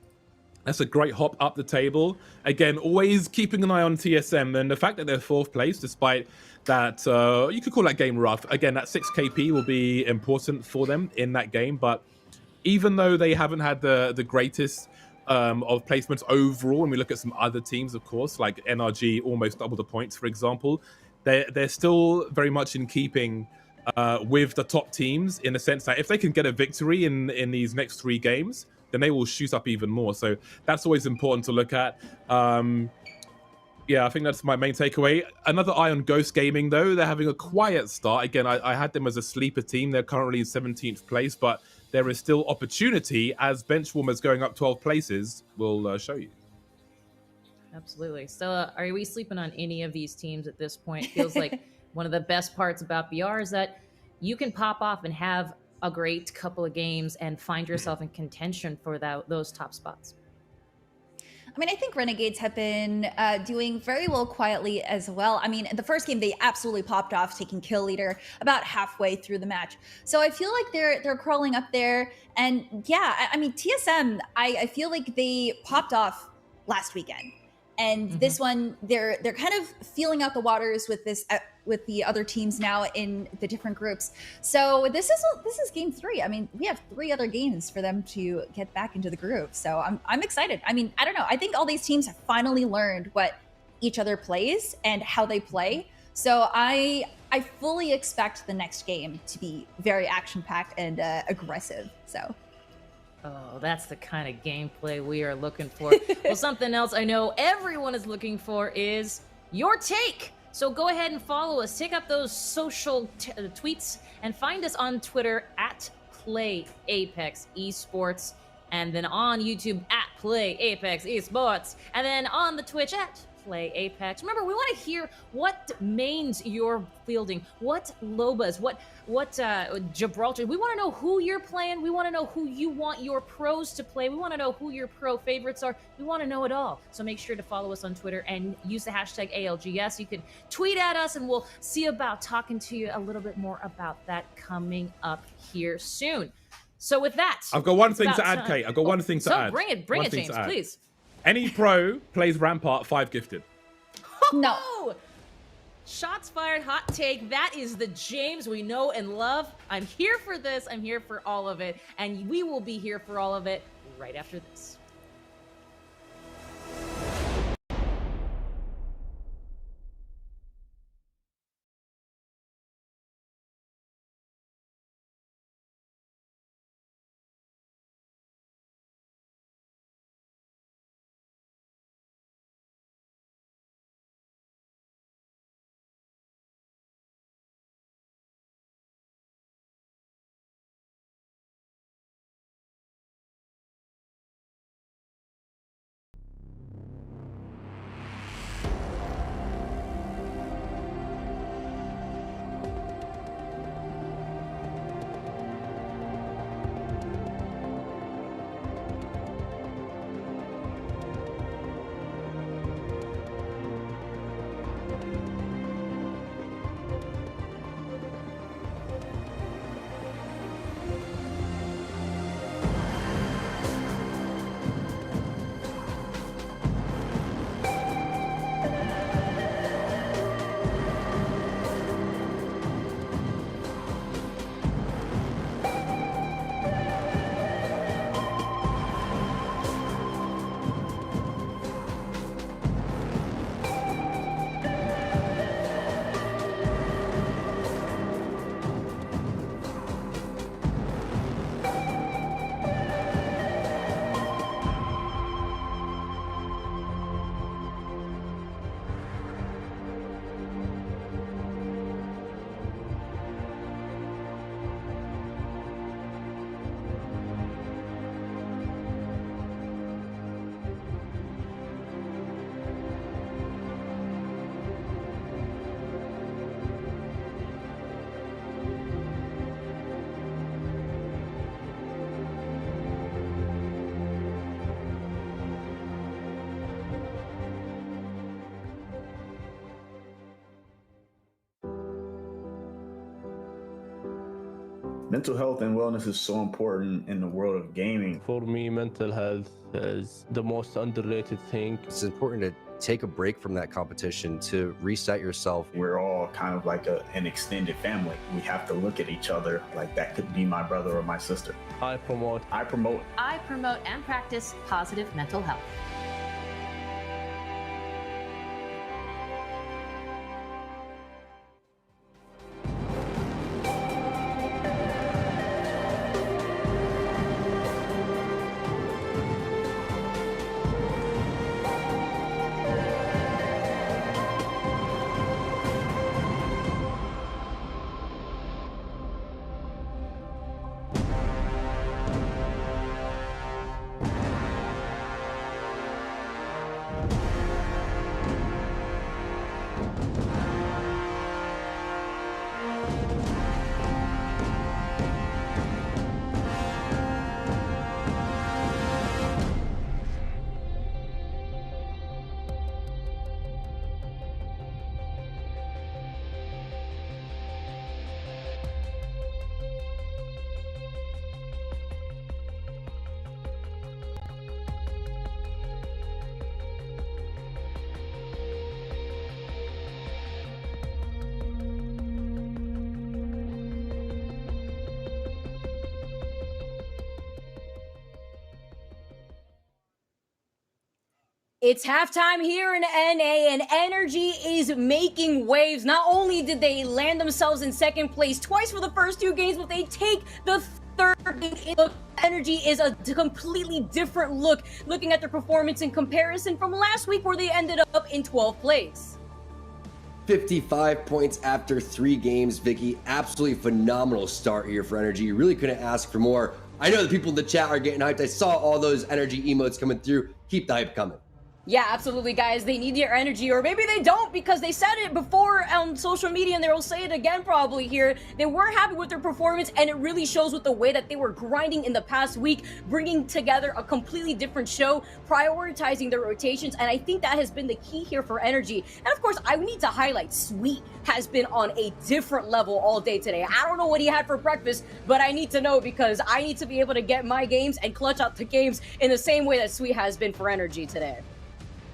That's a great hop up the table. Again, always keeping an eye on TSM, and the fact that they're 4th place, despite that, you could call that game rough. Again, that 6 KP will be important for them in that game, but even though they haven't had the greatest of placements overall, and we look at some other teams, of course, like NRG almost double the points, for example, they're still very much in keeping with the top teams, in the sense that if they can get a victory in these next 3 games, then they will shoot up even more. So that's always important to look at. Yeah, I think that's my main takeaway. Another eye on Ghost Gaming, though. They're having a quiet start. Again, I had them as a sleeper team. They're currently in 17th place, but there is still opportunity, as Benchwarmers going up 12 places will show you. Absolutely. Stella, are we sleeping on any of these teams at this point? Feels like one of the best parts about BR is that you can pop off and have a great couple of games and find yourself in contention for those top spots. I mean, I think Renegades have been doing very well quietly as well. I mean, in the first game, they absolutely popped off, taking kill leader about halfway through the match. So I feel like they're crawling up there. And yeah, I mean, TSM, I feel like they popped off last weekend. And this one, they're kind of feeling out the waters with this with the other teams now in the different groups. So this is game 3. I mean, we have 3 other games for them to get back into the groove. So I'm excited. I mean, I don't know. I think all these teams have finally learned what each other plays and how they play. So I fully expect the next game to be very action-packed and aggressive. So. Oh, that's the kind of gameplay we are looking for. Well, something else I know everyone is looking for is your take. So go ahead and follow us. Take up those social tweets and find us on Twitter at PlayApexEsports, and then on YouTube at PlayApexEsports, and then on the Twitch at Play Apex. Remember, we want to hear what mains you're fielding, what Lobas, what Gibraltar. We want to know who you're playing. We want to know who you want your pros to play. We want to know who your pro favorites are. We want to know it all. So make sure to follow us on Twitter and use the hashtag ALGS. You can tweet at us and we'll see about talking to you a little bit more about that coming up here soon. So with that, I've got one thing to add, Kate. I've got one thing to add. Bring it, James, please. Any pro plays Rampart 5 gifted. No. Shots fired, hot take. That is the James we know and love. I'm here for this. I'm here for all of it. And we will be here for all of it right after this. Mental health and wellness is so important in the world of gaming. For me, mental health is the most underrated thing. It's important to take a break from that competition to reset yourself. We're all kind of like an extended family. We have to look at each other like that could be my brother or my sister. I promote and practice positive mental health. It's halftime here in NA, and Energy is making waves. Not only did they land themselves in second place twice for the first 2 games, but they take the third game. Energy is a completely different look, looking at their performance in comparison from last week where they ended up in 12th place. 55 points after 3 games, Vicky. Absolutely phenomenal start here for Energy. You really couldn't ask for more. I know the people in the chat are getting hyped. I saw all those Energy emotes coming through. Keep the hype coming. Yeah, absolutely, guys. They need your energy, or maybe they don't, because they said it before on social media, and they'll say it again probably here. They were happy with their performance, and it really shows with the way that they were grinding in the past week, bringing together a completely different show, prioritizing their rotations, and I think that has been the key here for Energy. And of course, I need to highlight Sweet has been on a different level all day today. I don't know what he had for breakfast, but I need to know, because I need to be able to get my games and clutch out the games in the same way that Sweet has been for Energy today.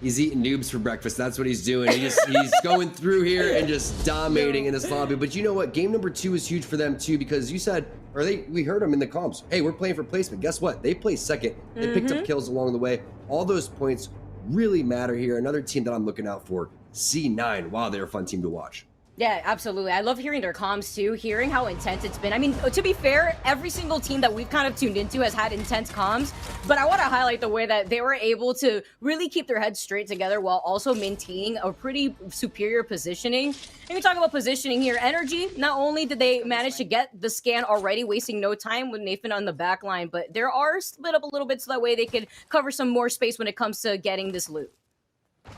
He's eating noobs for breakfast. That's what he's doing. He's going through here and just dominating in this lobby. But you know what? Game number 2 is huge for them too, because you said, or we heard them in the comms. Hey, we're playing for placement. Guess what? They placed second. They picked up kills along the way. All those points really matter here. Another team that I'm looking out for, C9. Wow, they're a fun team to watch. Yeah, absolutely. I love hearing their comms too, hearing how intense it's been. I mean, to be fair, every single team that we've kind of tuned into has had intense comms, but I want to highlight the way that they were able to really keep their heads straight together while also maintaining a pretty superior positioning. And we talk about positioning here. Energy, not only did they manage to get the scan already, wasting no time with Nathan on the back line, but there are split up a little bit so that way they could cover some more space when it comes to getting this loot.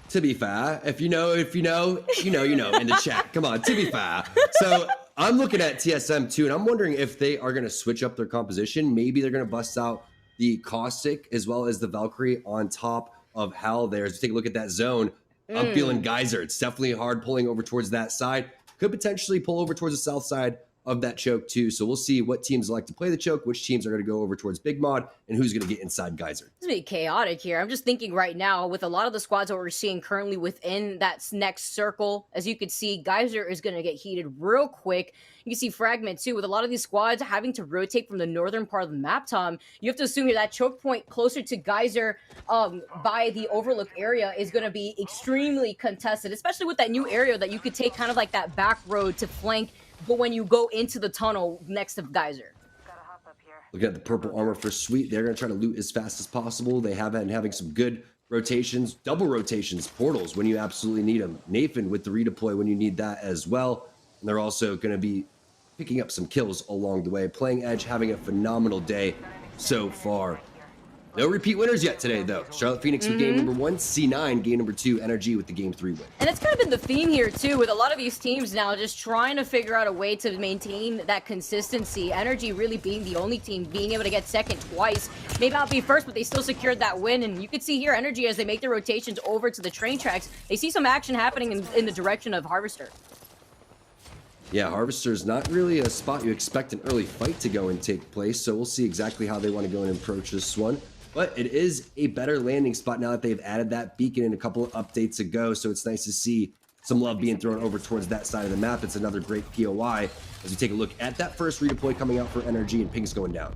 To be fair, if you know, in the chat. Come on, to be fair. So I'm looking at TSM too, and I'm wondering if they are going to switch up their composition. Maybe they're going to bust out the Caustic as well as the Valkyrie on top of Hell there. So take a look at that zone. I'm feeling Geyser. It's definitely hard pulling over towards that side. Could potentially pull over towards the south side of that choke too. So we'll see what teams like to play the choke, which teams are going to go over towards Big Mod, and who's going to get inside Geyser. It's going to be chaotic here. I'm just thinking right now with a lot of the squads that we're seeing currently within that next circle, as you can see, Geyser is going to get heated real quick. You can see Fragment too, with a lot of these squads having to rotate from the northern part of the map, Tom. You have to assume that choke point closer to Geyser by the Overlook area is going to be extremely contested, especially with that new area that you could take kind of like that back road to flank, but when you go into the tunnel next to Geyser. Look at the purple armor for Sweet. They're going to try to loot as fast as possible. They have been having some good rotations, double rotations, portals when you absolutely need them. Nathan with the redeploy when you need that as well. And they're also going to be picking up some kills along the way. Playing Edge, having a phenomenal day so far. No repeat winners yet today, though. Charlotte Phoenix with game number 1, C9 game number 2, Energy with the game 3 win. And it's kind of been the theme here, too, with a lot of these teams now just trying to figure out a way to maintain that consistency. Energy really being the only team being able to get second twice. Maybe not be first, but they still secured that win. And you can see here, Energy, as they make their rotations over to the train tracks, they see some action happening in the direction of Harvester. Yeah, Harvester's not really a spot you expect an early fight to go and take place, so we'll see exactly how they want to go and approach this one. But it is a better landing spot now that they've added that beacon in a couple of updates ago, so it's nice to see some love being thrown over towards that side of the map. It's another great POI as we take a look at that first redeploy coming out for Energy, and ping's going down.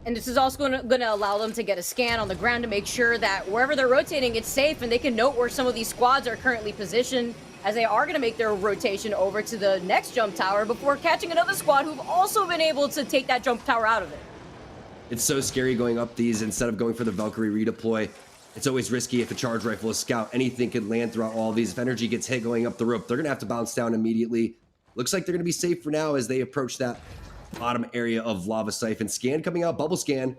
And this is also going to allow them to get a scan on the ground to make sure that wherever they're rotating, it's safe, and they can note where some of these squads are currently positioned, as they are going to make their rotation over to the next jump tower before catching another squad who've also been able to take that jump tower out of it. It's so scary going up these instead of going for the Valkyrie redeploy. It's always risky if a charge rifle, a scout, anything could land throughout all of these. If Energy gets hit going up the rope, they're going to have to bounce down immediately. Looks like they're going to be safe for now as they approach that bottom area of Lava Siphon. Scan coming out, bubble scan.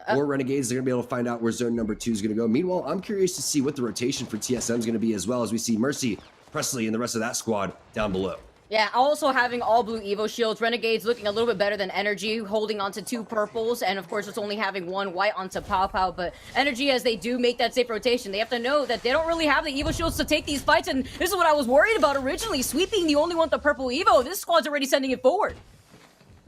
Or Renegades, they're going to be able to find out where zone number 2 is going to go. Meanwhile, I'm curious to see what the rotation for TSM is going to be as well, as we see Mercy, Presley, and the rest of that squad down below. Yeah, also having all blue Evo shields. Renegades looking a little bit better than Energy, holding onto 2 purples, and of course it's only having 1 white onto Pow Pow. But Energy, as they do make that safe rotation, they have to know that they don't really have the Evo shields to take these fights, and this is what I was worried about originally. Sweeping the only one with the purple Evo, this squad's already sending it forward.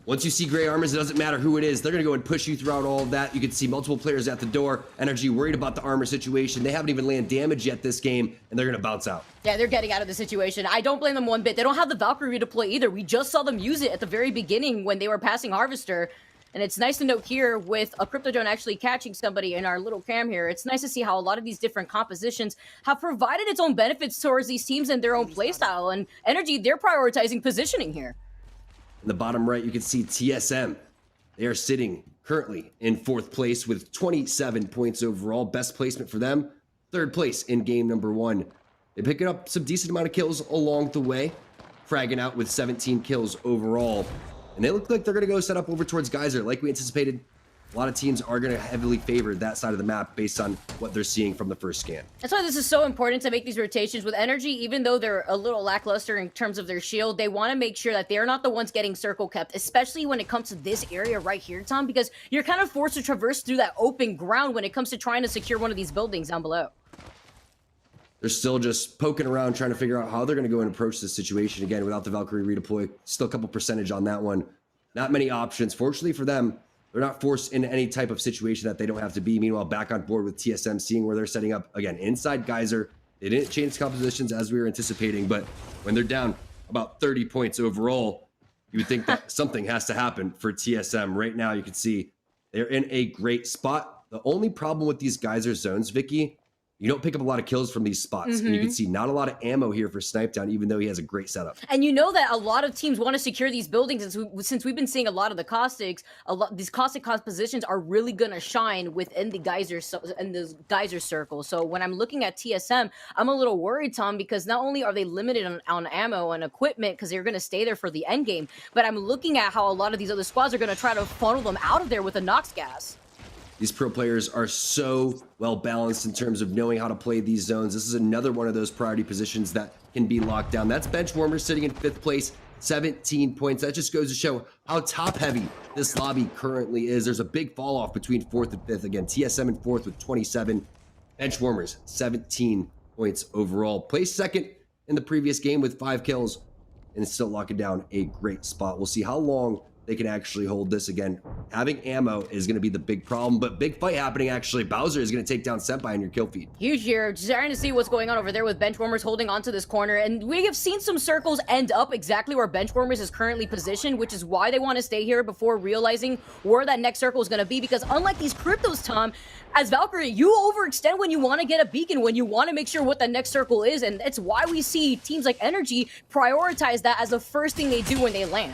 Once you see gray armors, it doesn't matter who it is. They're going to go and push you throughout all of that. You can see multiple players at the door. Energy worried about the armor situation. They haven't even landed damage yet this game, and they're going to bounce out. Yeah, they're getting out of the situation. I don't blame them one bit. They don't have the Valkyrie redeploy either. We just saw them use it at the very beginning when they were passing Harvester. And it's nice to note here with a Crypto Drone actually catching somebody in our little cam here. It's nice to see how a lot of these different compositions have provided its own benefits towards these teams and their own playstyle. And Energy, they're prioritizing positioning here. In the bottom right, you can see TSM. They are sitting currently in 4th place with 27 points overall. Best placement for them. 3rd place in game number 1. They're picking up some decent amount of kills along the way. Fragging out with 17 kills overall. And they look like they're going to go set up over towards Geyser. Like we anticipated, a lot of teams are going to heavily favor that side of the map based on what they're seeing from the first scan. That's why this is so important to make these rotations with Energy. Even though they're a little lackluster in terms of their shield, they want to make sure that they're not the ones getting circle kept, especially when it comes to this area right here, Tom, because you're kind of forced to traverse through that open ground when it comes to trying to secure one of these buildings down below. They're still just poking around trying to figure out how they're going to go and approach this situation again without the Valkyrie redeploy. Still a couple percentage on that one. Not many options. Fortunately for them, they're not forced into any type of situation that they don't have to be. Meanwhile, back on board with TSM, seeing where they're setting up. Again, inside Geyser. They didn't change compositions as we were anticipating, but when they're down about 30 points overall, you would think that something has to happen for TSM. Right now, you can see they're in a great spot. The only problem with these Geyser zones, Vicky, you don't pick up a lot of kills from these spots. And you can see not a lot of ammo here for Snipedown, even though he has a great setup. And you know that a lot of teams want to secure these buildings, and since we've been seeing a lot of the caustics, these caustic compositions are really going to shine within the Geyser circle. So when I'm looking at TSM, I'm a little worried, Tom, because not only are they limited on ammo and equipment because they're going to stay there for the end game, but I'm looking at how a lot of these other squads are going to try to funnel them out of there with a Nox gas. These pro players are so well balanced in terms of knowing how to play these zones. This is another one of those priority positions that can be locked down. That's Benchwarmer sitting in 5th place, 17 points. That just goes to show how top heavy this lobby currently is. There's a big fall off between 4th and 5th. Again, TSM in 4th with 27. Benchwarmers, 17 points overall. Placed 2nd in the previous game with 5 kills and still locking down a great spot. We'll see how long they can actually hold this. Again, having ammo is going to be the big problem, but big fight happening actually. Bowser is going to take down Senpai in your kill feed. Huge here. Just trying to see what's going on over there with Benchwarmers holding onto this corner, and we have seen some circles end up exactly where Benchwarmers is currently positioned, which is why they want to stay here before realizing where that next circle is going to be, because unlike these cryptos, Tom, as Valkyrie, you overextend when you want to get a beacon, when you want to make sure what the next circle is, and it's why we see teams like Energy prioritize that as the first thing they do when they land.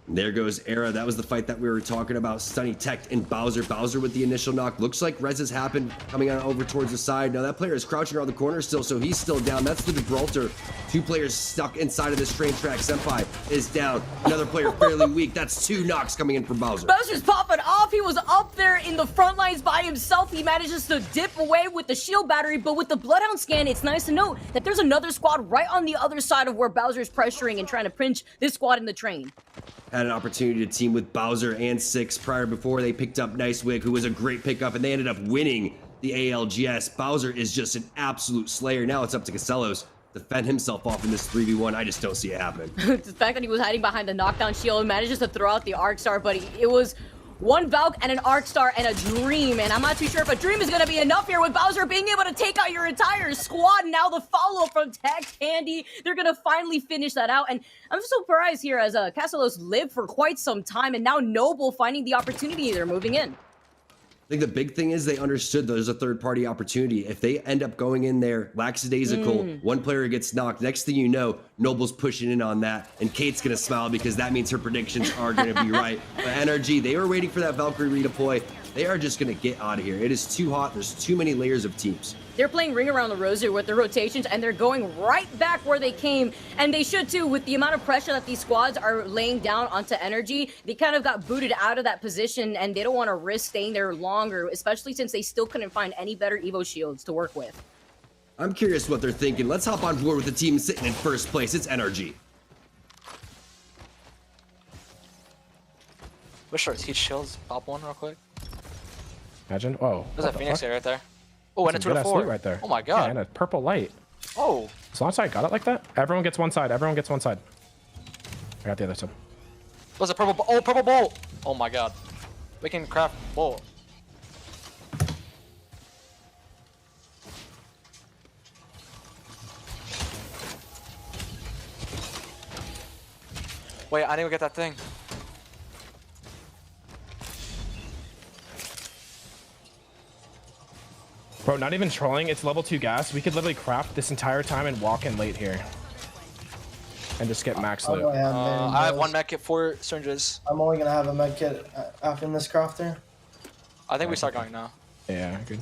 There goes Era. That was the fight that we were talking about. Stunny Tech and Bowser. Bowser with the initial knock. Looks like res has happened coming on over towards the side. Now that player is crouching around the corner still, so he's still down. That's the Gibraltar. 2 players stuck inside of this train track. Senpai is down. Another player fairly weak. That's 2 knocks coming in from Bowser. Bowser's popping off. He was up there in the front lines by himself. He manages to dip away with the shield battery, but with the Bloodhound scan, it's nice to note that there's another squad right on the other side of where Bowser's pressuring and trying to pinch this squad in the train. Had an opportunity to team with Bowser and Six prior before they picked up Nicewig, who was a great pickup, and they ended up winning the ALGS. Bowser is just an absolute slayer. Now it's up to Casellos defend himself off in this 3v1. I just don't see it happening. The fact that he was hiding behind the knockdown shield and manages to throw out the Arc Star, but it was one Valk and an Arc Star and a Dream, and I'm not too sure if a Dream is going to be enough here with Bowser being able to take out your entire squad. Now the follow-up from Tech Candy, they're going to finally finish that out, and I'm so surprised here as Castelos lived for quite some time, and now Noble finding the opportunity, they're moving in. I think the big thing is they understood there's a third-party opportunity. If they end up going in there lackadaisical, one player gets knocked, next thing you know, Noble's pushing in on that, and Kate's gonna smile because that means her predictions are gonna be right. But NRG, they were waiting for that Valkyrie redeploy. They are just gonna get out of here. It is too hot. There's too many layers of teams. They're playing Ring Around the Rosy with their rotations, and they're going right back where they came, and they should too, with the amount of pressure that these squads are laying down onto Energy. They kind of got booted out of that position, and they don't want to risk staying there longer, especially since they still couldn't find any better Evo shields to work with. I'm curious what they're thinking. Let's hop on board with the team sitting in first place. It's NRG. Wish our teach shields. Pop one real quick. Imagine. Oh. There's a Phoenix right there. Oh, and That's it's a good-ass loot 4 right there. Oh my god. Yeah, and a purple light. Oh. As long as I got it like that, everyone gets one side. Everyone gets one side. I got the other side. There's a purple. Oh, purple bolt. Oh my god. We can craft bolt. Wait, I didn't even get that thing. Bro, not even trolling. It's level 2 gas. We could literally craft this entire time and walk in late here. And just get max loot. I have one med kit, 4 syringes. I'm only gonna have a med kit after this crafter. I think we start going now. Yeah, good.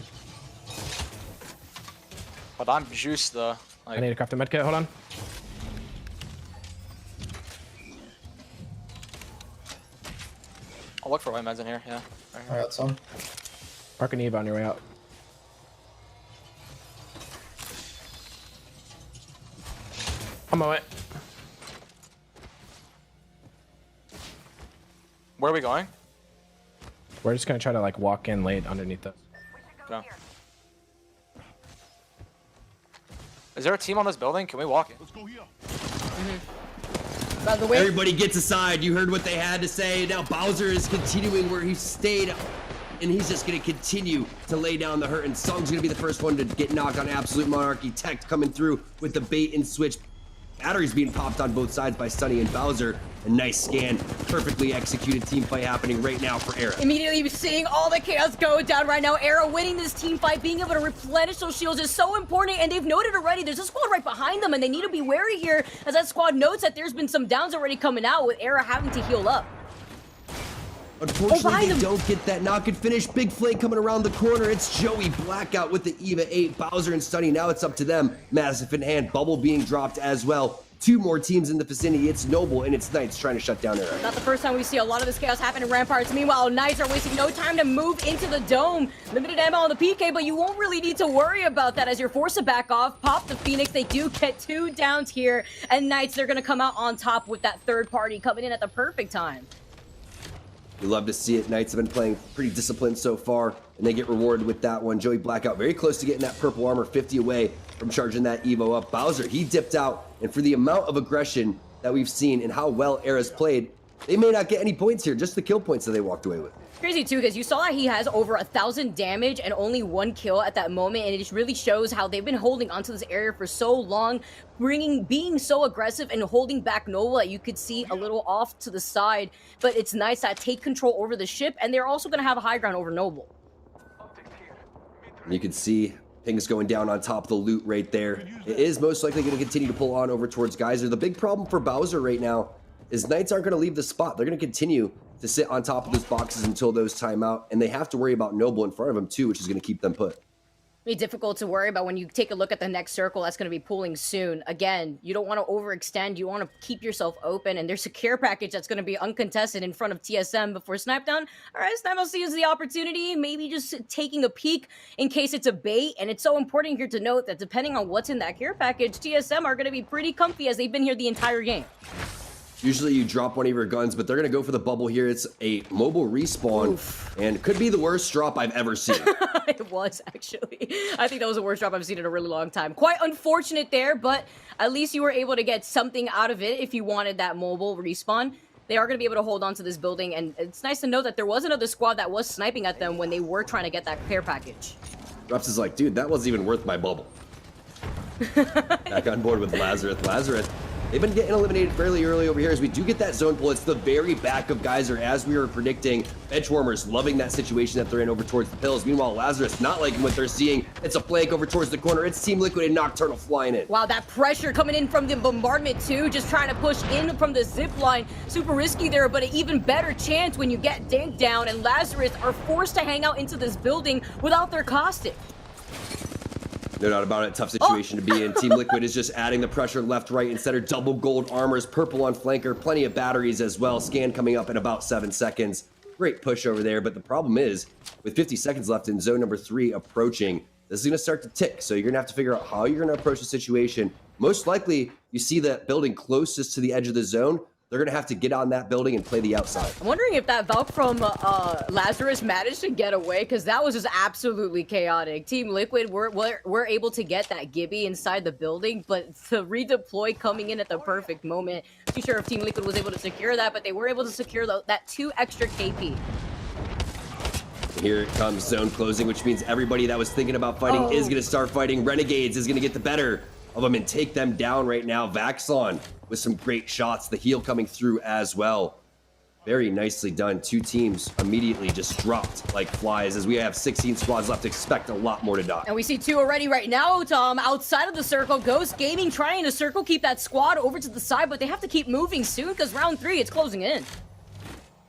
But I'm juiced though. Like, I need to craft a med kit. Hold on. I'll look for white meds in here. Yeah. I got some. Park an Eva on your way out. I'm on it. Where are we going? We're just gonna try to like walk in late underneath this. Go. Is there a team on this building? Can we walk in? Let's go here. By the way, everybody gets aside. You heard what they had to say. Now Bowser is continuing where he stayed, and he's just going to continue to lay down the hurt. And Sung's going to be the first one to get knocked on Absolute Monarchy. Tech coming through with the bait and switch. Batteries being popped on both sides by Sunny and Bowser. A nice scan, perfectly executed team fight happening right now for Era. Immediately seeing all the chaos go down right now. Era winning this team fight, being able to replenish those shields is so important, and they've noted already there's a squad right behind them, and they need to be wary here as that squad notes that there's been some downs already coming out with Era having to heal up. Unfortunately, they don't get that knock and finish. Big Flake coming around the corner. It's Joey Blackout with the EVA 8. Bowser and Sunny, now it's up to them. Massive in hand, Bubble being dropped as well. 2 more teams in the vicinity. It's Noble and it's Knights trying to shut down Era. Not the first time we see a lot of this chaos happen in Ramparts. Meanwhile, Knights are wasting no time to move into the dome. Limited ammo on the PK, but you won't really need to worry about that as you're forced to back off. Pop the Phoenix. They do get 2 downs here. And Knights, they're going to come out on top with that third party coming in at the perfect time. We love to see it. Knights have been playing pretty disciplined so far, and they get rewarded with that one. Joey Blackout very close to getting that purple armor, 50 away from charging that Evo up. Bowser, he dipped out, and for the amount of aggression that we've seen and how well Era's played, they may not get any points here, just the kill points that they walked away with. Crazy too, because you saw that he has over 1,000 damage and only 1 kill at that moment, and it just really shows how they've been holding onto this area for so long, being so aggressive and holding back Noble that you could see a little off to the side. But it's nice that take control over the ship, and they're also going to have a high ground over Noble. You can see things going down on top of the loot right there. It is most likely going to continue to pull on over towards Geyser. The big problem for Bowser right now is Knights aren't going to leave the spot. They're going to continue to sit on top of those boxes until those time out, and they have to worry about Noble in front of them too, which is going to keep them put. Be difficult to worry about when you take a look at the next circle that's going to be pulling soon. Again, you don't want to overextend. You want to keep yourself open, and there's a care package that's going to be uncontested in front of TSM before Snipe Down. All right, Snipe Down sees the opportunity, maybe just taking a peek in case it's a bait, and it's so important here to note that depending on what's in that care package, TSM are going to be pretty comfy as they've been here the entire game. Usually you drop one of your guns, but they're going to go for the bubble here. It's a mobile respawn and could be the worst drop I've ever seen. It was, actually. I think that was the worst drop I've seen in a really long time. Quite unfortunate there, but at least you were able to get something out of it if you wanted that mobile respawn. They are going to be able to hold on to this building, and it's nice to know that there was another squad that was sniping at them when they were trying to get that care package. Reps is like, dude, that wasn't even worth my bubble. Back on board with Lazarus. Lazarus, they've been getting eliminated fairly early over here as we do get that zone pull. It's the very back of Geyser, as we were predicting. Benchwarmers loving that situation that they're in over towards the pills. Meanwhile, Lazarus not liking what they're seeing. It's a flank over towards the corner. It's Team Liquid and Nocturnal flying in. Wow, that pressure coming in from the bombardment too, just trying to push in from the zip line. Super risky there, but an even better chance when you get danked down, and Lazarus are forced to hang out into this building without their caustic. No doubt about it. Tough situation to be in. Team Liquid is just adding the pressure left, right, instead of double gold armors, purple on flanker, plenty of batteries as well. Scan coming up in about 7 seconds. Great push over there, but the problem is, with 50 seconds left in zone number 3 approaching, this is going to start to tick. So you're going to have to figure out how you're going to approach the situation. Most likely, you see that building closest to the edge of the zone. They're going to have to get on that building and play the outside. I'm wondering if that Valk from Lazarus managed to get away, because that was just absolutely chaotic. Team Liquid were able to get that Gibby inside the building, but the redeploy coming in at the perfect moment. Not too sure if Team Liquid was able to secure that, but they were able to secure that 2 extra KP. Here it comes, zone closing, which means everybody that was thinking about fighting is going to start fighting. Renegades is going to get the better of them and take them down right now. Vaxon with some great shots, the heal coming through as well. Very nicely done. 2 teams immediately just dropped like flies as we have 16 squads left. Expect a lot more to die. And we see 2 already right now, Tom, outside of the circle. Ghost Gaming trying to circle, keep that squad over to the side, but they have to keep moving soon because round 3, it's closing in.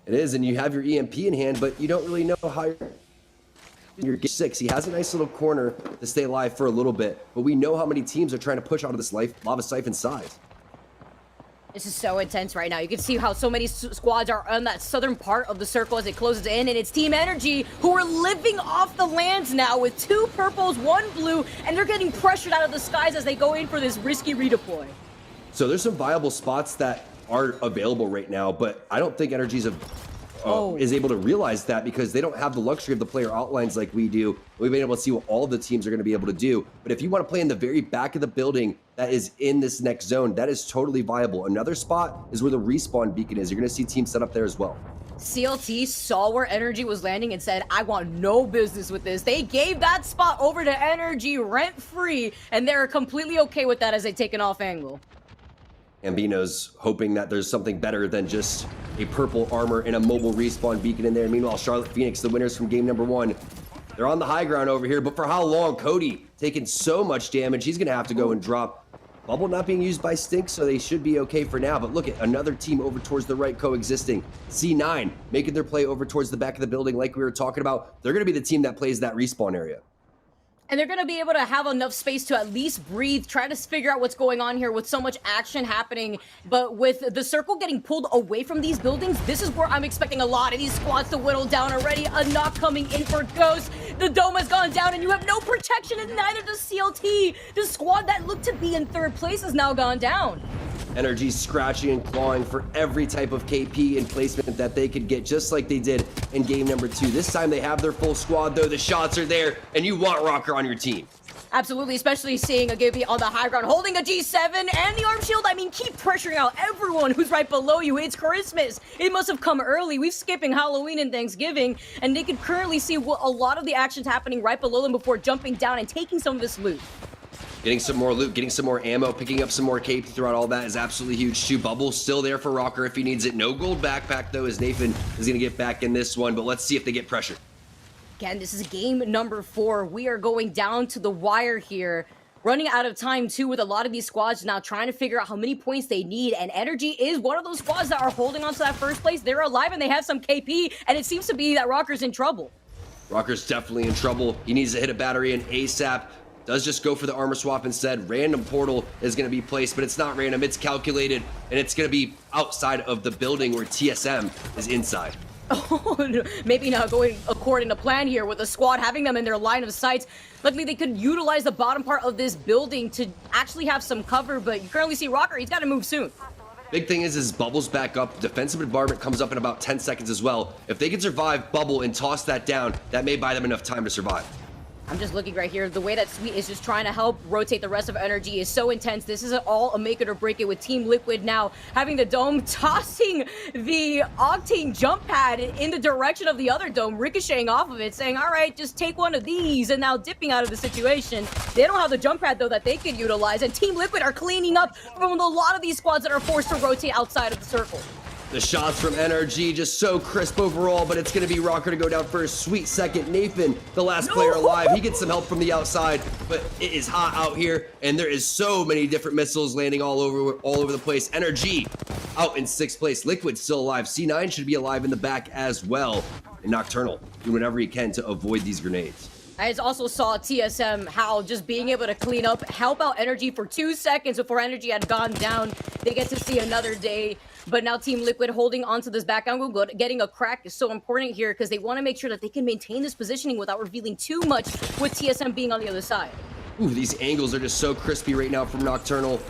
It is, and you have your EMP in hand, but you don't really know how you're 6. He has a nice little corner to stay alive for a little bit, but we know how many teams are trying to push out of this lava siphon side. This is so intense right now. You can see how so many squads are on that southern part of the circle as it closes in, and it's Team Energy who are living off the lands now with 2 purples, 1 blue, and they're getting pressured out of the skies as they go in for this risky redeploy. So there's some viable spots that are available right now, but I don't think Energy's is able to realize that because they don't have the luxury of the player outlines like we do. We've been able to see what all the teams are going to be able to do. But if you want to play in the very back of the building that is in this next zone, that is totally viable. Another spot is where the respawn beacon is. You're going to see teams set up there as well. CLT saw where Energy was landing and said, I want no business with this. They gave that spot over to Energy rent-free, and they're completely okay with that as they take an off angle. Ambino's hoping that there's something better than just a purple armor and a mobile respawn beacon in there. Meanwhile, Charlotte Phoenix, the winners from game number 1, they're on the high ground over here, but for how long? Cody taking so much damage, he's going to have to go and drop. Bubble not being used by Stink, so they should be okay for now. But look at another team over towards the right coexisting. C9 making their play over towards the back of the building like we were talking about. They're going to be the team that plays that respawn area. And they're going to be able to have enough space to at least breathe, try to figure out what's going on here with so much action happening. But with the circle getting pulled away from these buildings, this is where I'm expecting a lot of these squads to whittle down already. A knock coming in for Ghost. The dome has gone down and you have no protection, and neither does CLT. The squad that looked to be in 3rd place has now gone down. Energy scratching and clawing for every type of KP and placement that they could get, just like they did in game number 2. This time they have their full squad, though. The shots are there, and you want Rocker on your team. Absolutely, especially seeing a Gibby on the high ground, holding a G7 and the arm shield. I mean, keep pressuring out everyone who's right below you. It's Christmas. It must have come early. We're skipping Halloween and Thanksgiving, and they can currently see what a lot of the action's happening right below them before jumping down and taking some of this loot. Getting some more loot, getting some more ammo, picking up some more KP throughout all that is absolutely huge too. Bubble still there for Rocker if he needs it. No gold backpack though, as Nathan is going to get back in this one, but let's see if they get pressured. Again, this is game number 4. We are going down to the wire here. Running out of time too with a lot of these squads now trying to figure out how many points they need, and Energy is one of those squads that are holding on to that 1st place. They're alive and they have some KP, and it seems to be that Rocker's in trouble. Rocker's definitely in trouble. He needs to hit a battery in ASAP. Does just go for the armor swap instead. Random portal is going to be placed, but it's not random. It's calculated, and it's going to be outside of the building where TSM is inside. Oh, no. Maybe not going according to plan here with the squad having them in their line of sight. Luckily, they could utilize the bottom part of this building to actually have some cover, but you currently see Rocker. He's got to move soon. Big thing is Bubble's back up. Defensive bombardment comes up in about 10 seconds as well. If they can survive Bubble and toss that down, that may buy them enough time to survive. I'm just looking right here. The way that Sweet is just trying to help rotate the rest of Energy is so intense. This is all a make it or break it with Team Liquid now having the dome, tossing the Octane jump pad in the direction of the other dome, ricocheting off of it, saying, all right, just take one of these, and now dipping out of the situation. They don't have the jump pad, though, that they could utilize, and Team Liquid are cleaning up from a lot of these squads that are forced to rotate outside of the circle. The shots from NRG just so crisp overall, but it's going to be Rocker to go down first. Sweet second. Nathan, the last player alive. He gets some help from the outside, but it is hot out here, and there is so many different missiles landing all over the place. NRG out in 6th place. Liquid still alive. C9 should be alive in the back as well. And Nocturnal doing whatever he can to avoid these grenades. I also saw TSM, Hal, just being able to clean up, help out Energy for 2 seconds before Energy had gone down. They get to see another day. But now Team Liquid holding onto this back angle, getting a crack is so important here because they want to make sure that they can maintain this positioning without revealing too much with TSM being on the other side. Ooh, these angles are just so crispy right now from Nocturnal.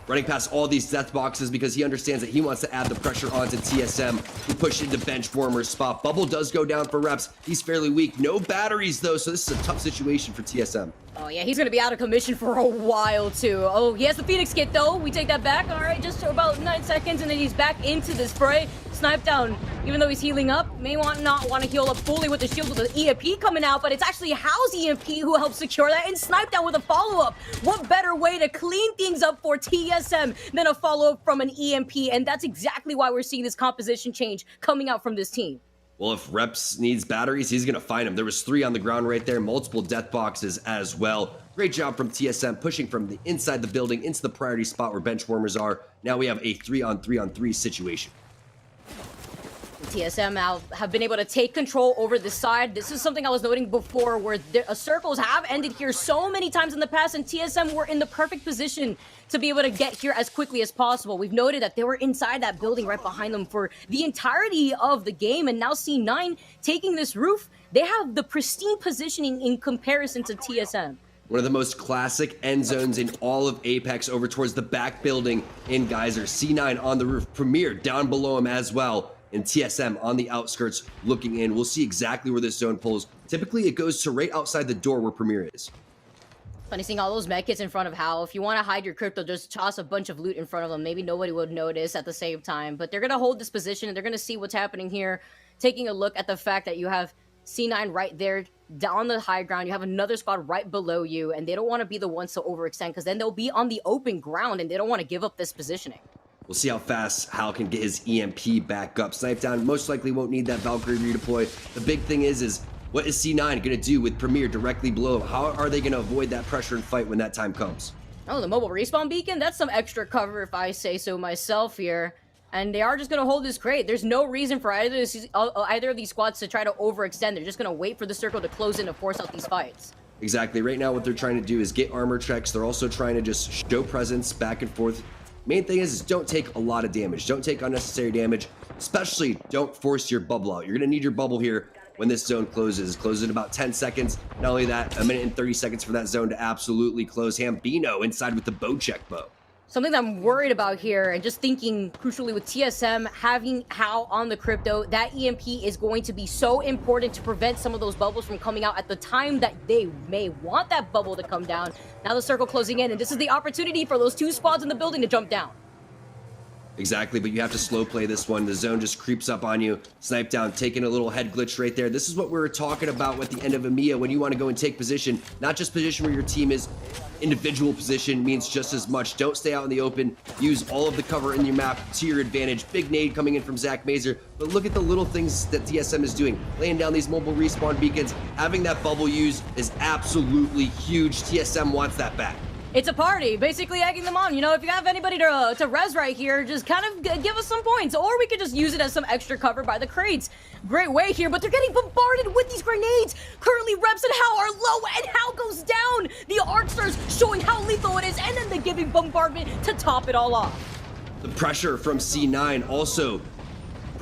Running past all these death boxes because he understands that he wants to add the pressure onto TSM, who push into bench warmer's spot. Bubble does go down for reps. He's fairly weak. No batteries, though, so this is a tough situation for TSM. Oh, yeah, he's going to be out of commission for a while, too. Oh, he has the Phoenix kit, though. We take that back. All right, just for about 9 seconds, and then he's back into this fray. Snipe down. Even though he's healing up, may not want to heal up fully with the shield with the EMP coming out, but it's actually Hal's EMP who helps secure that, and Snipe down with a follow-up. What better way to clean things up for TSM than a follow-up from an EMP, and that's exactly why we're seeing this composition change coming out from this team. Well, if Reps needs batteries, he's going to find them. There was 3 on the ground right there, multiple death boxes as well. Great job from TSM, pushing from the inside the building into the priority spot where bench warmers are. Now we have a 3-on-3-on-3 situation. TSM now have been able to take control over the side. This is something I was noting before where circles have ended here so many times in the past, and TSM were in the perfect position to be able to get here as quickly as possible. We've noted that they were inside that building right behind them for the entirety of the game, and now C9 taking this roof, they have the pristine positioning in comparison to TSM. One of the most classic end zones in all of Apex over towards the back building in Geyser. C9 on the roof, Premier down below him as well, and TSM on the outskirts looking in. We'll see exactly where this zone pulls. Typically, it goes to right outside the door where Premier is. Funny seeing all those medkits in front of Hal. If you want to hide your crypto, just toss a bunch of loot in front of them. Maybe nobody would notice at the same time. But they're going to hold this position, and they're going to see what's happening here. Taking a look at the fact that you have C9 right there down the high ground. You have another squad right below you, and they don't want to be the ones to overextend because then they'll be on the open ground, and they don't want to give up this positioning. We'll see how fast Hal can get his EMP back up. Snipe down, most likely won't need that Valkyrie redeploy. The big thing is what is C9 going to do with Premier directly below him? How are they going to avoid that pressure and fight when that time comes? Oh, the mobile respawn beacon? That's some extra cover if I say so myself here. And they are just going to hold this crate. There's no reason for either of these squads to try to overextend. They're just going to wait for the circle to close in to force out these fights. Exactly. Right now what they're trying to do is get armor checks. They're also trying to just show presence back and forth. Main thing is don't take a lot of damage. Don't take unnecessary damage. Especially don't force your bubble out. You're going to need your bubble here when this zone closes. It closes in about 10 seconds. Not only that, 1 minute and 30 seconds for that zone to absolutely close. Hambino inside with the bow check bow. Something that I'm worried about here, and just thinking crucially with TSM having Hal on the crypto, that EMP is going to be so important to prevent some of those bubbles from coming out at the time that they may want that bubble to come down. Now the circle closing in, and this is the opportunity for those 2 squads in the building to jump down. Exactly, but you have to slow play this one. The zone just creeps up on you. Snipe down, taking a little head glitch right there. This is what we were talking about with the end of EMEA when you want to go and take position. Not just position where your team is. Individual position means just as much. Don't stay out in the open. Use all of the cover in your map to your advantage. Big nade coming in from Zach Mazer. But look at the little things that TSM is doing. Laying down these mobile respawn beacons. Having that bubble used is absolutely huge. TSM wants that back. It's a party, basically egging them on. You know, if you have anybody to res right here, just kind of give us some points. Or we could just use it as some extra cover by the crates. Great way here, but they're getting bombarded with these grenades. Currently, Reps and Hal are low, and Hal goes down. The arc stars showing how lethal it is, and then they're giving bombardment to top it all off. The pressure from C9 also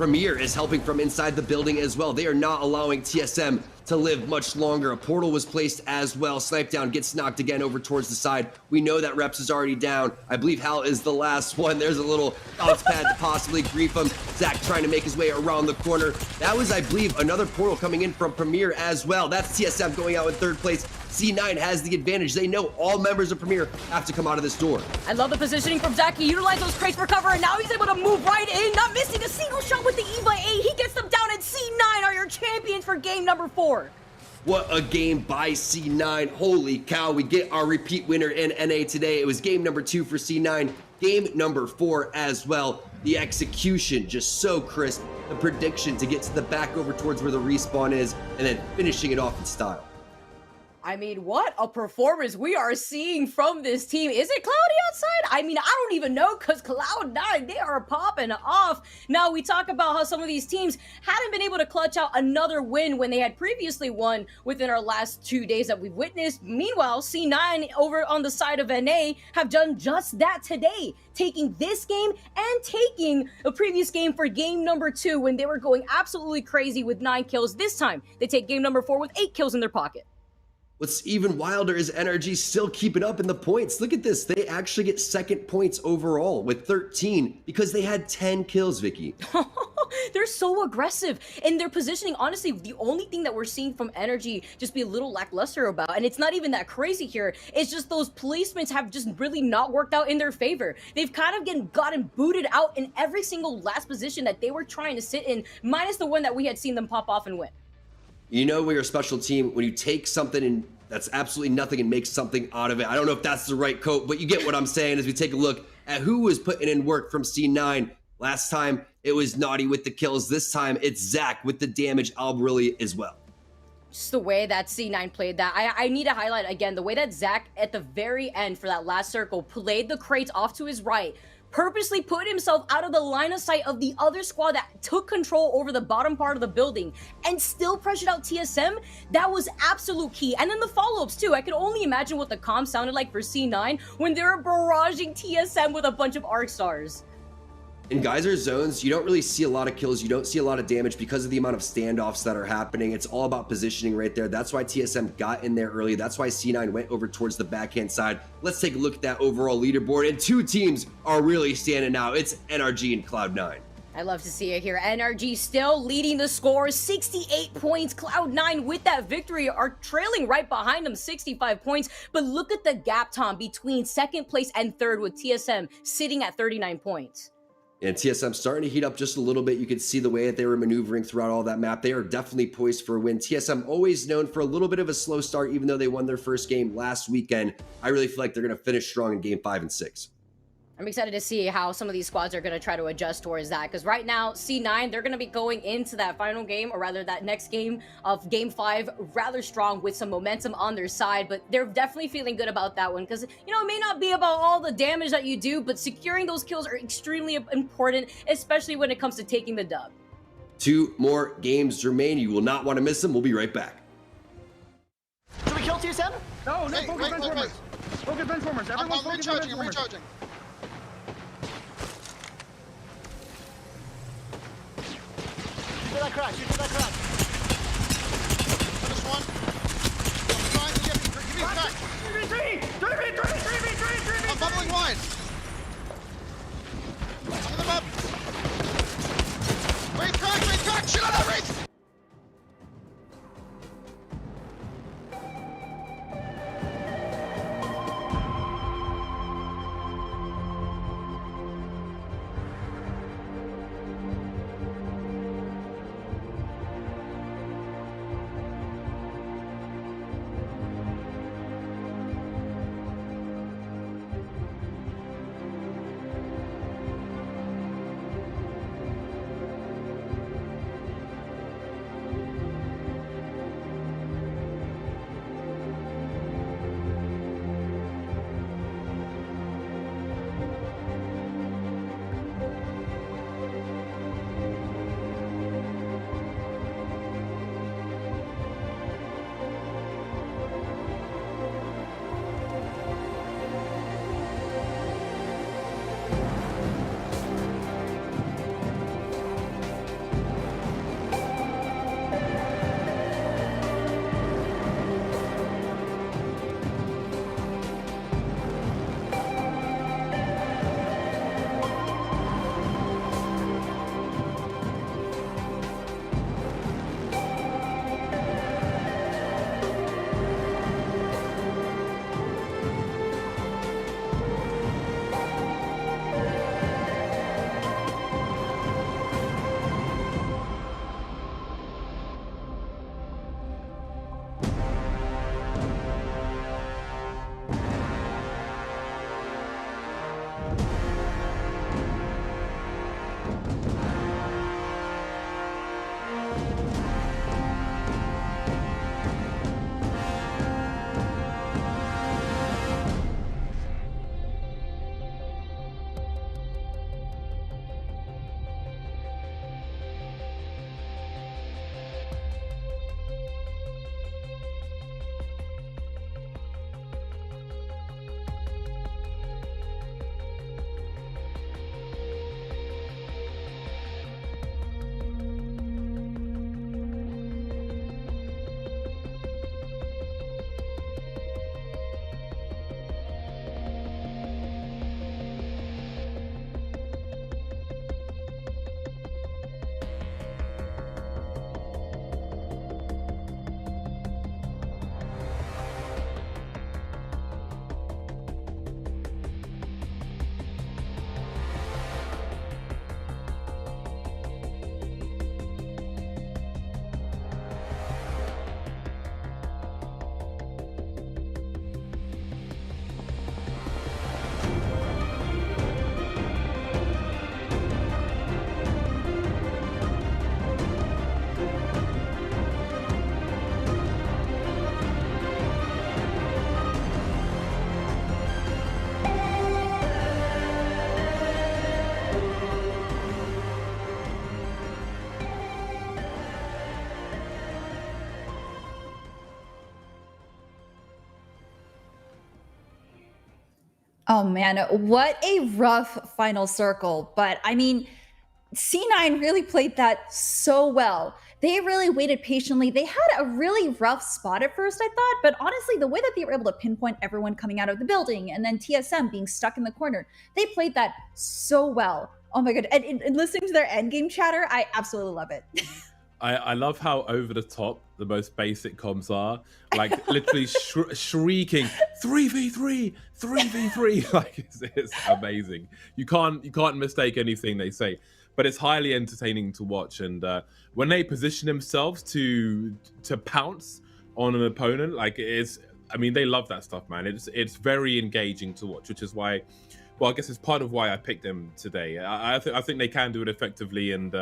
Premier is helping from inside the building as well. They are not allowing TSM to live much longer. A portal was placed as well. Snipe down gets knocked again over towards the side. We know that Reps is already down. I believe Hal is the last one. There's a little bounce pad to possibly grief him. Zach trying to make his way around the corner. That was, I believe, another portal coming in from Premier as well. That's TSM going out in third place. C9 has the advantage. They know all members of Premier have to come out of this door. I love the positioning from Zach. He utilized those crates for cover, and now he's able to move right in, not missing a single shot with the EVA 8. He gets them down, and C9 are your champions for game number 4. What a game by C9. Holy cow, we get our repeat winner in NA today. It was game number 2 for C9, game number 4 as well. The execution just so crisp. The prediction to get to the back over towards where the respawn is, and then finishing it off in style. I mean, what a performance we are seeing from this team. Is it cloudy outside? I mean, I don't even know, because Cloud9, they are popping off. Now, we talk about how some of these teams hadn't been able to clutch out another win when they had previously won within our last 2 days that we've witnessed. Meanwhile, C9 over on the side of NA have done just that today, taking this game and taking a previous game for game number 2 when they were going absolutely crazy with 9 kills. This time, they take game number 4 with 8 kills in their pocket. What's even wilder is NRG still keeping up in the points. Look at this. They actually get second points overall with 13 because they had 10 kills, Vicky. They're so aggressive in their positioning. Honestly, the only thing that we're seeing from Energy just be a little lackluster about, and it's not even that crazy here, it's just those placements have just really not worked out in their favor. They've kind of gotten booted out in every single last position that they were trying to sit in, minus the one that we had seen them pop off and win. You know when you're a special team, when you take something and that's absolutely nothing and make something out of it. I don't know if that's the right quote, but you get what I'm saying as we take a look at who was putting in work from C9. Last time, it was Naughty with the kills. This time, it's Zach with the damage, Albrili as well. Just the way that C9 played that. I need to highlight again the way that Zach at the very end for that last circle played the crates off to his right, purposely put himself out of the line of sight of the other squad that took control over the bottom part of the building and still pressured out TSM. That was absolute key. And then the follow-ups too. I could only imagine what the comms sounded like for C9 when they were barraging TSM with a bunch of arc stars. In Geyser zones, you don't really see a lot of kills. You don't see a lot of damage because of the amount of standoffs that are happening. It's all about positioning right there. That's why TSM got in there early. That's why C9 went over towards the backhand side. Let's take a look at that overall leaderboard. And 2 teams are really standing out. It's NRG and Cloud9. I love to see it here. NRG still leading the score, 68 points. Cloud9 with that victory are trailing right behind them, 65 points. But look at the gap, Tom, between second place and third with TSM sitting at 39 points. And TSM starting to heat up just a little bit. You could see the way that they were maneuvering throughout all that map. They are definitely poised for a win. TSM always known for a little bit of a slow start, even though they won their first game last weekend. I really feel like they're going to finish strong in game 5 and 6. I'm excited to see how some of these squads are going to try to adjust towards that, because right now, C9, they're going to be going into that final game, or rather that next game of game 5, rather strong with some momentum on their side, but they're definitely feeling good about that one, because, you know, it may not be about all the damage that you do, but securing those kills are extremely important, especially when it comes to taking the dub. 2 more games remain. You will not want to miss them. We'll be right back. Should we kill TSM? No, Hey, focus wait, benchwarmers. wait. Focus benchwarmers. Everyone I'm focus recharging, benchwarmers. I'm recharging. Shoot through that crack, shoot through that crack. Finish one. I'm trying to give me back. 3v3! I'm bubbling wide. I'm in the map. Wait, crack! Shoot on that wraith! Oh man, what a rough final circle. But I mean, C9 really played that so well. They really waited patiently. They had a really rough spot at first, I thought, but honestly, the way that they were able to pinpoint everyone coming out of the building and then TSM being stuck in the corner, they played that so well. Oh my god, and listening to their endgame chatter, I absolutely love it. I love how over the top the most basic comms are, like literally shrieking 3v3, 3v3. Like it's amazing. You can't mistake anything they say, but it's highly entertaining to watch. And when they position themselves to pounce on an opponent, like I mean, they love that stuff, man. It's very engaging to watch, which is why. Well, I guess it's part of why I picked them today. I think they can do it effectively, and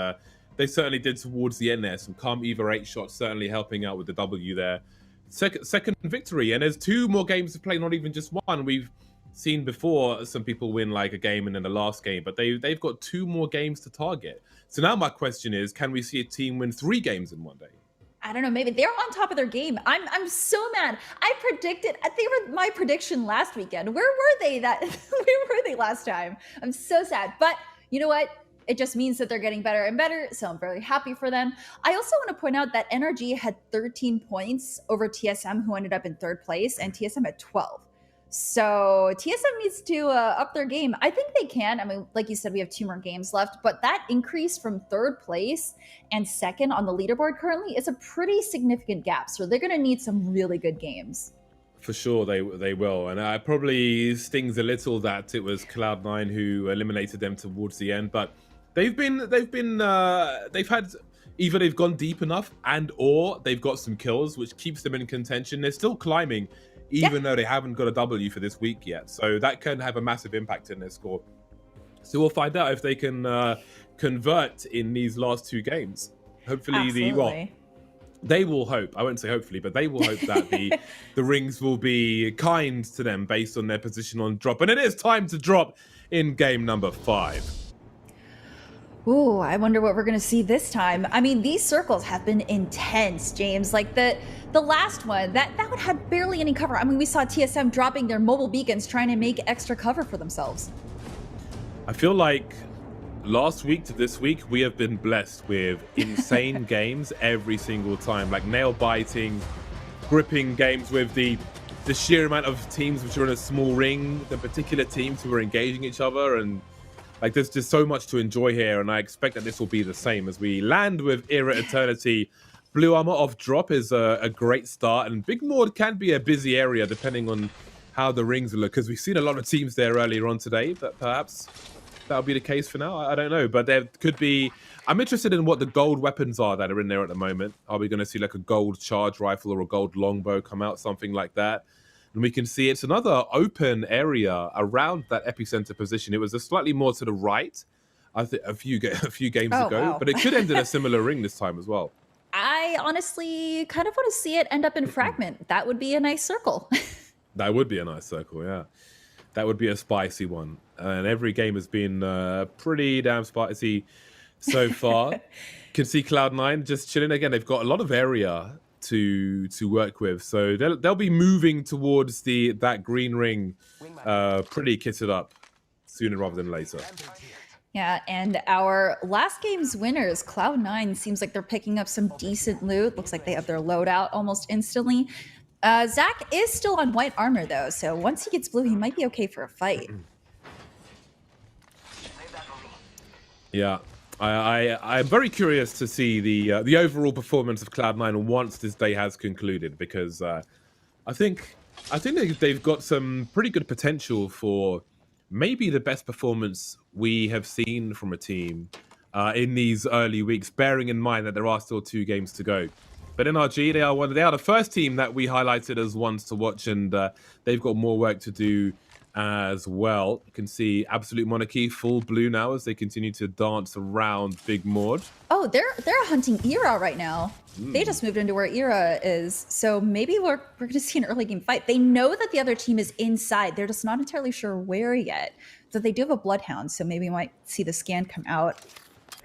they certainly did towards the end there. Some calm Eva 8 shots certainly helping out with the W there. Second victory, and there's 2 more games to play, not even just one. We've seen before some people win like a game and then the last game, but they've got 2 more games to target. So now my question is, can we see a team win 3 games in one day? I don't know, maybe they're on top of their game. I'm so mad. I they were my prediction last weekend. Where were they where were they last time? I'm so sad. But you know what? It just means that they're getting better and better, so I'm very happy for them. I also want to point out that NRG had 13 points over TSM, who ended up in 3rd place, and TSM had 12. So TSM needs to up their game. I think they can. I mean, like you said, we have 2 more games left, but that increase from 3rd place and 2nd on the leaderboard currently is a pretty significant gap. So they're going to need some really good games. For sure, they will, and it probably stings a little that it was Cloud9 who eliminated them towards the end, but they've had either they've gone deep enough or they've got some kills, which keeps them in contention. They're still climbing, even though they haven't got a W for this week yet. So that can have a massive impact in their score. So we'll find out if they can convert in these last 2 games. Hopefully, they will hope. I won't say hopefully, but they will hope that the rings will be kind to them based on their position on drop. And it is time to drop in game number 5. Ooh, I wonder what we're going to see this time. I mean, these circles have been intense, James. Like the last one, that one had barely any cover. I mean, we saw TSM dropping their mobile beacons trying to make extra cover for themselves. I feel like last week to this week, we have been blessed with insane games every single time. Like nail-biting, gripping games with the sheer amount of teams which are in a small ring, the particular teams who are engaging each other, and like there's just so much to enjoy here, and I expect that this will be the same as we land with Era Eternity. Blue Armor off drop is a great start, and Big Mord can be a busy area depending on how the rings look, because we've seen a lot of teams there earlier on today, but perhaps that'll be the case for now. I don't know, but there could be. I'm interested in what the gold weapons are that are in there at the moment. Are we going to see like a gold charge rifle or a gold longbow come out, something like that? And we can see it's another open area around that epicenter position. It was a slightly more to the right, I think, a few games ago, wow. but it could end in a similar ring this time as well. I honestly kind of want to see it end up in Fragment. That would be a nice circle. That would be a nice circle, yeah. That would be a spicy one. And every game has been pretty damn spicy so far. Can see Cloud9 just chilling again. They've got a lot of area to work with, so they'll be moving towards that green ring pretty kitted up sooner rather than later. Yeah, and our last game's winners, Cloud9, seems like they're picking up some decent loot. Looks like they have their loadout almost instantly. Zach is still on white armor though, so once he gets blue, he might be okay for a fight. Yeah, I'm very curious to see the overall performance of Cloud9 once this day has concluded, because I think they've got some pretty good potential for maybe the best performance we have seen from a team in these early weeks, bearing in mind that there are still 2 games to go. But NRG, they are the first team that we highlighted as ones to watch, and they've got more work to do as well. You can see Absolute Monarchy full blue now as they continue to dance around Big Mord. Oh, they're hunting Era right now. They just moved into where Era is, so maybe we're going to see an early game fight. They know that the other team is inside. They're just not entirely sure where yet. So they do have a Bloodhound, so maybe we might see the scan come out.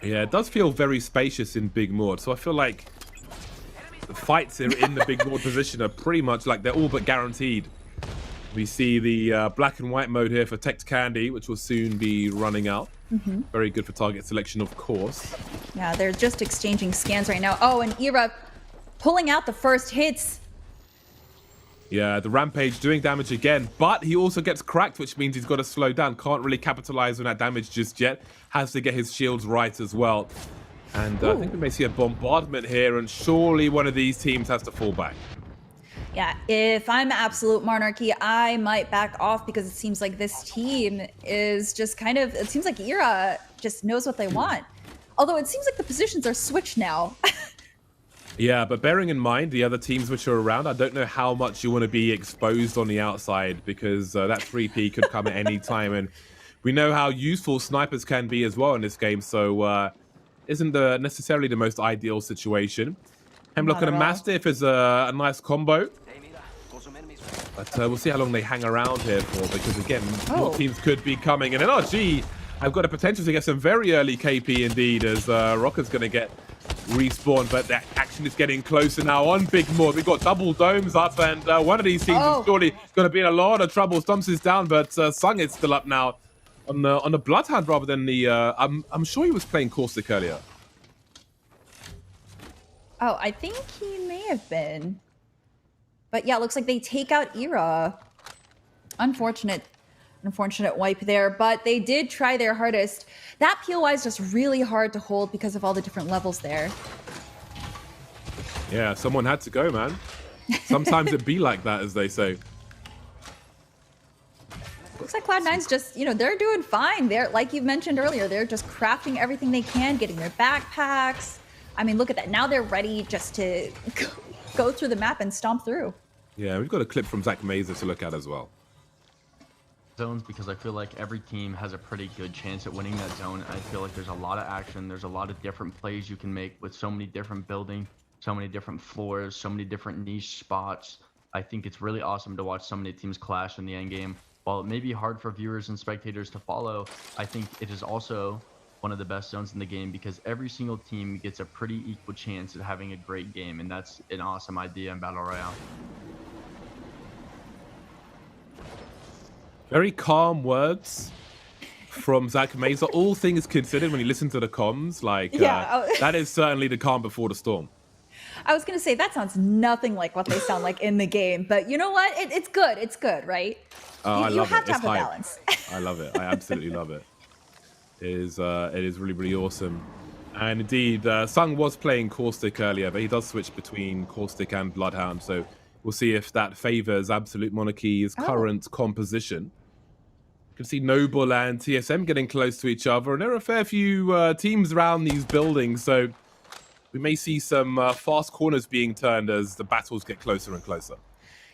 Yeah, it does feel very spacious in Big Mord, so I feel like the fights in the Big Mord position are pretty much like they're all but guaranteed. We see the black and white mode here for Text Candy, which will soon be running out. Very good for target selection, of course. Yeah, they're just exchanging scans right now. Oh, and Era pulling out the first hits. Yeah, the Rampage doing damage again, but he also gets cracked, which means he's got to slow down. Can't really capitalize on that damage just yet. Has to get his shields right as well. And I think we may see a bombardment here, and surely one of these teams has to fall back. Yeah, if I'm Absolute Monarchy, I might back off because it seems like this team is just kind of, it seems like Era just knows what they want. Although it seems like the positions are switched now. Yeah, but bearing in mind the other teams which are around, I don't know how much you want to be exposed on the outside, because that 3P could come at any time. And we know how useful snipers can be as well in this game, so isn't necessarily the most ideal situation. Hemlock and a Mastiff is a nice combo. But we'll see how long they hang around here for, because again, more teams could be coming. And NRG have got a potential to get some very early KP indeed, as Rocker's going to get respawned, but the action is getting closer now on Big Mord. We've got double domes up, and one of these teams is surely going to be in a lot of trouble. Stumps is down, but Sung is still up now on the Bloodhound rather than the... I'm sure he was playing Caustic earlier. Oh, I think he may have been. But yeah, it looks like they take out Era. Unfortunate wipe there, but they did try their hardest. That POI is just really hard to hold because of all the different levels there. Yeah, someone had to go, man. Sometimes it be like that, as they say. Looks like Cloud9's just, you know, they're doing fine. They're, like you mentioned earlier, they're just crafting everything they can, getting their backpacks. I mean, look at that. Now they're ready just to go through the map and stomp through. Yeah, we've got a clip from Zach Mazer to look at as well. Zones, because I feel like every team has a pretty good chance at winning that zone. I feel like there's a lot of action. There's a lot of different plays you can make with so many different buildings, so many different floors, so many different niche spots. I think it's really awesome to watch so many teams clash in the end game. While it may be hard for viewers and spectators to follow, I think it is also one of the best zones in the game, because every single team gets a pretty equal chance at having a great game, and that's an awesome idea in Battle Royale. Very calm words from Zach Mazer. All things considered, when you listen to the comms, like that is certainly the calm before the storm. I was going to say, that sounds nothing like what they sound like in the game, but you know what? It's good. It's good, right? You have to have a balance. I love it. I absolutely love it. It is really, really awesome. And indeed, Sung was playing Caustic earlier, but he does switch between Caustic and Bloodhound, so we'll see if that favors Absolute Monarchy's current composition. You can see Noble and TSM getting close to each other, and there are a fair few teams around these buildings, so we may see some fast corners being turned as the battles get closer and closer.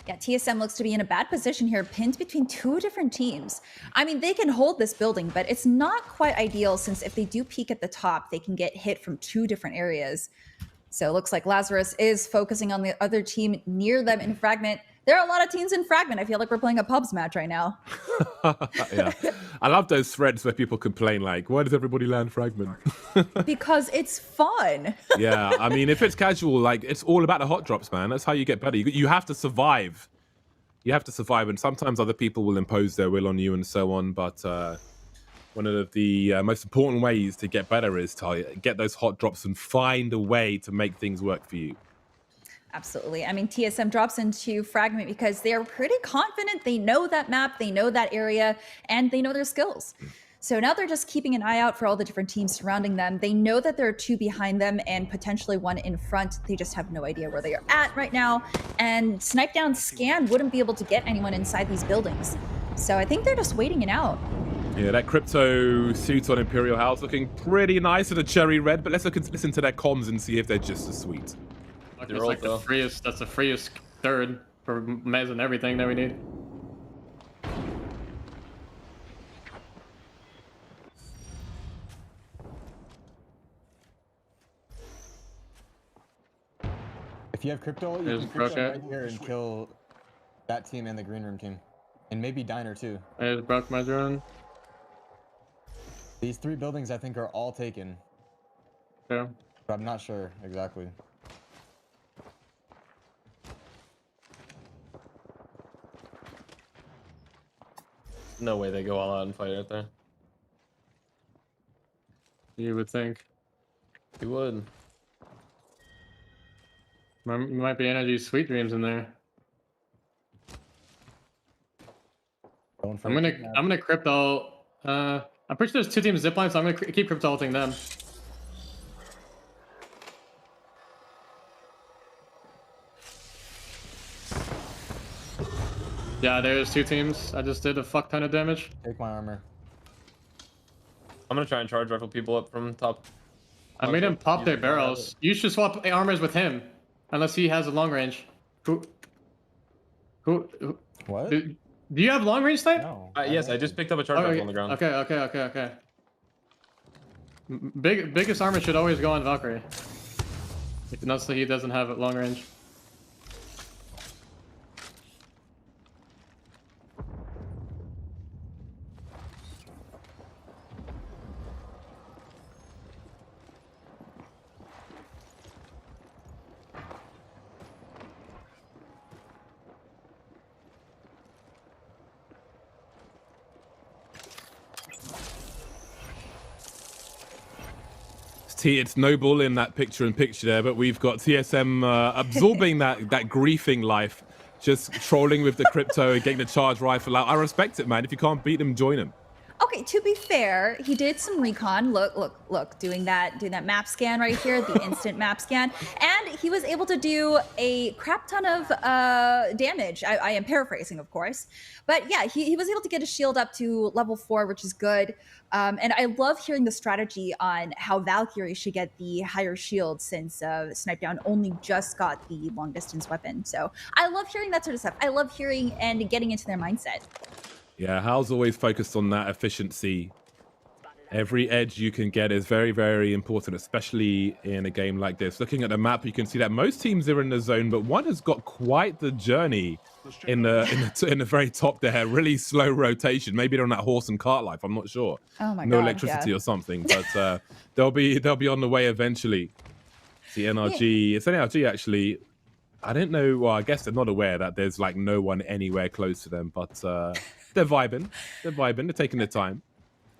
Yeah, TSM looks to be in a bad position here, pinned between two different teams. I mean, they can hold this building, but it's not quite ideal, since if they do peek at the top, they can get hit from two different areas. So it looks like Lazarus is focusing on the other team near them in Fragment. There are a lot of teams in Fragment. I feel like we're playing a pubs match right now. Yeah, I love those threads where people complain like, why does everybody land Fragment? Because it's fun. Yeah, I mean, if it's casual, like, it's all about the hot drops, man. That's how you get better. You have to survive. You have to survive, and sometimes other people will impose their will on you and so on, but one of the most important ways to get better is to get those hot drops and find a way to make things work for you. Absolutely. I mean, TSM drops into Fragment because they're pretty confident. They know that map, they know that area, and they know their skills. So now they're just keeping an eye out for all the different teams surrounding them. They know that there are two behind them and potentially one in front. They just have no idea where they are at right now. And Snipe Down Scan wouldn't be able to get anyone inside these buildings. So I think they're just waiting it out. Yeah, that crypto suit on Imperial House looking pretty nice in a cherry red, but let's listen to their comms and see if they're just as sweet. That's like the freest third for Mez and everything that we need. If you have crypto, you can crypto right here and kill that team and the green room team. And maybe Diner too. I just broke my drone. These three buildings I think are all taken. Yeah. But I'm not sure exactly. No way they go all out and fight right there. You would think. You would. Might be energy sweet dreams in there. I'm gonna crypto. I'm pretty sure there's 2 teams zipline, so I'm gonna keep crypto ulting them. Yeah, there's 2 teams. I just did a fuck ton of damage. Take my armor. I'm gonna try and charge rifle people up from top. I made him pop their barrels. You should swap armors with him, unless he has a long range. Who what? Do you have long range type? No. Yes, I just picked up a charge rifle on the ground. Okay. Biggest armor should always go on Valkyrie. Unless he doesn't have long range. It's noble in that picture-in-picture there, but we've got TSM absorbing that griefing life, just trolling with the crypto and getting the charge rifle out. I respect it, man. If you can't beat them, join them. Okay, to be fair, he did some recon. Look, doing that map scan right here, the instant map scan, and he was able to do a crap ton of damage. I am paraphrasing, of course, but yeah, he was able to get his shield up to level 4, which is good. And I love hearing the strategy on how Valkyrie should get the higher shield, since Snipe Down only just got the long distance weapon. So I love hearing that sort of stuff. I love hearing and getting into their mindset. Yeah, Hal's always focused on that efficiency. Every edge you can get is very, very important, especially in a game like this. Looking at the map, you can see that most teams are in the zone, but one has got quite the journey in the very top there. Really slow rotation. Maybe they're on that horse and cart life. I'm not sure. Oh my God, no electricity or something, but they'll be on the way eventually. See NRG. Yeah. It's NRG actually. I don't know. Well, I guess they're not aware that there's like no one anywhere close to them, but they're vibing. They're taking their time.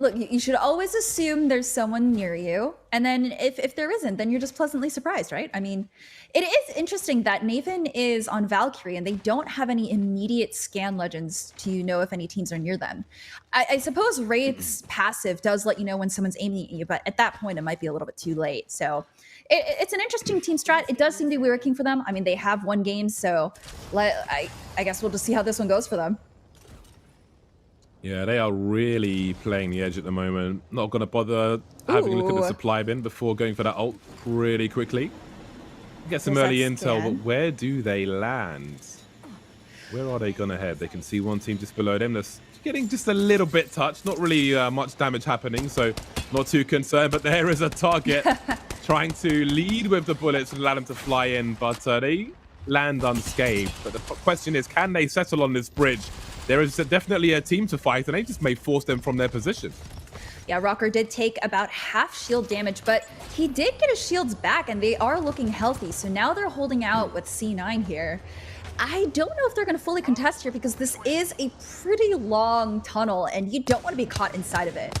Look, you should always assume there's someone near you, and then if there isn't, then you're just pleasantly surprised, right? I mean, it is interesting that Nathan is on Valkyrie, and they don't have any immediate scan legends to know if any teams are near them. I suppose Wraith's passive does let you know when someone's aiming at you, but at that point, it might be a little bit too late. So it's an interesting team strat. It does seem to be working for them. I mean, they have won games, so I guess we'll just see how this one goes for them. Yeah, they are really playing the edge at the moment. Not going to bother having a look at the supply bin before going for that ult pretty quickly. Get some early intel, but where do they land? Where are they going to head? They can see one team just below them that's getting just a little bit touched. Not really much damage happening, so not too concerned. But there is a target trying to lead with the bullets and allow them to fly in, but they land unscathed. But the question is, can they settle on this bridge? There is definitely a team to fight, and they just may force them from their position. Yeah, Rocker did take about half shield damage, but he did get his shields back, and they are looking healthy. So now they're holding out with C9 here. I don't know if they're going to fully contest here, because this is a pretty long tunnel, and you don't want to be caught inside of it.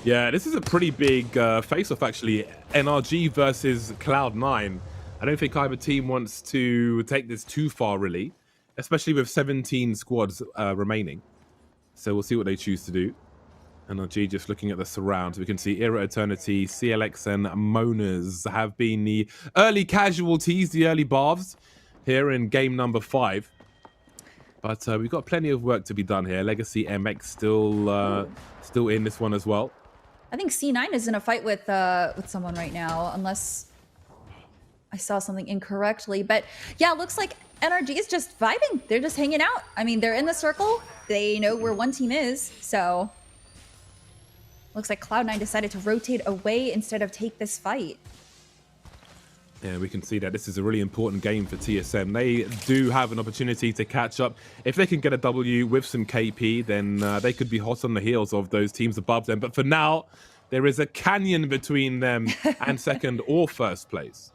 Yeah, this is a pretty big face-off, actually. NRG versus Cloud9. I don't think either team wants to take this too far, really. Especially with 17 squads remaining. So we'll see what they choose to do. NRG just looking at the surrounds. We can see Era Eternity, CLX, and Monas have been the early casualties, the early baths here in game number 5. But we've got plenty of work to be done here. Legacy MX still in this one as well. I think C9 is in a fight with someone right now, unless I saw something incorrectly. But yeah, it looks like NRG is just vibing. They're just hanging out. I mean, they're in the circle. They know where one team is. So looks like Cloud9 decided to rotate away instead of take this fight. Yeah, we can see that this is a really important game for TSM. They do have an opportunity to catch up. If they can get a W with some KP, then they could be hot on the heels of those teams above them. But for now, there is a canyon between them and second or first place.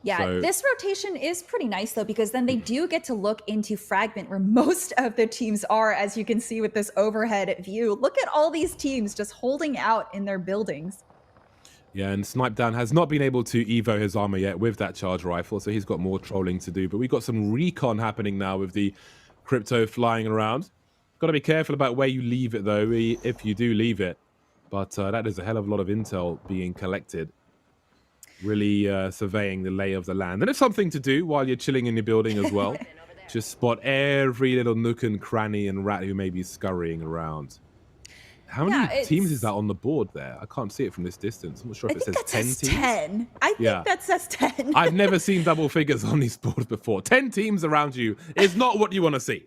Yeah, So- this rotation is pretty nice though, because then they do get to look into Fragment where most of the teams are, as you can see with this overhead view. Look at all these teams just holding out in their buildings. Yeah, and Snipe Down has not been able to evo his armor yet with that charge rifle, so he's got more trolling to do. But we've got some recon happening now with the crypto flying around. Got to be careful about where you leave it though, if you do leave it. But that is a hell of a lot of intel being collected. Really surveying the lay of the land. And it's something to do while you're chilling in your building as well. Just spot every little nook and cranny and rat who may be scurrying around. How many teams is that on the board there? I can't see it from this distance. I'm not sure if it says 10 teams. 10. I think that says 10. I've never seen double figures on these boards before. 10 teams around you is not what you want to see.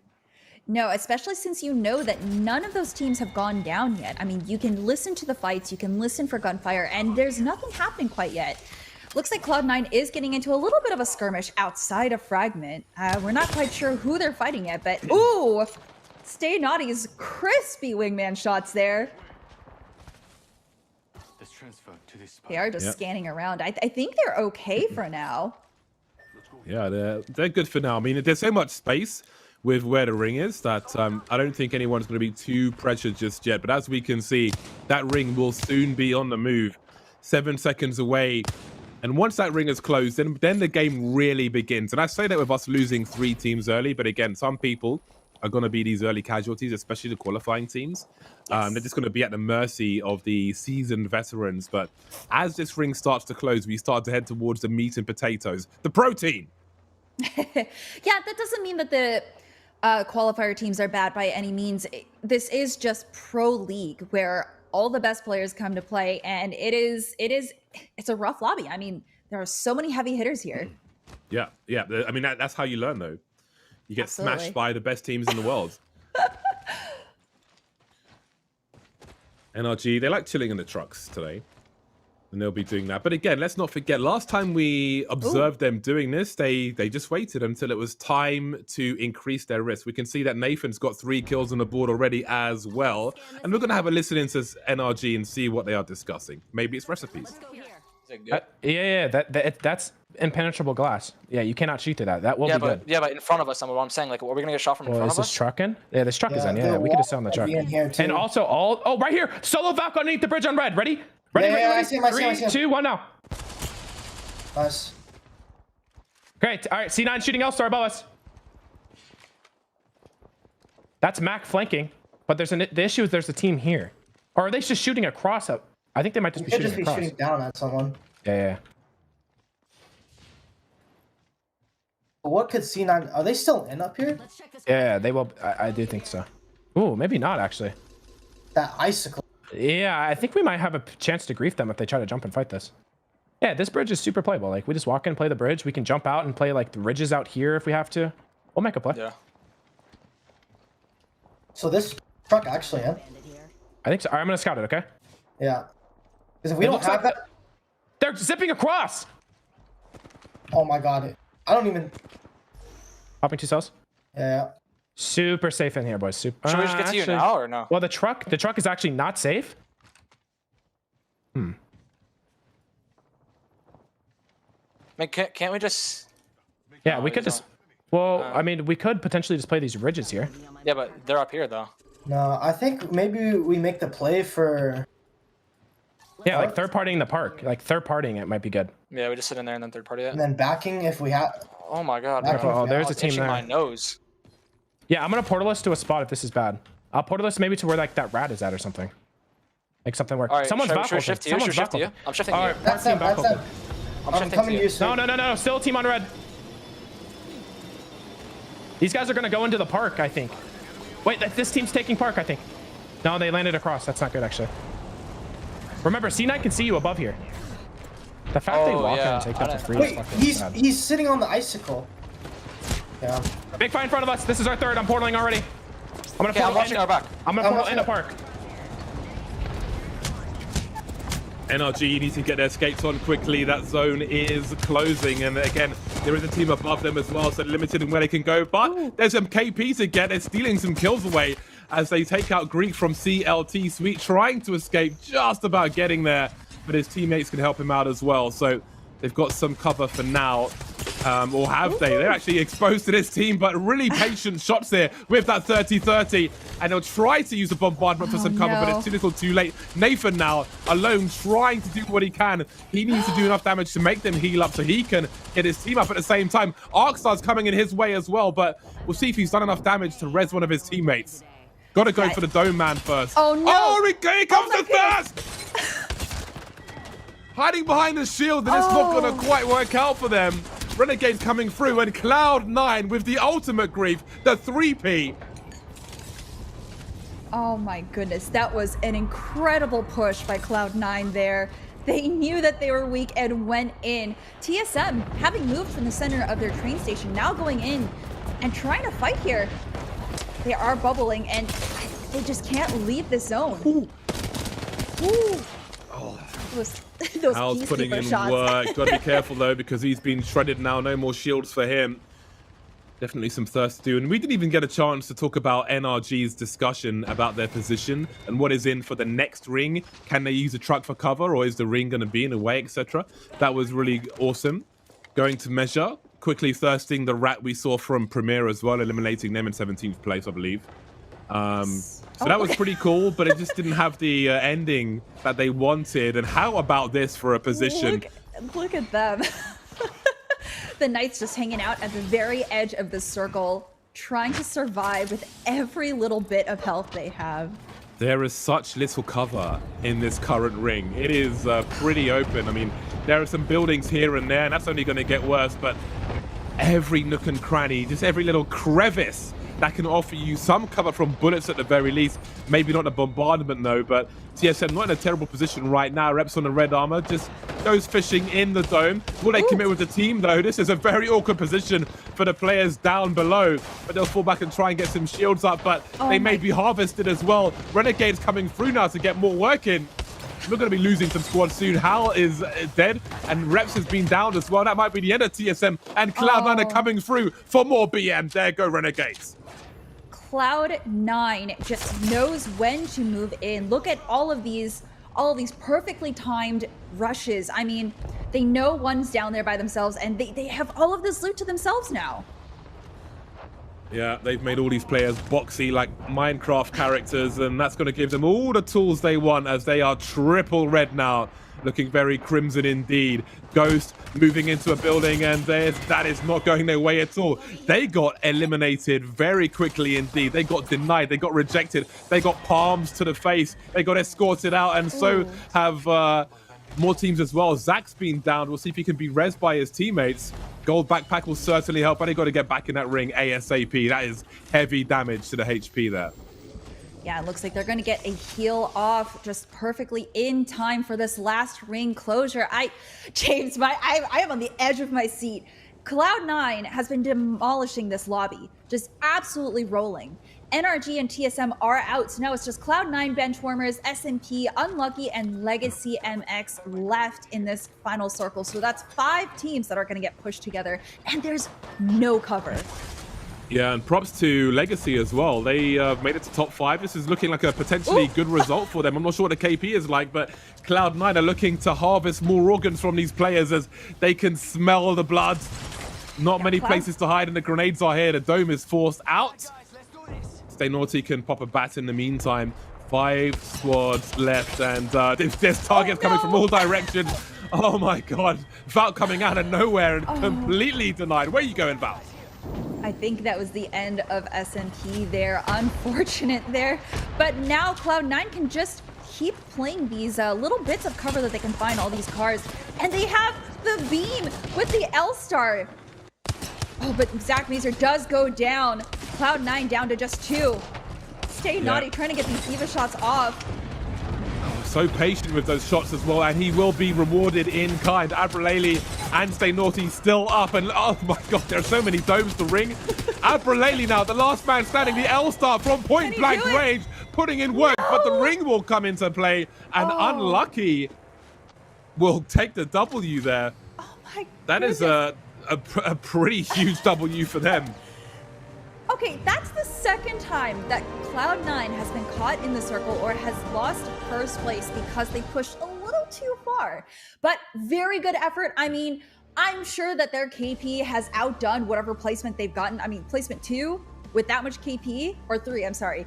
No, especially since you know that none of those teams have gone down yet. I mean, you can listen to the fights, you can listen for gunfire, and there's nothing happening quite yet. Looks like Cloud9 is getting into a little bit of a skirmish outside of Fragment. We're not quite sure who they're fighting yet, but ooh! Stay Naughty's crispy wingman shots there. They are just scanning around. I think they're okay for now. Yeah, they're good for now. I mean, there's so much space with where the ring is that I don't think anyone's going to be too pressured just yet. But as we can see, that ring will soon be on the move. 7 seconds away. And once that ring is closed, then the game really begins. And I say that with us losing 3 teams early. But again, some people are going to be these early casualties, especially the qualifying teams. They're just going to be at the mercy of the seasoned veterans. But as this ring starts to close, we start to head towards the meat and potatoes, the protein. Yeah, that doesn't mean that the qualifier teams are bad by any means. This is just Pro League where all the best players come to play, and it's a rough lobby. I mean, there are so many heavy hitters here. Yeah. I mean, that's how you learn, though. You get smashed by the best teams in the world. NRG, they like chilling in the trucks today. And they'll be doing that. But again, let's not forget, last time we observed them doing this, they just waited until it was time to increase their risk. We can see that Nathan's got 3 kills on the board already as well. And we're going to have a listen into NRG and see what they are discussing. Maybe it's recipes. That's impenetrable glass. Yeah, you cannot shoot to that. That will be good. Yeah, but in front of us, what I'm saying, like, are we gonna get shot from in front of us? Is this truck in? Yeah, this truck is in. Yeah, we could just sit on the truck. And also, right here, solo Valk underneath the bridge on red. Ready? Ready? I see him. 3, 2, 1, now. Nice. Great. All right, C9 shooting L-Star above us. That's Mac flanking, but the issue is there's a team here. Or are they just shooting across up? I think they might just be shooting across. Shooting down at someone. Yeah. What could C9? Are they still in up here? Yeah, they will. I do think so. Ooh, maybe not actually. That icicle. Yeah, I think we might have a chance to grief them if they try to jump and fight this. Yeah, this bridge is super playable. Like, we just walk in, play the bridge. We can jump out and play, like, the ridges out here if we have to. We'll make a play. Yeah. So this truck actually in? I think so. All right, I'm going to scout it, okay? Yeah. Because if we don't have that... They're zipping across! Oh my god. I don't even... Popping 2 cells? Yeah. Super safe in here, boys. Super. Should we just get to you now or no? Well, the truck is actually not safe. I mean, can't we just... Yeah, we could just... Well, I mean, we could potentially just play these ridges here. Yeah, but they're up here, though. No, I think maybe we make the play for... Yeah, like third-partying the park. Like, third-partying it might be good. Yeah, we just sit in there and then third-party it. And then backing if we have... Oh my god. Oh, there's a team there. My nose. Yeah, I'm going to portal us to a spot if this is bad. I'll portal us maybe to where, like, that rat is at or something. Like, something where... All right, someone's back. Should we shift you? Should we shift you? I'm shifting you. All right, that's team back. I'm coming to you. No. Still a team on red. These guys are going to go into the park, I think. Wait, this team's taking park, I think. No, they landed across. That's not good, actually. Remember, C9 can see you above here. The fact they walk in and take that to free is fucking bad. He's sitting on the icicle. Yeah. Big fight in front of us. This is our third. I'm portaling already. I'm going to portal watching our back. I'm going to portal in the park. NRG need to get their escapes on quickly. That zone is closing. And again, there is a team above them as well, so limited in where they can go. But there's some KPs to get. They're stealing some kills away as they take out Greek from CLT. Sweet trying to escape, just about getting there. But his teammates can help him out as well. So they've got some cover for now. Or have they? They're actually exposed to this team, but really patient shots here with that 30-30. And they'll try to use a bombardment for some cover, but it's too little too late. Nathan now alone trying to do what he can. He needs to do enough damage to make them heal up so he can get his team up at the same time. ARCStar's coming in his way as well, but we'll see if he's done enough damage to res one of his teammates. Got to go for the dome man first. Oh, no. Oh, here comes the thirst! Hiding behind the shield, and it's not going to quite work out for them. Renegade coming through, and Cloud9 with the ultimate grief, the 3P. Oh my goodness, that was an incredible push by Cloud9 there. They knew that they were weak and went in. TSM, having moved from the center of their train station, now going in and trying to fight here. They are bubbling, and they just can't leave the zone. Ooh. Oh. Those Al's putting in shots. work. Got to be careful though, because he's been shredded now. No more shields for him. Definitely some thirst to do. And we didn't even get a chance to talk about NRG's discussion about their position and what is in for the next ring. Can they use a truck for cover, or is the ring going to be in a way, etc.? That was really awesome. Going to measure. Quickly thirsting the rat we saw from Premier as well, eliminating them in 17th place, I believe. So that was pretty cool, but it just didn't have the ending that they wanted. And how about this for a position? Look at them. The Knights just hanging out at the very edge of the circle, trying to survive with every little bit of health they have. There is such little cover in this current ring. It is pretty open. I mean, there are some buildings here and there, and that's only going to get worse, but every nook and cranny, just every little crevice that can offer you some cover from bullets at the very least. Maybe not a bombardment though, but TSM not in a terrible position right now. Reps on the red armor, just goes fishing in the dome. Will they commit with the team though? This is a very awkward position for the players down below, but they'll fall back and try and get some shields up, but they may be harvested as well. Renegade's coming through now to get more work in. We're going to be losing some squads soon. Hal is dead, and Reps has been down as well. That might be the end of TSM, and Cloud9 are coming through for more BM. There go Renegades. Cloud9 just knows when to move in. Look at all of these perfectly timed rushes. I mean, they know one's down there by themselves, and they have all of this loot to themselves now. Yeah, they've made all these players boxy like Minecraft characters, and that's going to give them all the tools they want, as they are triple red now. Looking very crimson indeed. Ghost moving into a building, and that is not going their way at all. They got eliminated very quickly indeed. They got denied. They got rejected. They got palms to the face. They got escorted out, and so have more teams as well. Zach's been down. We'll see if he can be rezzed by his teammates. Gold backpack will certainly help, but they got to get back in that ring ASAP. That is heavy damage to the HP there. Yeah, it looks like they're going to get a heal off just perfectly in time for this last ring closure. James, I am on the edge of my seat. Cloud9 has been demolishing this lobby, just absolutely rolling. NRG and TSM are out, so now it's just Cloud9, Benchwarmers, SMP, Unlucky, and Legacy MX left in this final circle. So that's 5 teams that are going to get pushed together, and there's no cover. Yeah, and props to Legacy as well. They made it to top 5. This is looking like a potentially good result for them. I'm not sure what the KP is like, but Cloud9 are looking to harvest more organs from these players as they can smell the blood. Not many places to hide, and the grenades are here. The dome is forced out. Stay Naughty can pop a bat in the meantime. 5 squads left, and there's targets coming from all directions. Oh my god. Val coming out of nowhere and completely denied. Where are you going, Val? I think that was the end of SMP there. Unfortunate there. But now Cloud9 can just keep playing these little bits of cover that they can find, all these cars. And they have the beam with the L-Star. Oh, but Zach Mazer does go down. Cloud9 down to just 2. Stay Naughty trying to get these Eva shots off. So patient with those shots as well, and he will be rewarded in kind. Abraleli and Stay Naughty still up, and oh my god, there are so many domes to ring. Abraleli now, the last man standing, the L-Star from point blank range, putting in work, but the ring will come into play, and Unlucky will take the W there. Oh my That is a pretty huge W for them. Okay, that's the second time that Cloud9 has been caught in the circle or has lost first place because they pushed a little too far. But very good effort. I mean, I'm sure that their KP has outdone whatever placement they've gotten. I mean, placement 2 with that much KP, or 3, I'm sorry.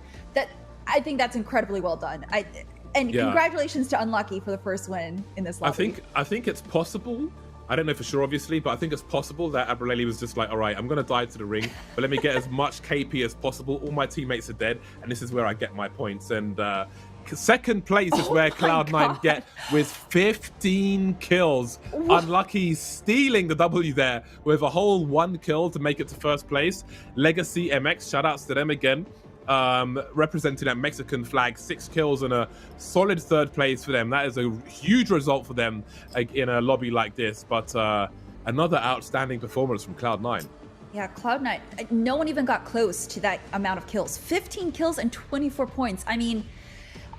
I think that's incredibly well done. Congratulations to Unlucky for the first win in this lobby. I think it's possible. I don't know for sure, obviously, but I think it's possible that Abreleli was just like, all right, I'm going to dive to the ring, but let me get as much KP as possible. All my teammates are dead, and this is where I get my points. And second place is where Cloud9 get with 15 kills. Unlucky stealing the W there with a whole 1 kill to make it to first place. Legacy MX, shout outs to them again. Representing that Mexican flag, 6 kills and a solid 3rd place for them. That is a huge result for them in a lobby like this, but another outstanding performance from Cloud9. Yeah, Cloud9, no one even got close to that amount of kills. 15 kills and 24 points. I mean,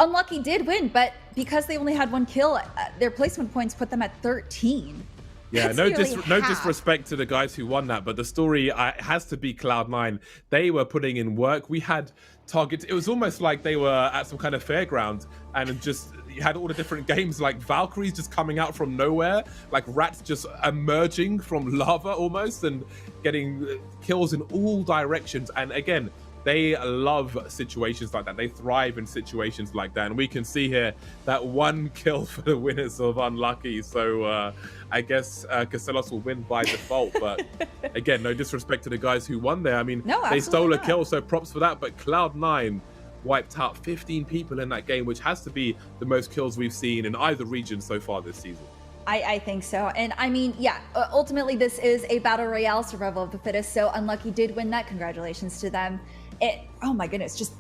Unlucky did win, but because they only had 1 kill, their placement points put them at 13. Yeah, That's no nearly half. disrespect to the guys who won that, but the story has to be Cloud9. They were putting in work. We had targets. It was almost like they were at some kind of fairground and just you had all the different games, like Valkyries just coming out from nowhere, like rats just emerging from lava almost and getting kills in all directions. And again, they love situations like that. They thrive in situations like that. And we can see here that 1 kill for the winners of Unlucky. So I guess Casellas will win by default. But again, no disrespect to the guys who won there. I mean, they stole a kill, so props for that. But Cloud9 wiped out 15 people in that game, which has to be the most kills we've seen in either region so far this season. I think so. And I mean, yeah, ultimately this is a battle royale, survival of the fittest. So Unlucky did win that. Congratulations to them. Oh my goodness, just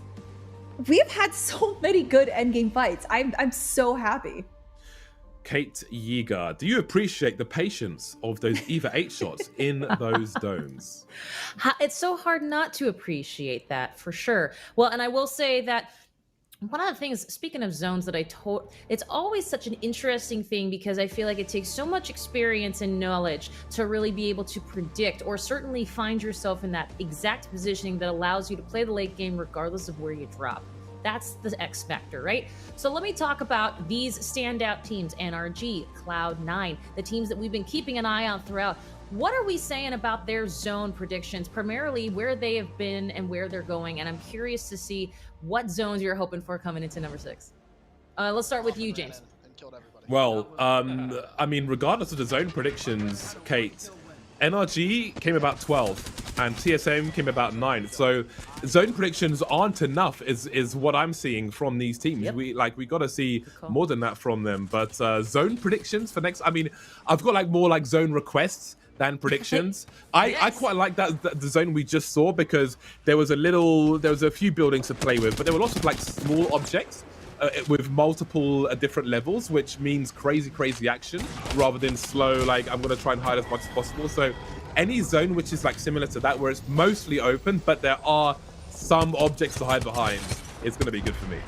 we've had so many good endgame fights. I'm so happy. Kate Yeager, do you appreciate the patience of those EVA 8 shots in those domes? It's so hard not to appreciate that, for sure. Well, and I will say that one of the things, speaking of zones, that it's always such an interesting thing because I feel like it takes so much experience and knowledge to really be able to predict or certainly find yourself in that exact positioning that allows you to play the late game regardless of where you drop. That's the X factor, right? So let me talk about these standout teams, NRG, Cloud9, the teams that we've been keeping an eye on throughout. What are we saying about their zone predictions, primarily where they have been and where they're going? And I'm curious to see what zones you're hoping for coming into number 6. Let's start with you, James. Well, I mean, regardless of the zone predictions, Kate, NRG came about 12 and TSM came about 9. So zone predictions aren't enough is what I'm seeing from these teams. Yep. We got to see more than that from them. But zone predictions for next, I mean, I've got more like zone requests than predictions. I quite like the zone we just saw because there was a few buildings to play with, but there were lots of like small objects with multiple different levels, which means crazy action rather than slow, like I'm going to try and hide as much as possible. So any zone which is like similar to that, where it's mostly open, but there are some objects to hide behind, is going to be good for me.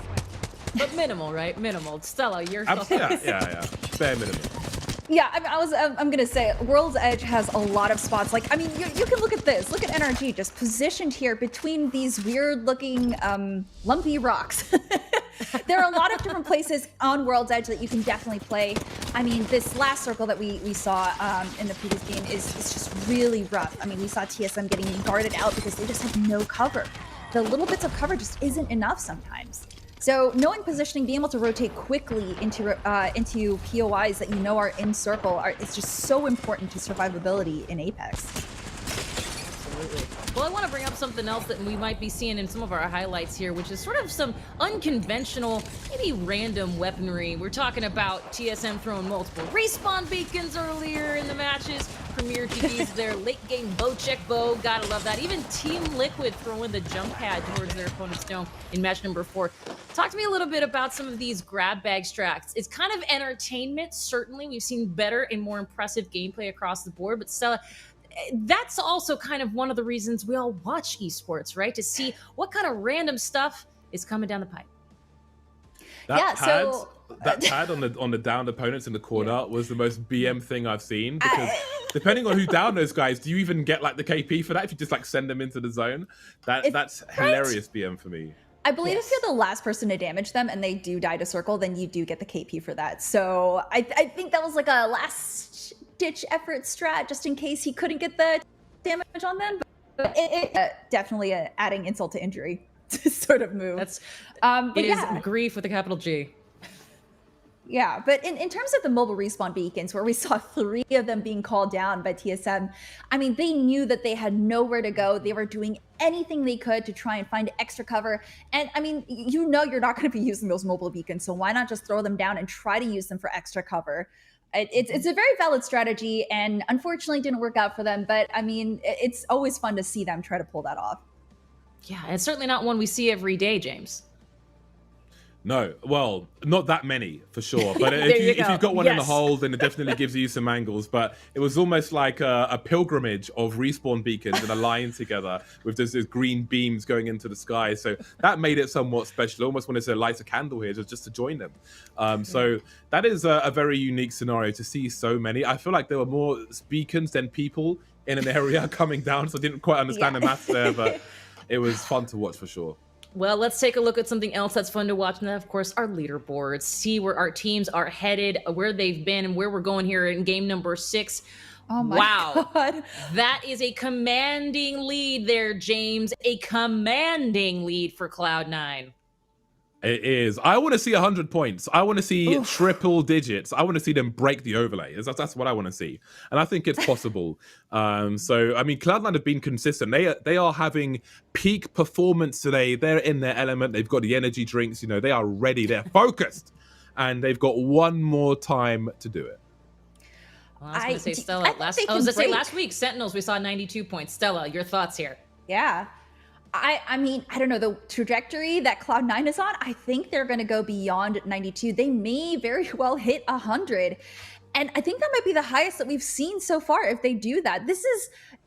But minimal, right? Minimal. Stella, your thoughts? Yeah. Bare minimum. Yeah, I'm gonna say World's Edge has a lot of spots. Like, I mean, you can look at this. Look at NRG just positioned here between these weird-looking lumpy rocks. There are a lot of different places on World's Edge that you can definitely play. I mean, this last circle that we saw in the previous game is just really rough. I mean, we saw TSM getting guarded out because they just have no cover. The little bits of cover just isn't enough sometimes. So knowing positioning, being able to rotate quickly into POIs that you know are in circle, it's just so important to survivability in Apex. Absolutely. Well, I want to bring up something else that we might be seeing in some of our highlights here, which is sort of some unconventional, maybe random weaponry. We're talking about TSM throwing multiple respawn beacons earlier in the matches. Premier GG's their late game bow check bow. Gotta love that. Even Team Liquid throwing the jump pad towards their opponent's dome in match number 4. Talk to me a little bit about some of these grab bag strats. It's kind of entertainment, certainly. We've seen better and more impressive gameplay across the board, but Stella, that's also kind of one of the reasons we all watch esports, right? To see what kind of random stuff is coming down the pipe. That pad on the downed opponents in the corner was the most BM thing I've seen, because depending on who down those guys, do you even get like the KP for that if you just like send them into the zone? That's hilarious BM for me. I believe if you're the last person to damage them and they do die to circle, then you do get the KP for that. So I think that was like a last ditch effort strat just in case he couldn't get the damage on them. But it definitely adding insult to injury sort of move. It is grief with a capital G. Yeah, but in terms of the mobile respawn beacons, where we saw 3 of them being called down by TSM, I mean, they knew that they had nowhere to go. They were doing anything they could to try and find extra cover. And I mean, you know you're not going to be using those mobile beacons, so why not just throw them down and try to use them for extra cover? It's a very valid strategy, and unfortunately didn't work out for them. But I mean, it's always fun to see them try to pull that off. Yeah, it's certainly not one we see every day, James. No, well, not that many for sure. But if you've got one in the hole, then it definitely gives you some angles. But it was almost like a pilgrimage of respawn beacons in a line together with these green beams going into the sky. So that made it somewhat special. I almost wanted to light a candle here just to join them. So that is a very unique scenario to see so many. I feel like there were more beacons than people in an area coming down. So I didn't quite understand the math there, but it was fun to watch for sure. Well, let's take a look at something else that's fun to watch, and that, of course, our leaderboards. See where our teams are headed, where they've been, and where we're going here in game number 6. Oh my God. That is a commanding lead there, James. A commanding lead for Cloud9. It is. I want to see 100 points. I want to see triple digits. I want to see them break the overlay. That's what I want to see. And I think it's possible. So, I mean, Cloud9 have been consistent. They are having peak performance today. They're in their element. They've got the energy drinks. You know, they are ready. They're focused. And they've got one more time to do it. Well, I was going to say, Stella, last week, Sentinels, we saw 92 points. Stella, your thoughts here? Yeah. I mean, I don't know, the trajectory that Cloud9 is on, I think they're going to go beyond 92. They may very well hit 100. And I think that might be the highest that we've seen so far if they do that. This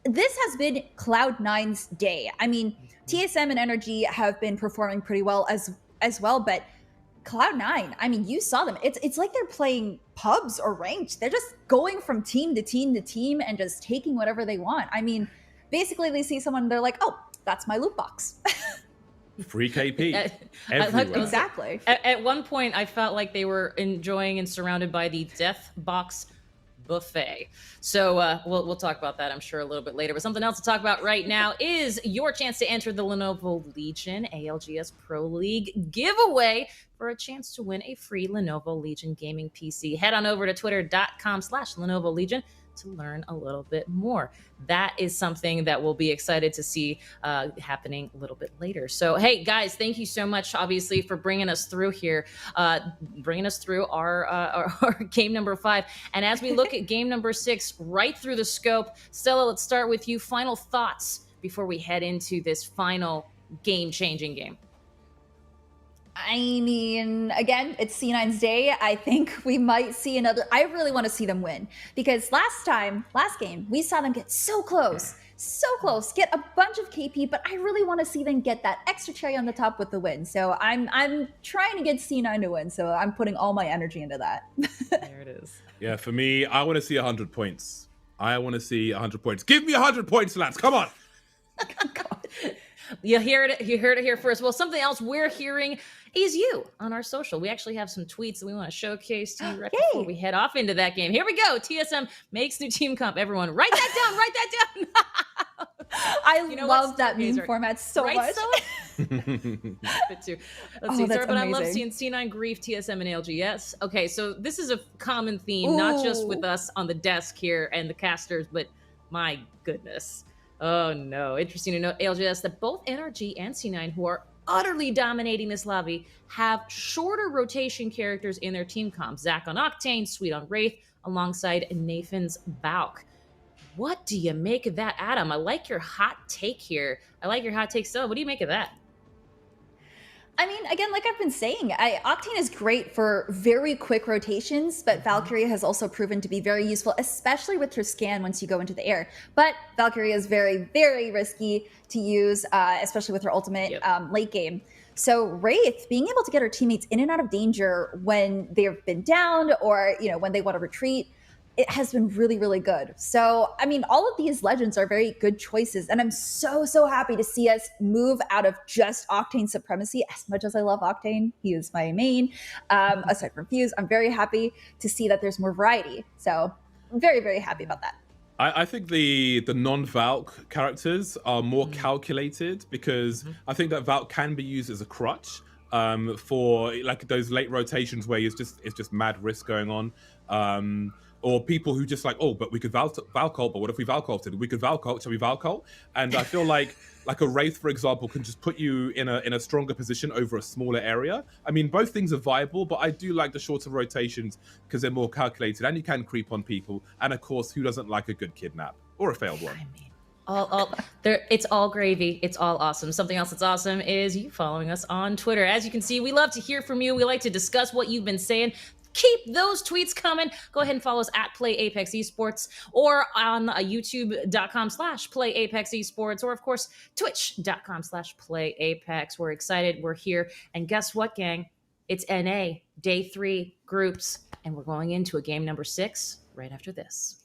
has been Cloud9's day. I mean, TSM and Energy have been performing pretty well as well, but Cloud9, I mean, you saw them. It's like they're playing pubs or ranked. They're just going from team to team to team and just taking whatever they want. I mean, basically they see someone, they're like, oh, that's my loot box. Free KP. Exactly. At one point, I felt like they were enjoying and surrounded by the Death Box buffet. So we'll talk about that, I'm sure, a little bit later. But something else to talk about right now is your chance to enter the Lenovo Legion ALGS Pro League giveaway for a chance to win a free Lenovo Legion gaming PC. Head on over to twitter.com/Lenovo Legion to learn a little bit more. That is something that we'll be excited to see happening a little bit later. So, hey, guys, thank you so much, obviously, for bringing us through here, bringing us through our game number 5. And as we look at game number 6, right through the scope, Stella, let's start with you. Final thoughts before we head into this final game-changing game. I mean, again, it's C9's day. I think we might see another. I really want to see them win because last game, we saw them get so close, get a bunch of KP, but I really want to see them get that extra cherry on the top with the win. So I'm trying to get C9 to win. So I'm putting all my energy into that. There it is. Yeah, for me, I want to see 100 points. I want to see 100 points. Give me 100 points, lads. Come on. You heard it here first. Well, something else we're hearing is you on our social. We actually have some tweets that we want to showcase to you right before we head off into that game. Here we go. TSM makes new team comp. Everyone, write that down. I love that meme format so much. Bit too. Let's see. Sorry, but I love seeing C9 grief, TSM, and ALGS. Okay, so this is a common theme, not just with us on the desk here and the casters, but my goodness. Oh no. Interesting to note, ALGS, that both NRG and C9, who are utterly dominating this lobby, have shorter rotation characters in their team comps. Zach on Octane, Sweet on Wraith, alongside Nathan's Valk. What do you make of that, Adam? I like your hot take here. I like your hot take, Stella. What do you make of that? I mean, again, like I've been saying, Octane is great for very quick rotations, but Valkyrie has also proven to be very useful, especially with her scan once you go into the air. But Valkyrie is very, very risky to use, especially with her ultimate late game. So Wraith, being able to get her teammates in and out of danger when they've been downed or, when they want to retreat, it has been really, really good. So, I mean, all of these legends are very good choices. And I'm so, so happy to see us move out of just Octane supremacy. As much as I love Octane, he is my main. Aside from Fuse, I'm very happy to see that there's more variety. So I'm very, very happy about that. I think the non-Valk characters are more calculated because I think that Valk can be used as a crutch for like those late rotations where it's just mad risk going on. Or people who just like, oh, but we could Valk ult, but what if we Valk ulted? We could Valk ult, shall we Valk ult? And I feel like a Wraith, for example, can just put you in a stronger position over a smaller area. I mean, both things are viable, but I do like the shorter rotations because they're more calculated and you can creep on people. And of course, who doesn't like a good kidnap or a failed one? It's all gravy. It's all awesome. Something else that's awesome is you following us on Twitter. As you can see, we love to hear from you. We like to discuss what you've been saying. Keep those tweets coming. Go ahead and follow us at Play Apex Esports or on youtube.com/PlayApexEsports or of course twitch.com/PlayApex. We're excited. We're here. And guess what, gang? It's NA Day 3 groups. And we're going into a game number 6 right after this.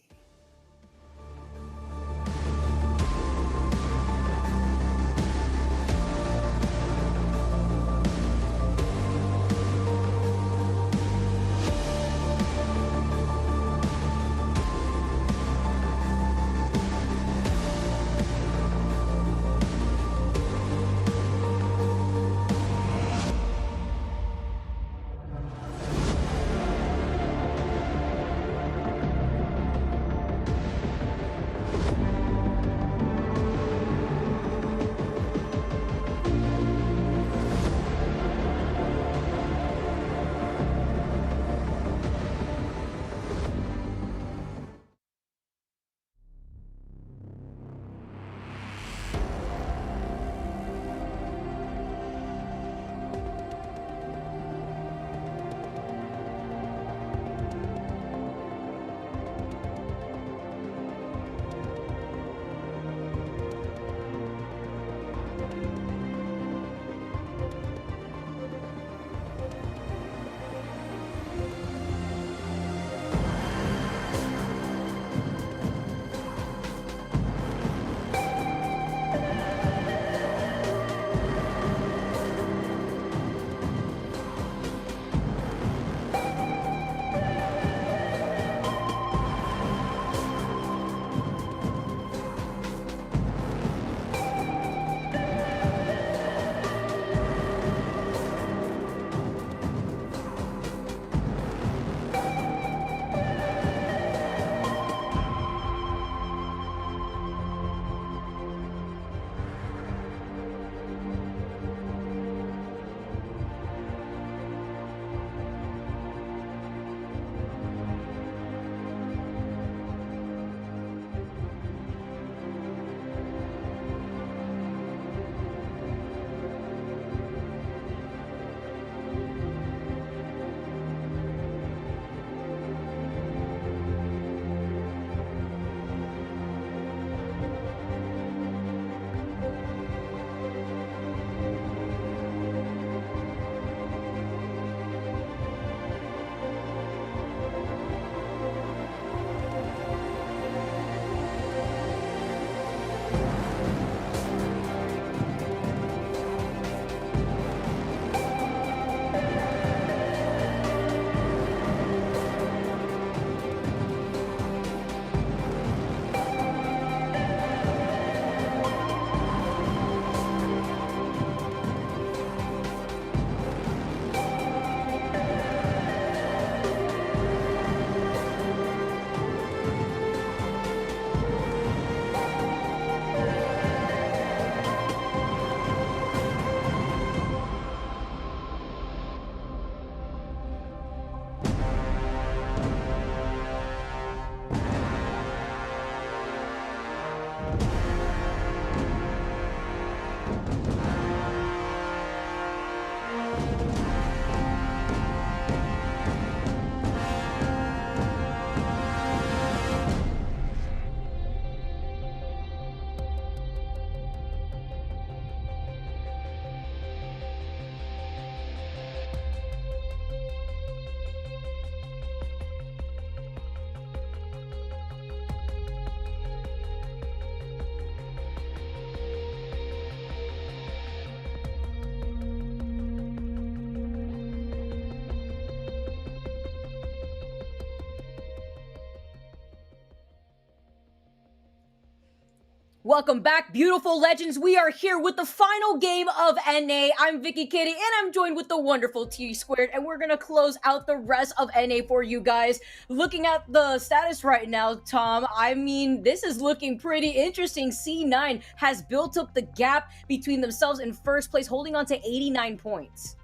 Welcome back, beautiful legends. We are here with the final game of NA. I'm Vicky Kitty, and I'm joined with the wonderful T Squared, and we're gonna close out the rest of NA for you guys. Looking at the status right now, Tom, I mean, this is looking pretty interesting. C9 has built up the gap between themselves in first place, holding on to 89 points.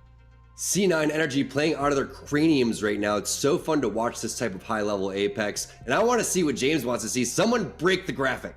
C9 Energy playing out of their craniums right now. It's so fun to watch this type of high-level Apex, and I want to see what James wants to see. Someone break the graphic.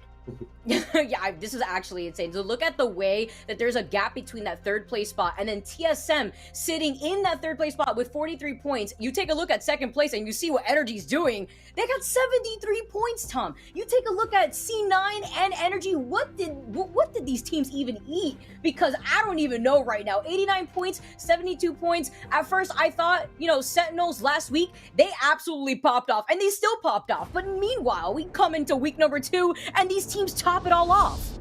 Yeah, this is actually insane. So look at the way that there's a gap between that third place spot and then TSM sitting in that third place spot with 43 points. You take a look at second place and you see what Energy's doing. They got 73 points, Tom. You take a look at C9 and Energy. What did these teams even eat? Because I don't even know right now. 89 points, 72 points. At first, I thought, you know, Sentinels last week, they absolutely popped off, and they still popped off. But meanwhile, we come into week number 2, and these teams top it all off.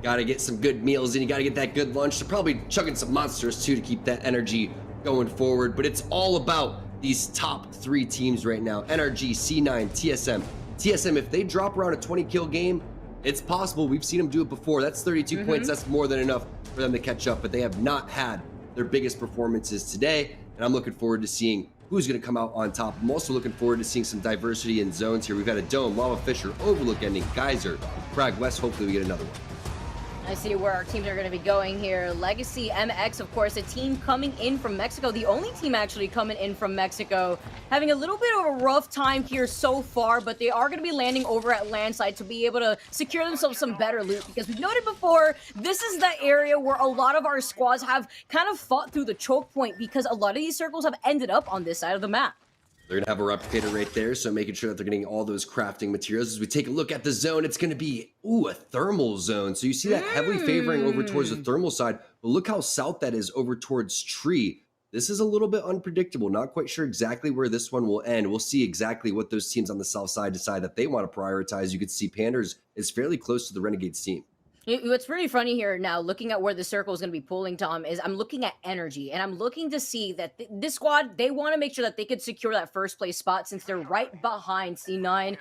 Gotta get some good meals and you gotta get that good lunch. They're probably chugging some monsters too to keep that energy going forward. But it's all about these top 3 teams right now. NRG, C9, TSM. TSM, if they drop around a 20 kill game, it's possible. We've seen them do it before. That's 32 points. That's more than enough for them to catch up. But they have not had their biggest performances today. And I'm looking forward to seeing who's going to come out on top. I'm also looking forward to seeing some diversity in zones here. We've got a Dome, Lava Fisher, Overlook ending, Geyser, Frag West. Hopefully we get another one. I see where our teams are going to be going here. Legacy MX, of course, a team coming in from Mexico. The only team actually coming in from Mexico. Having a little bit of a rough time here so far, but they are going to be landing over at Landside to be able to secure themselves some better loot. Because we've noted before, this is the area where a lot of our squads have kind of fought through the choke point because a lot of these circles have ended up on this side of the map. They're going to have a replicator right there, so making sure that they're getting all those crafting materials. As we take a look at the zone, it's going to be, a thermal zone. So you see that heavily favoring over towards the thermal side, but look how south that is over towards Tree. This is a little bit unpredictable. Not quite sure exactly where this one will end. We'll see exactly what those teams on the south side decide that they want to prioritize. You can see Panders is fairly close to the Renegades team. What's pretty funny here now, looking at where the circle is going to be pulling, Tom, is I'm looking at Energy, and I'm looking to see that this squad, they want to make sure that they could secure that first place spot since they're right behind C9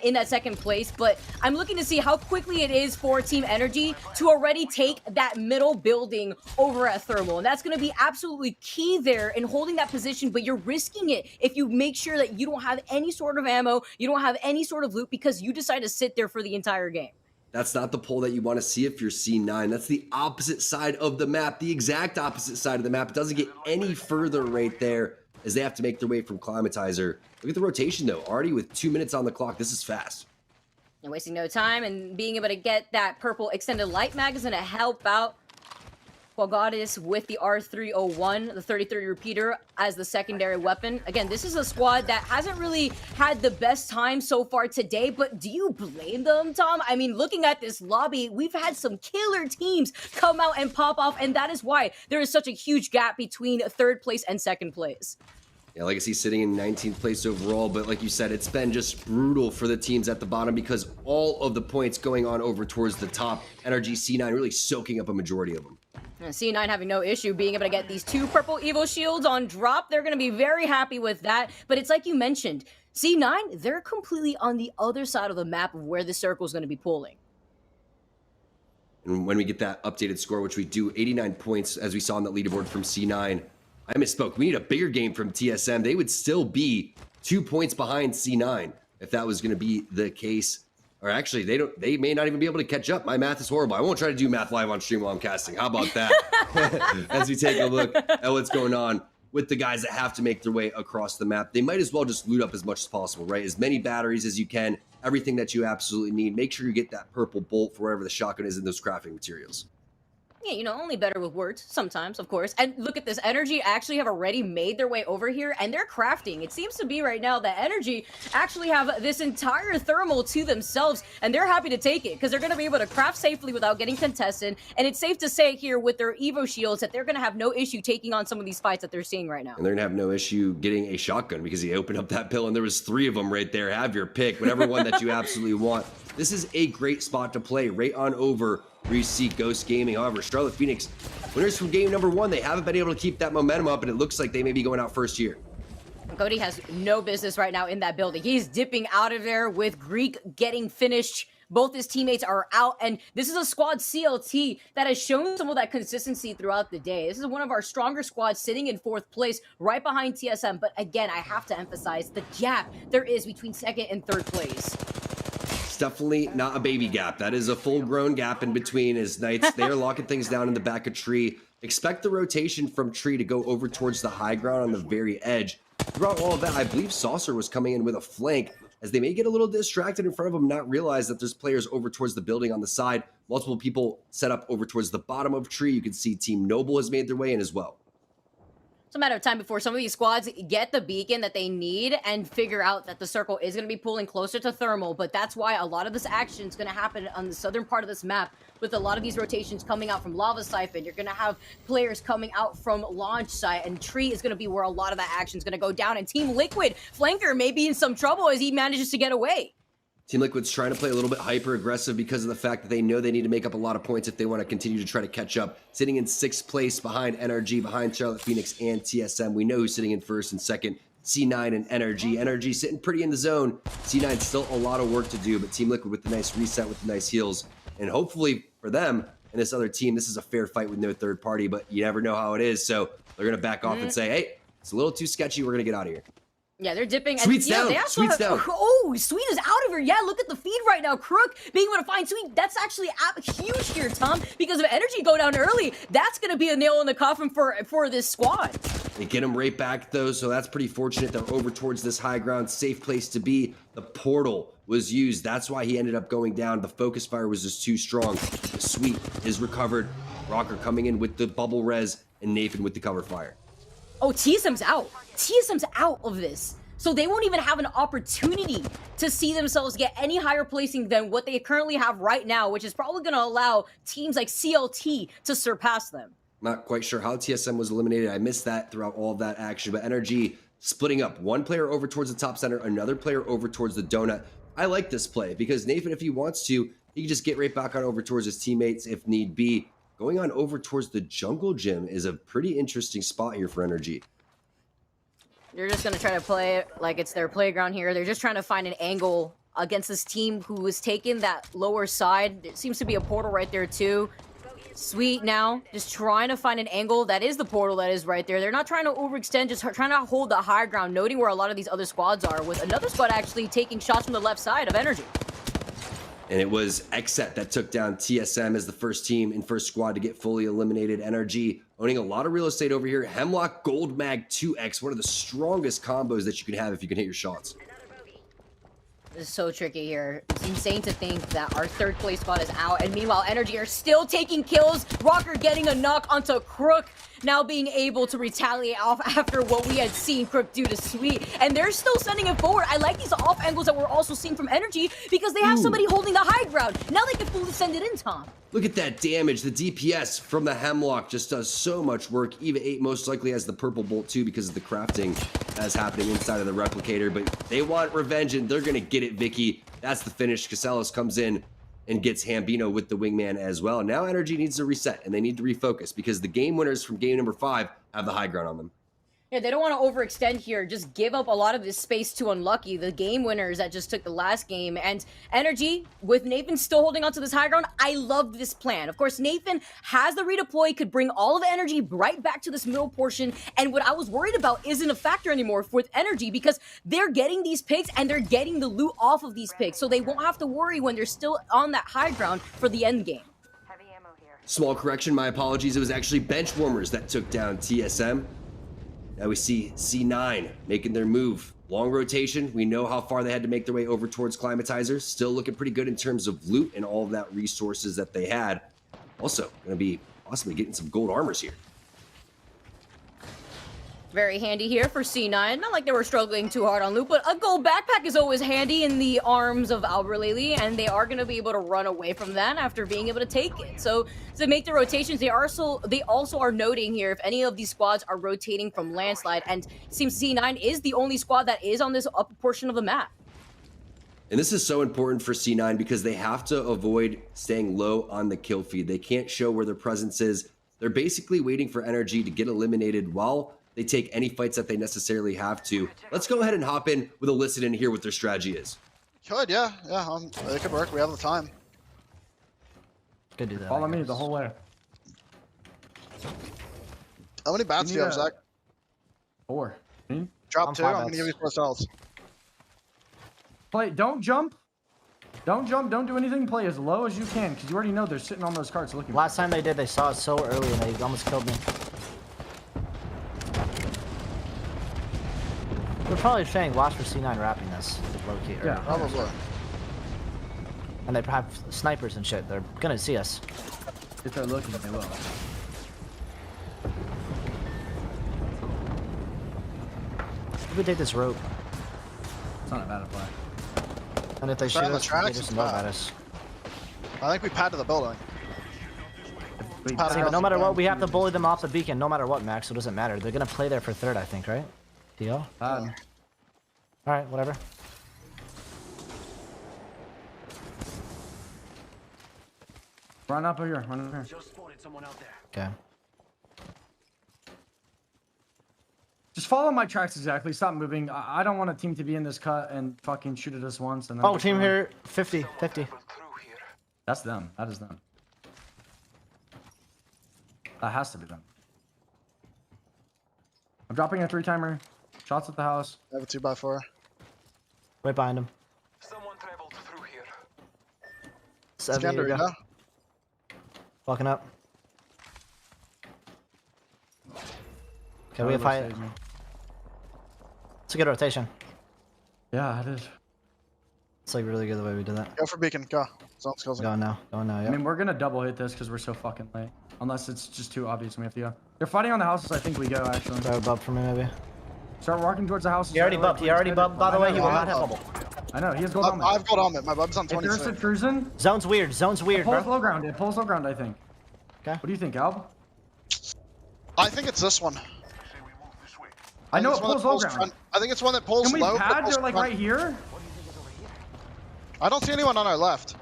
in that second place. But I'm looking to see how quickly it is for Team Energy to already take that middle building over at Thermal. And that's going to be absolutely key there in holding that position, but you're risking it if you make sure that you don't have any sort of ammo, you don't have any sort of loot because you decide to sit there for the entire game. That's not the pull that you want to see if you're C9. That's the opposite side of the map, the exact opposite side of the map. It doesn't get any further right there as they have to make their way from Climatizer. Look at the rotation, though. Already with 2 minutes on the clock. This is fast. And wasting no time and being able to get that purple extended light mag is going to help out Quagadis with the R301, the 30-30 repeater as the secondary weapon. Again, this is a squad that hasn't really had the best time so far today, but do you blame them, Tom? I mean, looking at this lobby, we've had some killer teams come out and pop off, and that is why there is such a huge gap between third place and second place. Yeah, Legacy sitting in 19th place overall, but like you said, it's been just brutal for the teams at the bottom because all of the points going on over towards the top. NRG C9 really soaking up a majority of them. And C9 having no issue being able to get these 2 purple Evo shields on drop. They're going to be very happy with that. But it's like you mentioned, C9, they're completely on the other side of the map of where the circle is going to be pulling. And when we get that updated score, which we do, 89 points, as we saw on that leaderboard from C9, I misspoke. We need a bigger game from TSM. They would still be 2 points behind C9 if that was going to be the case. Or actually, they may not even be able to catch up. My math is horrible. I won't try to do math live on stream while I'm casting. How about that? As we take a look at what's going on with the guys that have to make their way across the map, they might as well just loot up as much as possible, right? As many batteries as you can, everything that you absolutely need. Make sure you get that purple bolt for wherever the shotgun is in those crafting materials. Yeah, you know, only better with words sometimes, of course. And look at this. Energy actually have already made their way over here, and they're crafting. It seems to be right now that Energy actually have this entire thermal to themselves, and they're happy to take it because they're going to be able to craft safely without getting contested. And it's safe to say here with their Evo shields that they're going to have no issue taking on some of these fights that they're seeing right now. And they're going to have no issue getting a shotgun because he opened up that pill and there was 3 of them right there. Have your pick, whatever one that you absolutely want. This is a great spot to play right on over where you see Ghost Gaming. However, Charlotte Phoenix, winners from game number 1, they haven't been able to keep that momentum up, and it looks like they may be going out first here. Cody has no business right now in that building. He's dipping out of there with Greek getting finished both his teammates are out, and this is a squad CLT that has shown some of that consistency throughout the day. This is one of our stronger squads sitting in 4th place, right behind TSM, but again, I have to emphasize the gap there is between 2nd and 3rd place. It's definitely not a baby gap. That is a full-grown gap in between as Knights, they're locking things down in the back of Tree. Expect the rotation from Tree to go over towards the high ground on the very edge. Throughout all of that, I believe Saucer was coming in with a flank, as they may get a little distracted in front of him, not realize that there's players over towards the building on the side. Multiple people set up over towards the bottom of Tree. You can see Team Noble has made their way in as well. It's a matter of time before some of these squads get the beacon that they need and figure out that the circle is going to be pulling closer to Thermal, but that's why a lot of this action is going to happen on the southern part of this map with a lot of these rotations coming out from Lava Siphon. You're going to have players coming out from Launch Site, and Tree is going to be where a lot of that action is going to go down, and Team Liquid, Flanker, may be in some trouble as he manages to get away. Team Liquid's trying to play a little bit hyper-aggressive because of the fact that they know they need to make up a lot of points if they want to continue to try to catch up. Sitting in 6th place behind NRG, behind Charlotte Phoenix and TSM. We know who's sitting in 1st and 2nd. C9 and NRG. NRG sitting pretty in the zone. C9 still a lot of work to do, but Team Liquid with the nice reset, with the nice heals. And hopefully for them and this other team, this is a fair fight with no third party, but you never know how it is. So they're going to back off and say, hey, it's a little too sketchy. We're going to get out of here. Yeah, they're dipping. Sweet's down. Sweet's down. Oh, Sweet is out of here. Yeah, look at the feed right now. Crook being able to find Sweet. That's actually huge here, Tom, because of energy go down early. That's going to be a nail in the coffin for this squad. They get him right back, though, so that's pretty fortunate. They're over towards this high ground, safe place to be. The portal was used. That's why he ended up going down. The focus fire was just too strong. The Sweet is recovered. Rocker coming in with the bubble res, and Nathan with the cover fire. Oh, TSM's out. TSM's out of this. So they won't even have an opportunity to see themselves get any higher placing than what they currently have right now, which is probably going to allow teams like CLT to surpass them. Not quite sure how TSM was eliminated. I missed that throughout all of that action, but NRG splitting up. One player over towards the top center, another player over towards the donut. I like this play because Nathan, if he wants to, he can just get right back on over towards his teammates if need be. Going on over towards the jungle gym is a pretty interesting spot here for NRG. They're just going to try to play it like it's their playground here. They're just trying to find an angle against this team who was taking that lower side. There seems to be a portal right there too. Sweet now, just trying to find an angle. That is the portal that is right there. They're not trying to overextend, just trying to hold the high ground, noting where a lot of these other squads are, with another squad actually taking shots from the left side of Energy. And it was Xset that took down TSM as the first team and first squad to get fully eliminated. NRG owning a lot of real estate over here. Hemlock Gold Mag 2X, one of the strongest combos that you can have if you can hit your shots. This is so tricky here. It's insane to think that our 3rd place squad is out, and meanwhile, Energy are still taking kills. Rocker getting a knock onto Crook, now being able to retaliate off after what we had seen Crook do to Sweet. And they're still sending it forward. I like these off angles that we're also seeing from Energy because they have somebody holding the high ground. Now they can fully send it in, Tom. Look at that damage. The DPS from the Hemlock just does so much work. Eva 8 most likely has the purple bolt too because of the crafting that's happening inside of the replicator. But they want revenge and they're going to get it, Vicky. That's the finish. Casellas comes in and gets Hambino with the wingman as well. Now Energy needs to reset and they need to refocus because the game winners from game number 5 have the high ground on them. Yeah, they don't want to overextend here. Just give up a lot of this space to Unlucky, the game winners that just took the last game. And Energy, with Nathan still holding on to this high ground, I love this plan. Of course, Nathan has the redeploy, could bring all of the Energy right back to this middle portion. And what I was worried about isn't a factor anymore with Energy because they're getting these picks and they're getting the loot off of these picks. So they won't have to worry when they're still on that high ground for the end game. Small correction, my apologies. It was actually Benchwarmers that took down TSM. Now we see C9 making their move. Long rotation. We know how far they had to make their way over towards Climatizers. Still looking pretty good in terms of loot and all of that resources that they had. Also, going to be possibly getting some gold armors here. Very handy here for C9. Not like they were struggling too hard on loot, but a gold backpack is always handy in the arms of Alberlele, and they are going to be able to run away from that after being able to take it. So to make the rotations, they also are noting here if any of these squads are rotating from Landslide, and it seems C9 is the only squad that is on this upper portion of the map. And this is so important for C9 because they have to avoid staying low on the kill feed. They can't show where their presence is. They're basically waiting for Energy to get eliminated while they take any fights that they necessarily have to. Let's go ahead and hop in with a listen and hear what their strategy is. Could, yeah. Yeah, it could work. We have the time. Could do that. Follow me the whole way. How many bats do you have, Zach? 4. Drop I'm 2. 5 I'm gonna give you 4 cells. Play. Don't jump. Don't jump. Don't do anything. Play as low as you can, because you already know they're sitting on those carts looking. Last time they did, they saw it so early and they almost killed me. We're probably saying watch for C9 wrapping this. Locate. Yeah, probably. And they have snipers and shit. They're gonna see us. If they're looking, they will. We could take this rope. It's not a bad play. And if they shoot us, they just know about us. I think we pad to the building. See, but no matter what, we have to bully them off the beacon. No matter what, Max, so it doesn't matter. They're gonna play there for third, I think, right? Deal? All right, whatever. Run up here. Run up here. Okay. Just follow my tracks exactly. Stop moving. I don't want a team to be in this cut and fucking shoot at us once and then. Oh, team here, 50, 50. That's them. That is them. That has to be them. I'm dropping a 3-timer. Shots at the house. I have a 2x4. Right behind him. Someone traveled through here. 7, here we go. Walking up. Okay, we have high. It's a good rotation. Yeah, it is. It's like really good the way we did that. Go for beacon. Go. Zone's closing. Going now. Going now. Yeah. I mean, we're gonna double hit this because we're so fucking late. Unless it's just too obvious and we have to go. They're fighting on the houses. I think we go actually. Throw a bub for me maybe. Start walking towards the houses. He already bubbed. He already bubbed. By the way, he will not have bubble. I know. He has gold helmet. I have gold helmet. My bub's on If 26. there's a cruising. Zone's weird. Zone's weird, It pulls bro. low ground. It pulls low ground. I think. Okay. What do you think, Alb? I think it's this one. I know it it's one pulls that low pulls ground. front. I think it's one that pulls Can we low. but pad? pulls They're like front. right here. I don't see anyone on our left.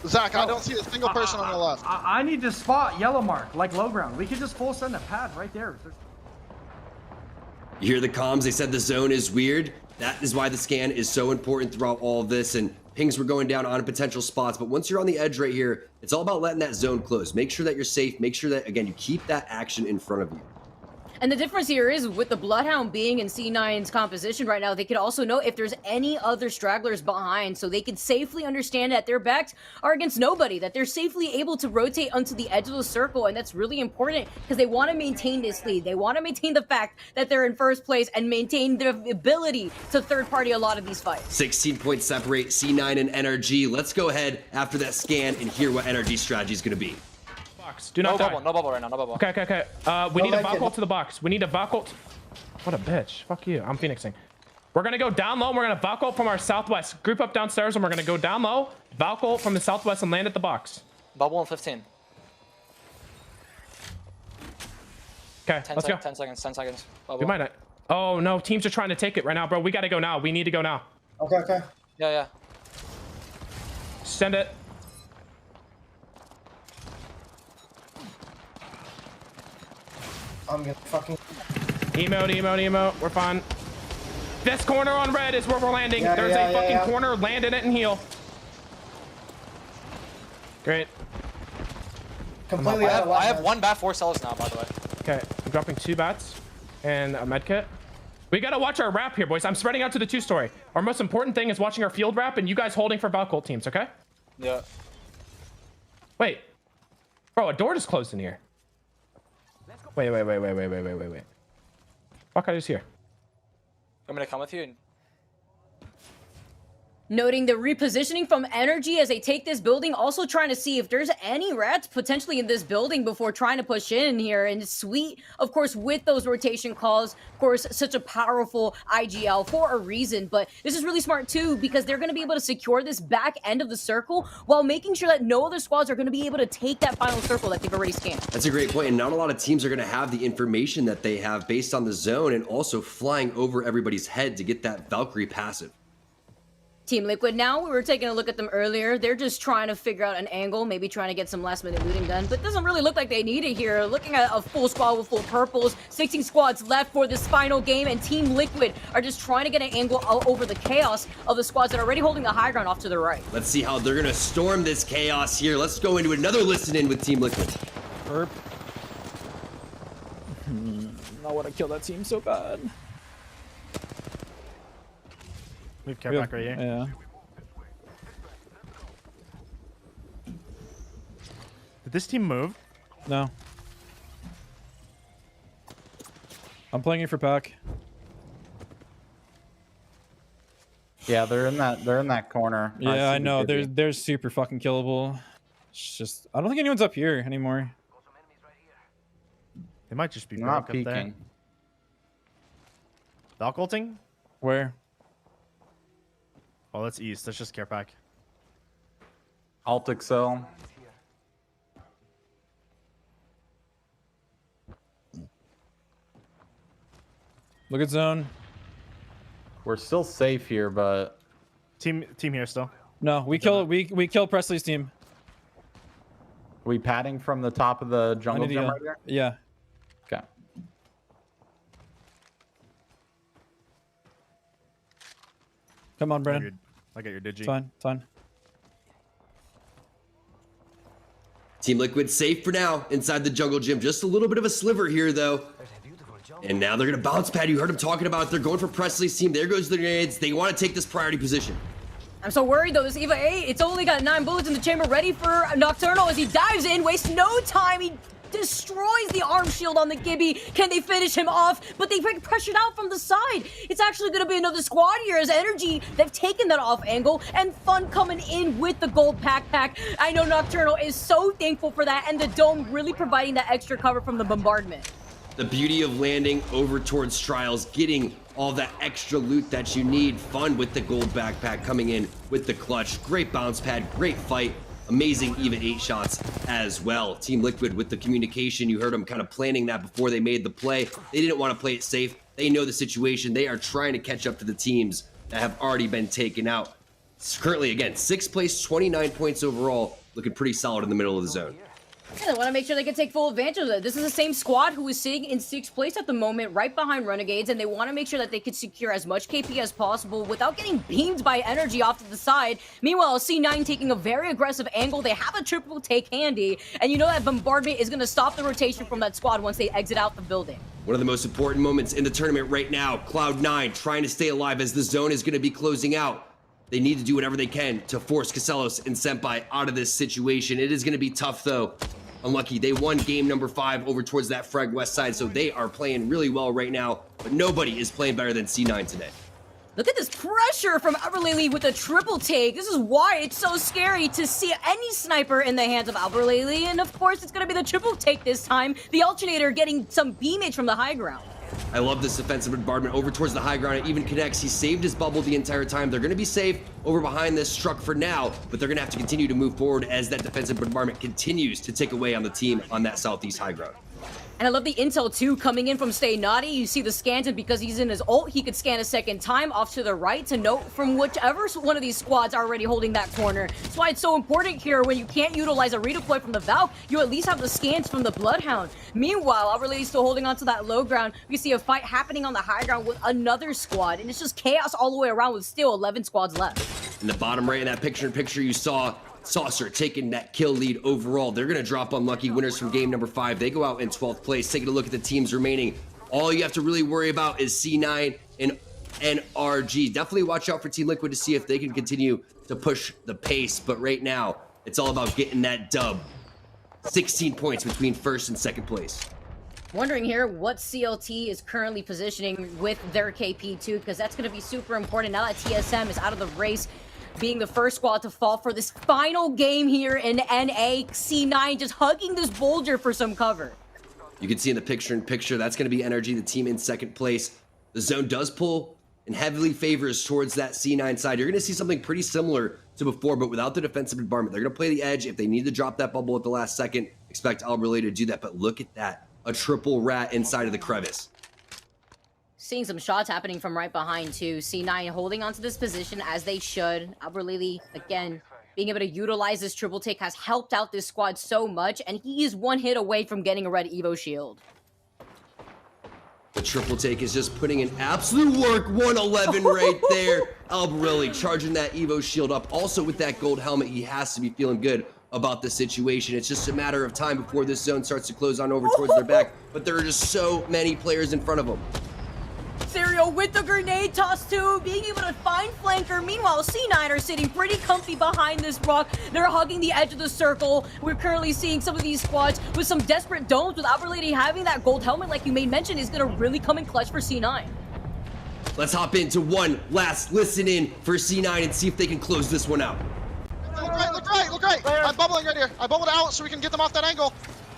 Zach, I don't see a single person on the left. I need to spot yellow mark, like low ground. We could just full send a pad right there. You hear the comms? They said the zone is weird. That is why the scan is so important throughout all of this. And pings were going down on potential spots. But once you're on the edge right here, it's all about letting that zone close. Make sure that you're safe. Make sure that, again, you keep that action in front of you. And the difference here is with the Bloodhound being in C9's composition right now, they could also know if there's any other stragglers behind, so they can safely understand that their backs are against nobody, that they're safely able to rotate onto the edge of the circle, and that's really important because they want to maintain this lead. They want to maintain the fact that they're in first place and maintain their ability to third party a lot of these fights. 16 points separate C9 and NRG. Let's go ahead after that scan and hear what NRG's strategy is going to be. Do not no die. bubble, no bubble right now, no bubble. Okay. We need a Valk ult to the box. We need a Valk ult. What a bitch. Fuck you. I'm Phoenixing. We're gonna go down low. And we're gonna Valk ult from our southwest. Group up downstairs, and we're gonna go down low. Valk ult from the southwest and land at the box. Bubble in 15. Okay, let's go. 10 seconds. 10 seconds. Bubble. We might not. Oh no, teams are trying to take it right now, bro. We gotta go now. We need to go now. Okay. Yeah. Send it. I'm gonna fucking Emote. We're fine. This corner on red is where we're landing. Yeah, There's a fucking yeah. corner. Land in it and heal. Great. completely I out of have line. one bat, 4 cells now, by the way. Okay, I'm dropping 2 bats and a med kit. We gotta watch our wrap here, boys. I'm spreading out to the 2-story. Our most important thing is watching our field wrap and you guys holding for Valk ult teams, okay? Yeah. Wait. Bro, a door just closed in here. Wait. Fuck, I just here. I'm gonna come with you. Noting the repositioning from Energy as they take this building, also trying to see if there's any rats potentially in this building before trying to push in here. And it's sweet, of course, with those rotation calls. Of course, such a powerful IGL for a reason. But this is really smart too, because they're going to be able to secure this back end of the circle while making sure that no other squads are going to be able to take that final circle that they've already scanned. That's a great point, and not a lot of teams are going to have the information that they have based on the zone and also flying over everybody's head to get that Valkyrie passive. Team Liquid now. We were taking a look at them earlier. They're just trying to figure out an angle, maybe trying to get some last minute looting done, but it doesn't really look like they need it here. Looking at a full squad with full purples, 16 squads left for this final game, and Team Liquid are just trying to get an angle over the chaos of the squads that are already holding the high ground off to the right. Let's see how they're gonna storm this chaos here. Let's go into another listen in with Team Liquid. Burp. I want to kill that team so bad. We have care back right here. Yeah. Did this team move? No. I'm playing it for pack. Yeah, they're in that corner. Yeah, I know. They're super fucking killable. It's just I don't think anyone's up here anymore. They might just be not broke up there. peeking. Valk ulting? Where? Oh, that's east. That's just care pack. Alt Excel. Look at zone. We're still safe here, but team here still. No, we kill Presley's team. We padding from the top of the jungle gym right here? Yeah. Okay. Come on, Brennan. I got your digi. It's fine. It's fine. Team Liquid safe for now inside the jungle gym. Just a little bit of a sliver here, though. And now they're going to bounce pad. You heard him talking about it. They're going for Presley's team. There goes the grenades. They want to take this priority position. I'm so worried though, this EVA 8, it's only got 9 bullets in the chamber ready for Nocturnal as he dives in, wastes no time, he destroys the arm shield on the Gibby. Can they finish him off? But they get pressured out from the side. It's actually going to be another squad here as Energy, they've taken that off angle, and Fun coming in with the gold pack. I know Nocturnal is so thankful for that, and the Dome really providing that extra cover from the bombardment. The beauty of landing over towards Trials, getting all that extra loot that you need. Fun with the gold backpack coming in with the clutch. Great bounce pad, great fight. Amazing EVA 8 shots as well. Team Liquid with the communication. You heard them kind of planning that before they made the play. They didn't want to play it safe. They know the situation. They are trying to catch up to the teams that have already been taken out. It's currently, again, 6th place, 29 points overall. Looking pretty solid in the middle of the zone. Yeah, they want to make sure they can take full advantage of it. This is the same squad who is sitting in 6th place at the moment, right behind Renegades, and they want to make sure that they can secure as much KP as possible without getting beamed by Energy off to the side. Meanwhile, C9 taking a very aggressive angle. They have a triple take handy, and you know that bombardment is going to stop the rotation from that squad once they exit out the building. One of the most important moments in the tournament right now. Cloud9 trying to stay alive as the zone is going to be closing out. They need to do whatever they can to force Casellos and Senpai out of this situation. It is going to be tough, though. Unlucky, they won game number 5 over towards that Frag West side, so they are playing really well right now, but nobody is playing better than C9 today. Look at this pressure from Alberlele with a triple take. This is why it's so scary to see any sniper in the hands of Alberlele, and of course it's going to be the triple take this time. The Alternator getting some beamage from the high ground. I love this defensive bombardment over towards the high ground. It even connects. He saved his bubble the entire time. They're going to be safe over behind this truck for now, but they're going to have to continue to move forward as that defensive bombardment continues to tick away on the team on that southeast high ground. And I love the intel too, coming in from Stay Naughty. You see the scans, and because he's in his ult, he could scan a second time off to the right to note from whichever one of these squads are already holding that corner. That's why it's so important here when you can't utilize a redeploy from the Valk, you at least have the scans from the Bloodhound. Meanwhile, Alberlele still holding on to that low ground. We see a fight happening on the high ground with another squad, and it's just chaos all the way around with still 11 squads left. In the bottom right in that picture-in-picture, you saw Saucer taking that kill lead overall. They're going to drop unlucky winners from game number 5. They go out in 12th place. Taking a look at the teams remaining. All you have to really worry about is C9 and NRG. Definitely watch out for Team Liquid to see if they can continue to push the pace. But right now, it's all about getting that dub. 16 points between 1st and 2nd place. Wondering here what CLT is currently positioning with their KP too, because that's going to be super important now that TSM is out of the race, being the first squad to fall for this final game here in NA. C9 just hugging this Bolger for some cover. You can see in the picture-in-picture, that's going to be Energy, the team in 2nd place. The zone does pull and heavily favors towards that C9 side. You're going to see something pretty similar to before, but without the defensive bombardment. They're going to play the edge. If they need to drop that bubble at the last second, expect Alberlele to do that. But look at that, a triple rat inside of the crevice. seeing some shots happening from right behind too. C9 holding onto this position as they should. Alberlili, again, being able to utilize this triple take has helped out this squad so much, and he is one hit away from getting a red Evo shield. The triple take is just putting in absolute work. 111 right there. Alberelli charging that Evo shield up. Also with that gold helmet, he has to be feeling good about the situation. It's just a matter of time before this zone starts to close on over towards their back, but there are just so many players in front of them. Serial with the grenade toss too, being able to find flanker. Meanwhile, C9 are sitting pretty comfy behind this rock. They're hugging the edge of the circle. We're currently seeing some of these squads with some desperate domes. With Alberlili having that gold helmet, like you made mention, is going to really come in clutch for C9. Let's hop into one last listen in for C9 and see if they can close this one out. Look right, look right, look right. I'm bubbling right here. I bubbled out so we can get them off that angle.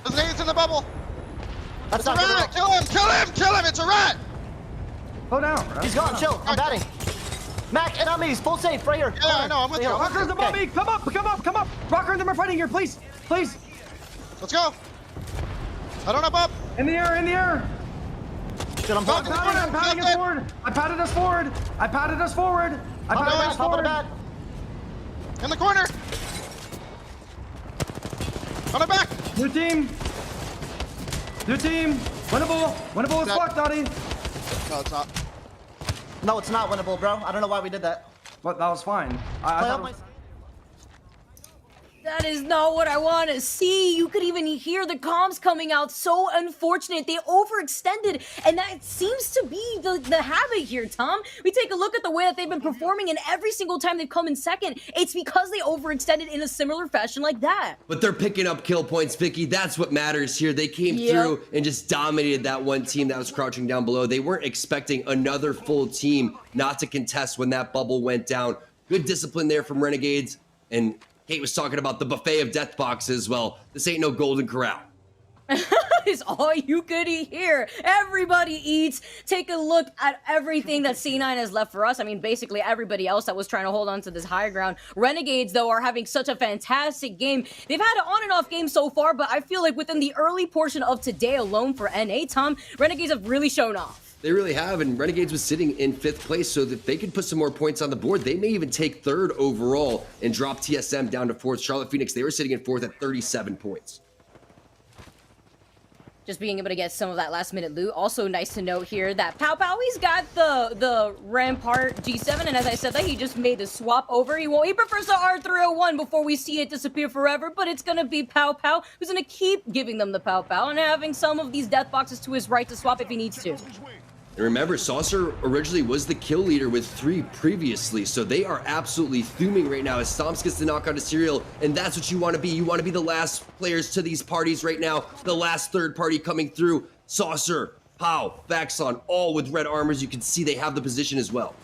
The nade's in the bubble. It's a rat. Kill him, kill him, kill him. It's a rat. Go down, bro. He's gone, chill. I'm batting. Mac, and on me. He's full safe right here. Yeah, I know. I'm with you. Rocker's above me. Come up, come up, come up. Rocker and them are fighting here, please. Please. Let's go. I don't have up. In the air, in the air. Good, I'm patting us forward. I patted us forward. I patted us forward. I patted us forward. In the corner. On the back. New team. New team. Winnable. Winnable as fuck, Dottie. No, it's not. No, it's not winnable, bro. I don't know why we did that. But that was fine. That is not what I want to see. You could even hear the comms coming out. So unfortunate. They overextended, and that seems to be the habit here, Tom. We take a look at the way that they've been performing, and every single time they've come in second, it's because they overextended in a similar fashion like that. But they're picking up kill points, Vicky. That's what matters here. They came through and just dominated that one team that was crouching down below. They weren't expecting another full team not to contest when that bubble went down. Good discipline there from Renegades, and Kate was talking about the buffet of death boxes. Well, this ain't no Golden Corral. Is all you could hear. Everybody eats. Take a look at everything that C9 has left for us. I mean, basically everybody else that was trying to hold on to this higher ground. Renegades, though, are having such a fantastic game. They've had an on and off game so far, but I feel like within the early portion of today alone for NA, Tom, Renegades have really shown off. They really have, and Renegades was sitting in 5th place, so that they could put some more points on the board. They may even take 3rd overall and drop TSM down to 4th. Charlotte Phoenix, they were sitting in 4th at 37 points. Just being able to get some of that last minute loot. Also nice to note here that Pow Pow, he's got the Rampart G7, and as I said that, he just made the swap over. He prefers the R301 before we see it disappear forever, but it's gonna be Pow Pow who's gonna keep giving them the Pow Pow and having some of these death boxes to his right to swap if he needs to. And remember, Saucer originally was the kill leader with 3 previously, so they are absolutely fuming right now as Stomps gets the knock on to Serial, and that's what you want to be. You want to be the last players to these parties right now, the last third party coming through. Saucer, Pow, Vaxon, all with red armors. You can see they have the position as well.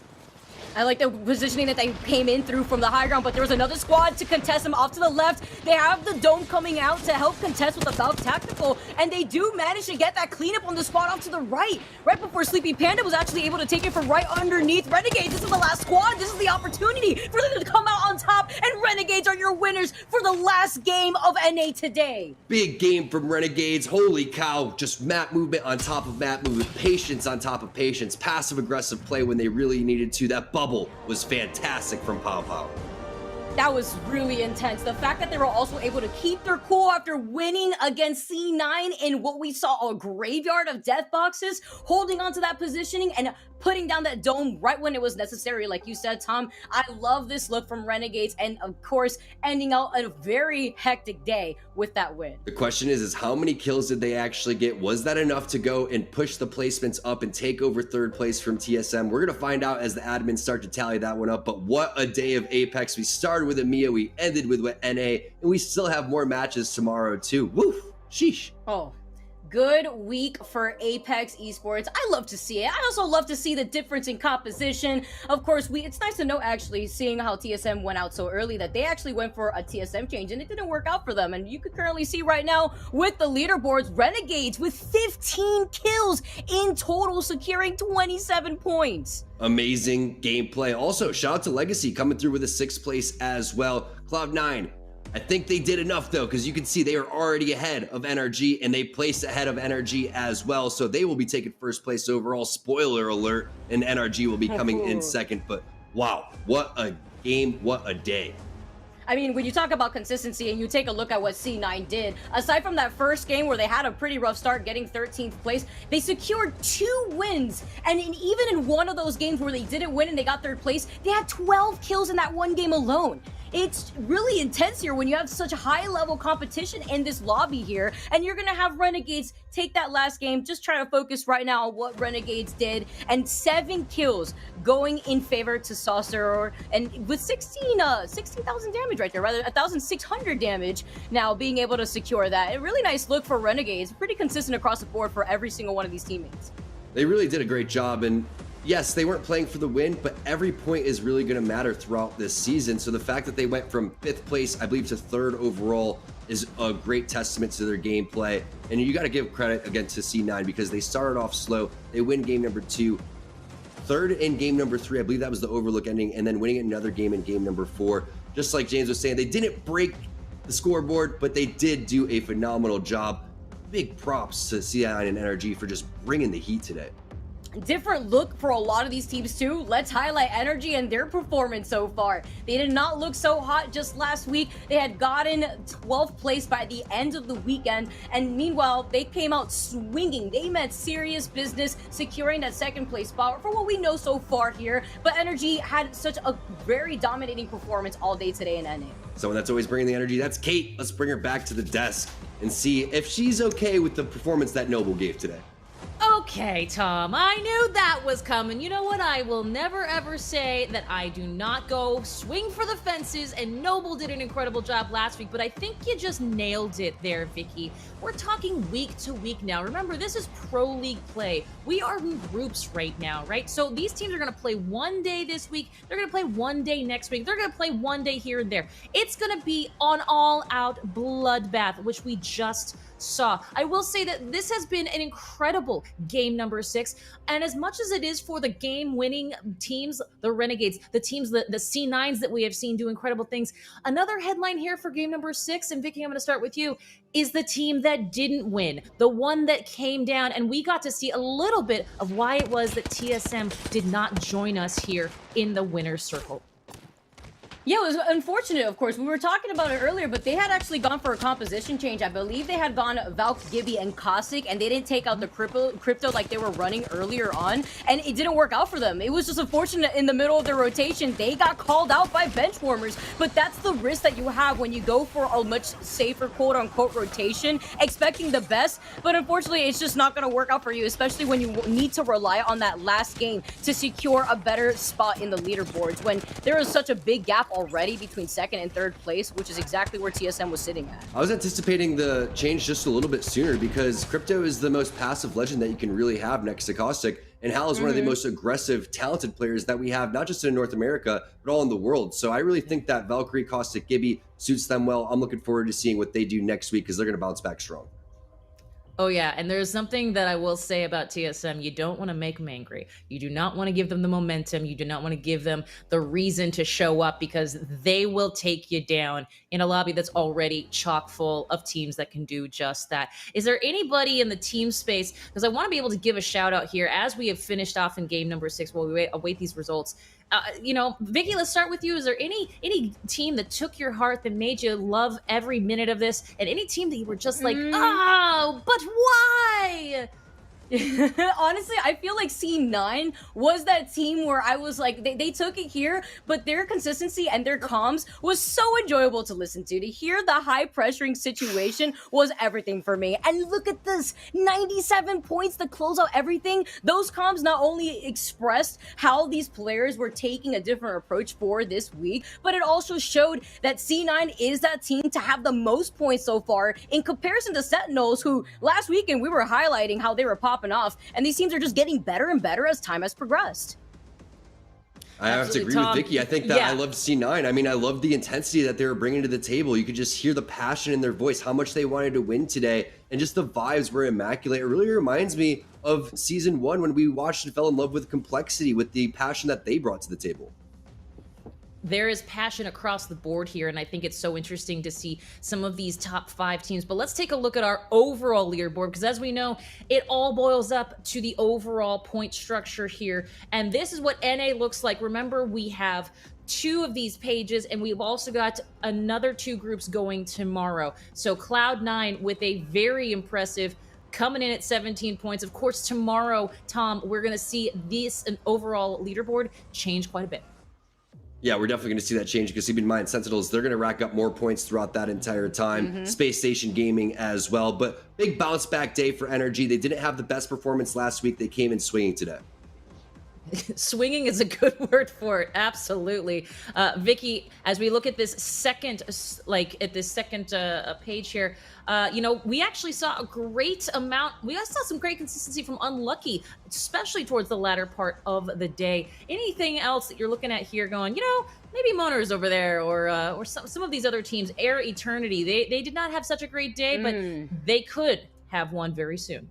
I like the positioning that they came in through from the high ground, but there was another squad to contest them off to the left. They have the dome coming out to help contest with the Valve Tactical, and they do manage to get that cleanup on the squad off to the right before Sleepy Panda was actually able to take it from right underneath Renegades. This is the last squad. This is the opportunity for them to come out on top, and Renegades are your winners for the last game of NA today. Big game from Renegades. Holy cow. Just map movement on top of map movement, patience on top of patience, passive-aggressive play when they really needed to. That bubble was fantastic from Pow Pow. That was really intense. The fact that they were also able to keep their cool after winning against C9 in what we saw a graveyard of death boxes, holding on to that positioning and putting down that dome right when it was necessary. Like you said, Tom, I love this look from Renegades, and of course, ending out a very hectic day with that win. The question is how many kills did they actually get? Was that enough to go and push the placements up and take over 3rd place from TSM? We're going to find out as the admins start to tally that one up, but what a day of Apex. We started with EMEA, we ended with NA, and we still have more matches tomorrow too. Woof, sheesh. Oh. Good week for Apex Esports. I love to see it. I also love to see the difference in composition. Of course, it's nice to know actually seeing how TSM went out so early that they actually went for a TSM change and it didn't work out for them. And you could currently see right now with the leaderboards, Renegades with 15 kills in total, securing 27 points. Amazing gameplay. Also, shout out to Legacy coming through with a 6th place as well. Cloud9, I think they did enough though, because you can see they are already ahead of NRG and they placed ahead of NRG as well. So they will be taking first place overall. Spoiler alert, and NRG will be coming in second. But wow, what a game, what a day. I mean, when you talk about consistency and you take a look at what C9 did, aside from that first game where they had a pretty rough start getting 13th place, they secured 2 wins. And even in one of those games where they didn't win and they got 3rd place, they had 12 kills in that one game alone. It's really intense here when you have such a high-level competition in this lobby here, and you're gonna have Renegades take that last game. Just trying to focus right now on what Renegades did, and 7 kills going in favor to Saucer, and with 16,000 damage right there, rather 1,600 damage now being able to secure that. A really nice look for Renegades, pretty consistent across the board for every single one of these teammates. They really did a great job, and yes, they weren't playing for the win, but every point is really going to matter throughout this season. So the fact that they went from 5th place, I believe, to 3rd overall is a great testament to their gameplay. And you got to give credit again to C9 because they started off slow. They win game number 2, 3rd in game number 3. I believe that was the Overlook ending, and then winning another game in game number 4. Just like James was saying, they didn't break the scoreboard, but they did do a phenomenal job. Big props to C9 and NRG for just bringing the heat today. Different look for a lot of these teams too. Let's highlight Energy and their performance so far. They did not look so hot just last week. They had gotten 12th place by the end of the weekend, and meanwhile they came out swinging. They meant serious business securing that 2nd place spot for what we know so far here, but Energy had such a very dominating performance all day today in NA. Someone that's always bringing the energy, that's Kate. Let's bring her back to the desk and see if she's okay with the performance that Noble gave today. Okay, Tom, I knew that was coming. You know what? I will never ever say that I do not go swing for the fences, and Noble did an incredible job last week, but I think you just nailed it there, Vicky. We're talking week to week now. Remember, this is Pro League play. We are in groups right now, right? So these teams are going to play one day this week. They're going to play one day next week. They're going to play one day here and there. It's going to be an all-out bloodbath, which we just saw. I will say that this has been an incredible game number 6, and as much as it is for the game-winning teams, the Renegades, the teams, the C9s that we have seen do incredible things, another headline here for game number 6, and Vicky, I'm going to start with you, is the team that didn't win, the one that came down, and we got to see a little bit of why it was that TSM did not join us here in the winner's circle. Yeah, it was unfortunate, of course. We were talking about it earlier, but they had actually gone for a composition change. I believe they had gone Valk, Gibby, and Caustic, and they didn't take out the crypto like they were running earlier on, and it didn't work out for them. It was just unfortunate in the middle of their rotation. They got called out by bench warmers, but that's the risk that you have when you go for a much safer quote-unquote rotation, expecting the best, but unfortunately, it's just not going to work out for you, especially when you need to rely on that last game to secure a better spot in the leaderboards when there is such a big gap already between 2nd and 3rd place, which is exactly where TSM was sitting at. I was anticipating the change just a little bit sooner because Crypto is the most passive legend that you can really have next to Caustic, and Hal is one of the most aggressive, talented players that we have, not just in North America, but all in the world. So I really think that Valkyrie, Caustic, Gibby suits them well. I'm looking forward to seeing what they do next week because they're going to bounce back strong. Oh yeah, and there's something that I will say about TSM. You don't want to make them angry. You do not want to give them the momentum. You do not want to give them the reason to show up because they will take you down in a lobby that's already chock full of teams that can do just that. Is there anybody in the team space, because I want to be able to give a shout out here as we have finished off in game number 6 while we await these results. You know, Vicky, let's start with you. Is there any team that took your heart, that made you love every minute of this, and any team that you were just like, oh, but why? Honestly, I feel like C9 was that team where I was like, they took it here, but their consistency and their comms was so enjoyable to listen to. To hear the high pressuring situation was everything for me. And look at this, 97 points to close out everything. Those comms not only expressed how these players were taking a different approach for this week, but it also showed that C9 is that team to have the most points so far in comparison to Sentinels, who last weekend we were highlighting how they were popping off, and these teams are just getting better and better as time has progressed. I have to agree with Vicky. I think that I loved C9. I mean, I loved the intensity that they were bringing to the table. You could just hear the passion in their voice, how much they wanted to win today, and just the vibes were immaculate. It really reminds me of season 1 when we watched and fell in love with complexity, with the passion that they brought to the table. there is passion across the board here, and I think it's so interesting to see some of these top 5 teams. But let's take a look at our overall leaderboard, because as we know, it all boils up to the overall point structure here. And this is what NA looks like. Remember, we have 2 of these pages, and we've also got another 2 groups going tomorrow. So Cloud9 with a very impressive coming in at 17 points. Of course, tomorrow, Tom, we're going to see this an overall leaderboard change quite a bit. Yeah, we're definitely going to see that change because keep in mind, Sentinels, they're going to rack up more points throughout that entire time. Space Station Gaming as well. But big bounce back day for Energy. They didn't have the best performance last week. They came in swinging today. Swinging is a good word for it. Absolutely. Vicky, as we look at this second, page here, you know, we actually saw a great amount. We saw some great consistency from Unlucky, especially towards the latter part of the day. Anything else that you're looking at here going, you know, maybe Moners over there or some of these other teams, Air Eternity, they did not have such a great day, but they could have one very soon.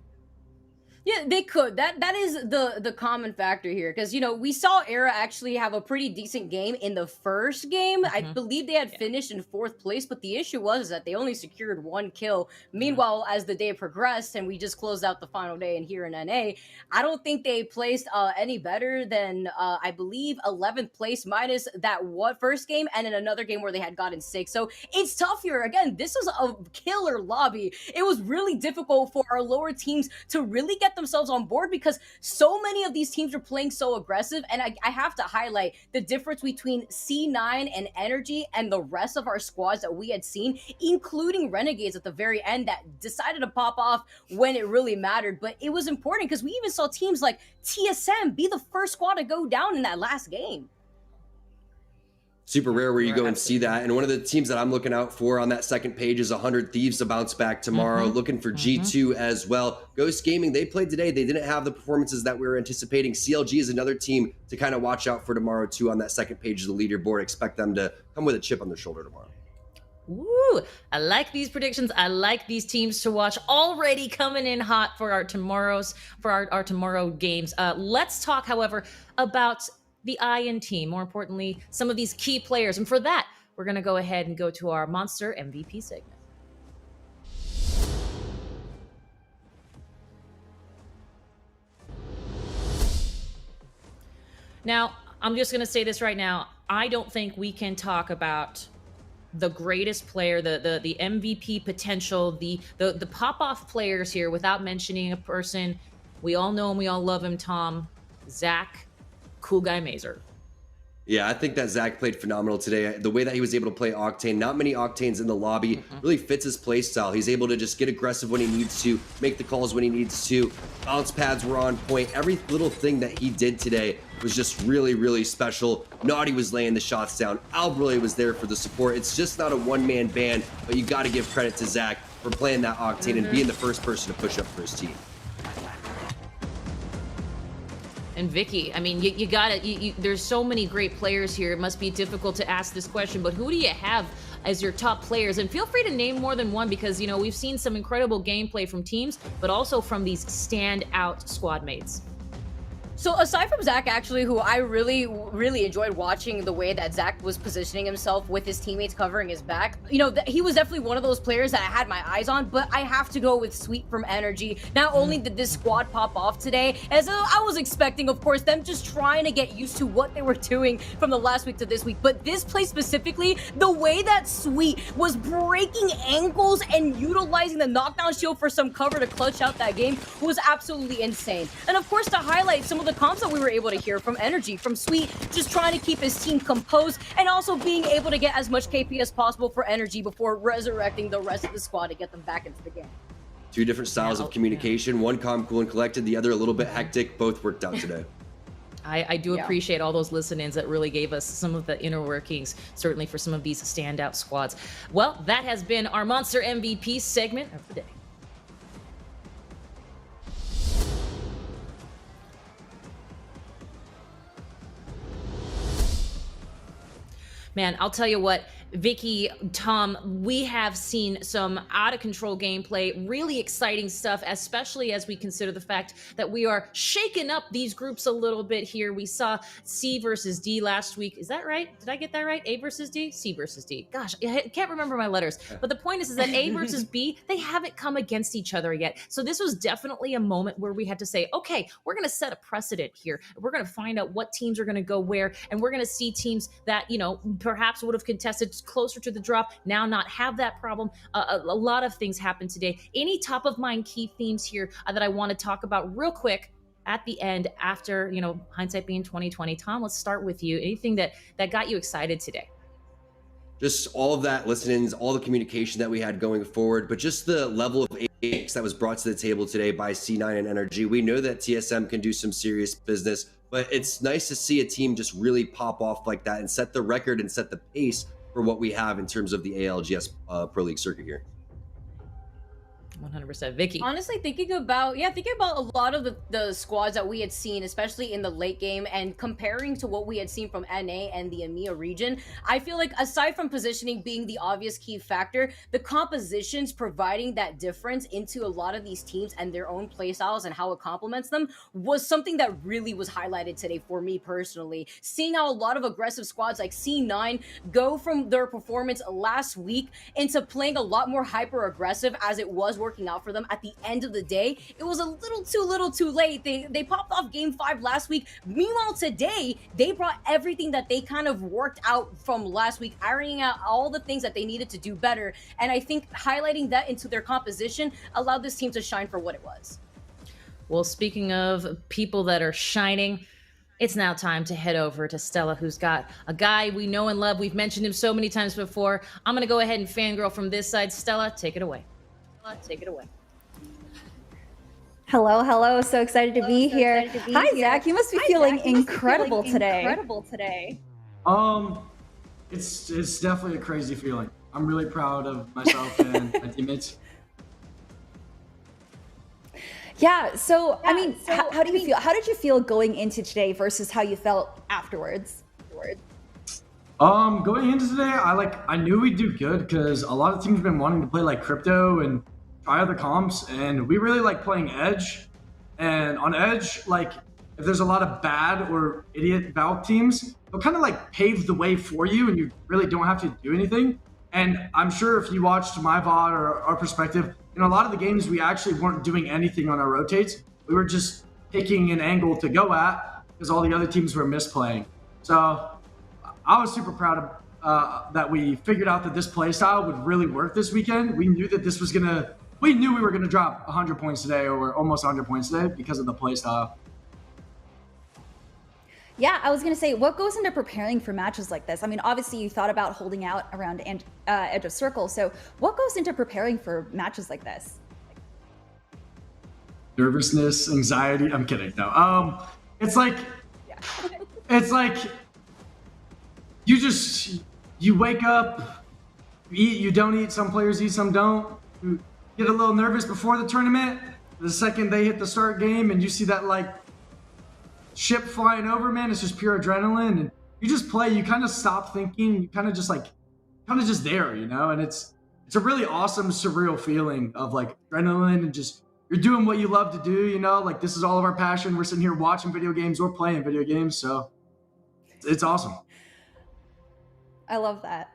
Yeah, they could. That is the common factor here, because, you know, we saw Era actually have a pretty decent game in the first game. I believe they had finished in 4th place, but the issue was that they only secured 1 kill. Meanwhile, as the day progressed and we just closed out the final day and here in NA, I don't think they placed any better than, I believe, 11th place minus that first game and in another game where they had gotten 6. So it's tough here. Again, this was a killer lobby. It was really difficult for our lower teams to really get themselves on board because so many of these teams are playing so aggressive. And I have to highlight the difference between C9 and Energy and the rest of our squads that we had seen, including Renegades at the very end that decided to pop off when it really mattered. But it was important because we even saw teams like TSM be the first squad to go down in that last game. Super rare where you go and see that. And one of the teams that I'm looking out for on that second page is 100 Thieves to bounce back tomorrow. Looking for G2 as well. Ghost Gaming, they played today. They didn't have the performances that we were anticipating. CLG is another team to kind of watch out for tomorrow too on that second page of the leaderboard. Expect them to come with a chip on their shoulder tomorrow. Ooh, I like these predictions. I like these teams to watch already coming in hot for our tomorrow games. Let's talk, however, about the Iron team, more importantly, some of these key players. And for that, we're going to go ahead and go to our Monster MVP segment. Now, I'm just going to say this right now. I don't think we can talk about the greatest player, the MVP potential, the pop-off players here without mentioning a person. We all know him. We all love him, Tom. Zach Cool Guy Mazer. Yeah, I think that Zach played phenomenal today. The way that he was able to play Octane, not many Octanes in the lobby, really fits his play style. He's able to just get aggressive when he needs to, make the calls when he needs to. Bounce pads were on point. Every little thing that he did today was just really, really special. Naughty was laying the shots down. Albrele was there for the support. It's just not a one-man band, but you got to give credit to Zach for playing that Octane and being the first person to push up for his team. And Vicky, I mean, you got it. There's so many great players here. It must be difficult to ask this question, but who do you have as your top players? And feel free to name more than one because, you know, we've seen some incredible gameplay from teams, but also from these standout squad mates. So aside from Zach, actually, who I really enjoyed watching the way that Zach was positioning himself with his teammates covering his back, you know, he was definitely one of those players that I had my eyes on, but I have to go with Sweet from Energy. Not only did this squad pop off today, as I was expecting, of course, them just trying to get used to what they were doing from the last week to this week, but this play specifically, the way that Sweet was breaking ankles and utilizing the knockdown shield for some cover to clutch out that game was absolutely insane. And of course, to highlight some of the comps that we were able to hear from Energy, from Sweet, just trying to keep his team composed and also being able to get as much KP as possible for Energy before resurrecting the rest of the squad to get them back into the game. Two different styles of communication, one calm, cool, and collected, the other a little bit hectic. Both worked out today. I do appreciate all those listen-ins that really gave us some of the inner workings, certainly for some of these standout squads. Well, that has been our Monster MVP segment of the day. Man, I'll tell you what, Vicky, Tom, we have seen some out of control gameplay, really exciting stuff, especially as we consider the fact that we are shaking up these groups a little bit here. We saw C versus D last week. Is that right? Did I get that right? A versus D? C versus D. Gosh, I can't remember my letters. But the point is that A versus B, they haven't come against each other yet. So this was definitely a moment where we had to say, okay, we're going to set a precedent here. We're going to find out what teams are going to go where, and we're going to see teams that, you know, perhaps would have contested closer to the drop now not have that problem. A lot of things happened today. Any top of mind key themes here that I want to talk about real quick at the end after, you know, hindsight being 2020. Tom, let's start with you. Anything that got you excited today? Just all of that listenings, all the communication that we had going forward, but just the level of AX that was brought to the table today by C9 and Energy. We know that TSM can do some serious business, but it's nice to see a team just really pop off like that and set the record and set the pace for what we have in terms of the ALGS Pro League circuit here. 100%. Vicky. Honestly, thinking about a lot of the squads that we had seen, especially in the late game, and comparing to what we had seen from NA and the EMEA region, I feel like aside from positioning being the obvious key factor, the compositions providing that difference into a lot of these teams and their own playstyles and how it complements them was something that really was highlighted today for me personally. Seeing how a lot of aggressive squads like C9 go from their performance last week into playing a lot more hyper aggressive as it was working out for them at the end of the day. It was a little too late. They popped off game 5 last week. Meanwhile, today, they brought everything that they kind of worked out from last week, ironing out all the things that they needed to do better. And I think highlighting that into their composition allowed this team to shine for what it was. Well, speaking of people that are shining, it's now time to head over to Stella, who's got a guy we know and love. We've mentioned him so many times before. I'm going to go ahead and fangirl from this side. Stella, take it away. Take it away. Hello. So excited to be here. Hi, Zach. You must be feeling incredible today. It's definitely a crazy feeling. I'm really proud of myself and my teammates. Yeah. So, I mean, how do you feel? How did you feel going into today versus how you felt afterwards? Going into today, I knew we'd do good because a lot of teams have been wanting to play like crypto and try other comps, and we really like playing Edge. And on Edge, like if there's a lot of bad or idiot Valk teams, they'll kind of like pave the way for you, and you really don't have to do anything. And I'm sure if you watched my VOD or our perspective, in a lot of the games we actually weren't doing anything on our rotates. We were just picking an angle to go at because all the other teams were misplaying. So I was super proud of that we figured out that this playstyle would really work this weekend. We knew that we knew we were gonna drop 100 points today, or almost 100 points today, because of the playstyle. Yeah, I was gonna say, what goes into preparing for matches like this? I mean, obviously you thought about holding out around edge of circle. So what goes into preparing for matches like this? Nervousness, anxiety. I'm kidding. No. It's like, it's like. You wake up, you eat, you don't eat. Some players eat, some don't. You get a little nervous before the tournament. The second they hit the start game and you see that like ship flying over, man, it's just pure adrenaline. And you just play, you kind of stop thinking, you kind of just there, you know? And it's a really awesome, surreal feeling of like adrenaline and just, you're doing what you love to do, you know? Like this is all of our passion. We're sitting here watching video games or playing video games. So it's awesome. I love that.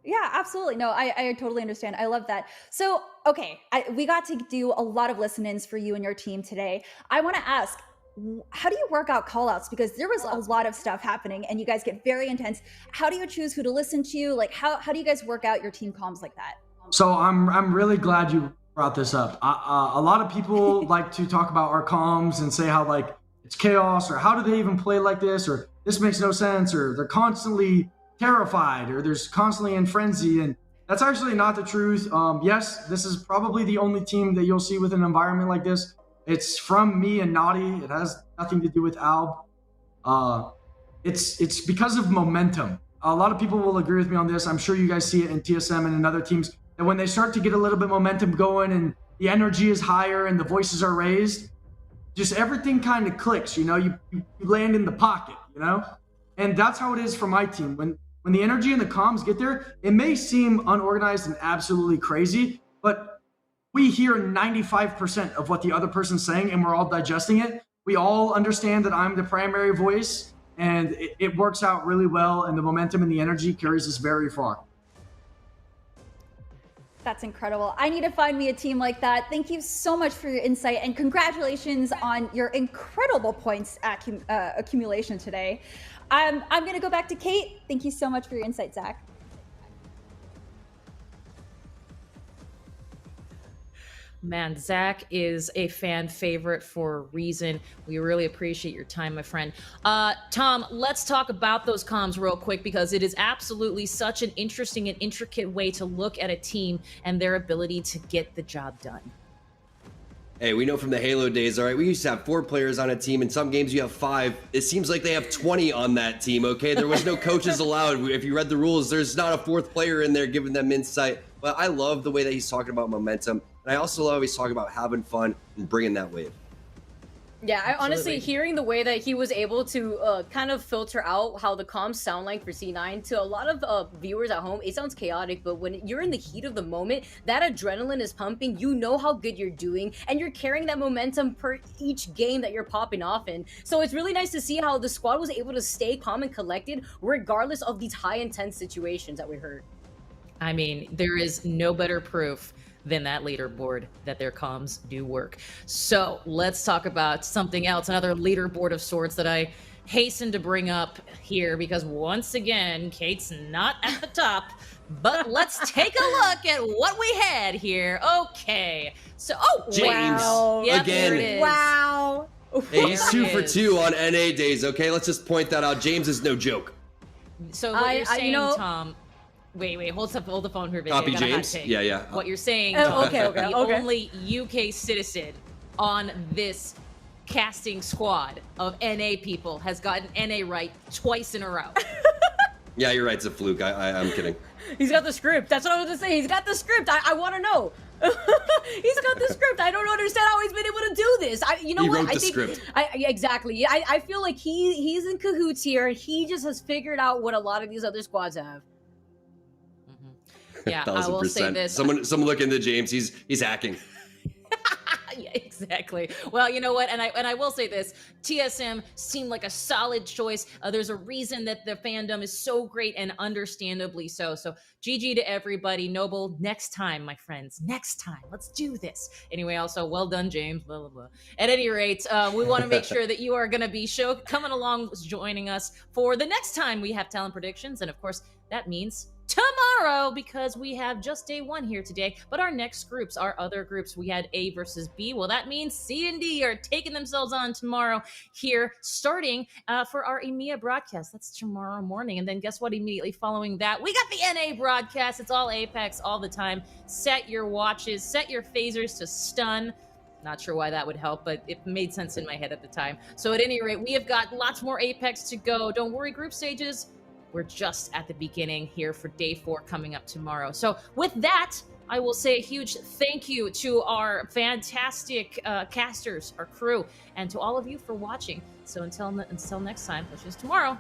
Yeah, absolutely. No, I totally understand. I love that. So, okay, we got to do a lot of listen-ins for you and your team today. I want to ask, how do you work out call-outs? Because there was a lot of stuff happening and you guys get very intense. How do you choose who to listen to? Like, how do you guys work out your team comms like that? So I'm really glad you brought this up. A lot of people like to talk about our comms and say how like it's chaos, or how do they even play like this, or this makes no sense, or they're constantly terrified, or there's constantly in frenzy. And that's actually not the truth. Yes, this is probably the only team that you'll see with an environment like this. It's from me and Naughty. It has nothing to do with Alb. It's because of momentum. A lot of people will agree with me on this. I'm sure you guys see it in TSM and in other teams, that when they start to get a little bit momentum going and the energy is higher and the voices are raised, just everything kind of clicks, you know, you land in the pocket, you know? And that's how it is for my team. When when the energy and the comms get there, it may seem unorganized and absolutely crazy, but we hear 95% of what the other person's saying, and we're all digesting it. We all understand that I'm the primary voice, and it works out really well, and the momentum and the energy carries us very far. That's incredible. I need to find me a team like that. Thank you so much for your insight, and congratulations on your incredible points accumulation today. I'm going to go back to Kate. Thank you so much for your insight, Zach. Man, Zach is a fan favorite for a reason. We really appreciate your time, my friend. Tom, let's talk about those comms real quick, because it is absolutely such an interesting and intricate way to look at a team and their ability to get the job done. Hey, we know from the Halo days, all right, we used to have 4 players on a team. In some games, you have 5. It seems like they have 20 on that team, okay? There was no coaches allowed. If you read the rules, there's not a 4th player in there giving them insight. But I love the way that he's talking about momentum. And I also love he's talking about having fun and bringing that wave. Yeah, I honestly, hearing the way that he was able to kind of filter out how the comms sound like for C9 to a lot of viewers at home, it sounds chaotic, but when you're in the heat of the moment, that adrenaline is pumping, you know how good you're doing, and you're carrying that momentum per each game that you're popping off in. So it's really nice to see how the squad was able to stay calm and collected regardless of these high intense situations that we heard. I mean, there is no better proof than that leaderboard that their comms do work. So let's talk about something else, another leaderboard of sorts that I hasten to bring up here, because once again, Kate's not at the top, but let's take a look at what we had here. Okay, so, James, wow. Yep, again. there it is. Wow. Hey, he's 2 for 2 on NA days, okay? Let's just point that out. James is no joke. So what you're saying, Tom, Wait, hold the phone here, Vicky. Copy, James? Yeah. What you're saying, okay. the only UK citizen on this casting squad of NA people has gotten NA right twice in a row. Yeah, you're right. It's a fluke. I'm kidding. He's got the script. That's what I was going to say. He's got the script. I want to know. He's got the script. I don't understand how he's been able to do this. He wrote the script. Exactly. I feel like he's in cahoots here, and he just has figured out what a lot of these other squads have. Yeah, I will say this. Someone look into James. He's hacking. Yeah, exactly. Well, you know what? And I will say this. TSM seemed like a solid choice. There's a reason that the fandom is so great, and understandably so. So GG to everybody. Noble, next time, my friends. Next time. Let's do this. Anyway, also, well done, James. Blah, blah, blah. At any rate, we want to make sure that you are going to be coming along, joining us for the next time we have talent predictions. And of course, that means tomorrow, because we have just day 1 here today. But our next groups, our other groups, we had A versus B. Well, that means C and D are taking themselves on tomorrow here, starting for our EMEA broadcast. That's tomorrow morning. And then guess what? Immediately following that, we got the NA broadcast. It's all Apex all the time. Set your watches, set your phasers to stun. Not sure why that would help, but it made sense in my head at the time. So at any rate, we have got lots more Apex to go. Don't worry, group stages. We're just at the beginning here for day 4 coming up tomorrow. So with that, I will say a huge thank you to our fantastic casters, our crew, and to all of you for watching. So until next time, which is tomorrow,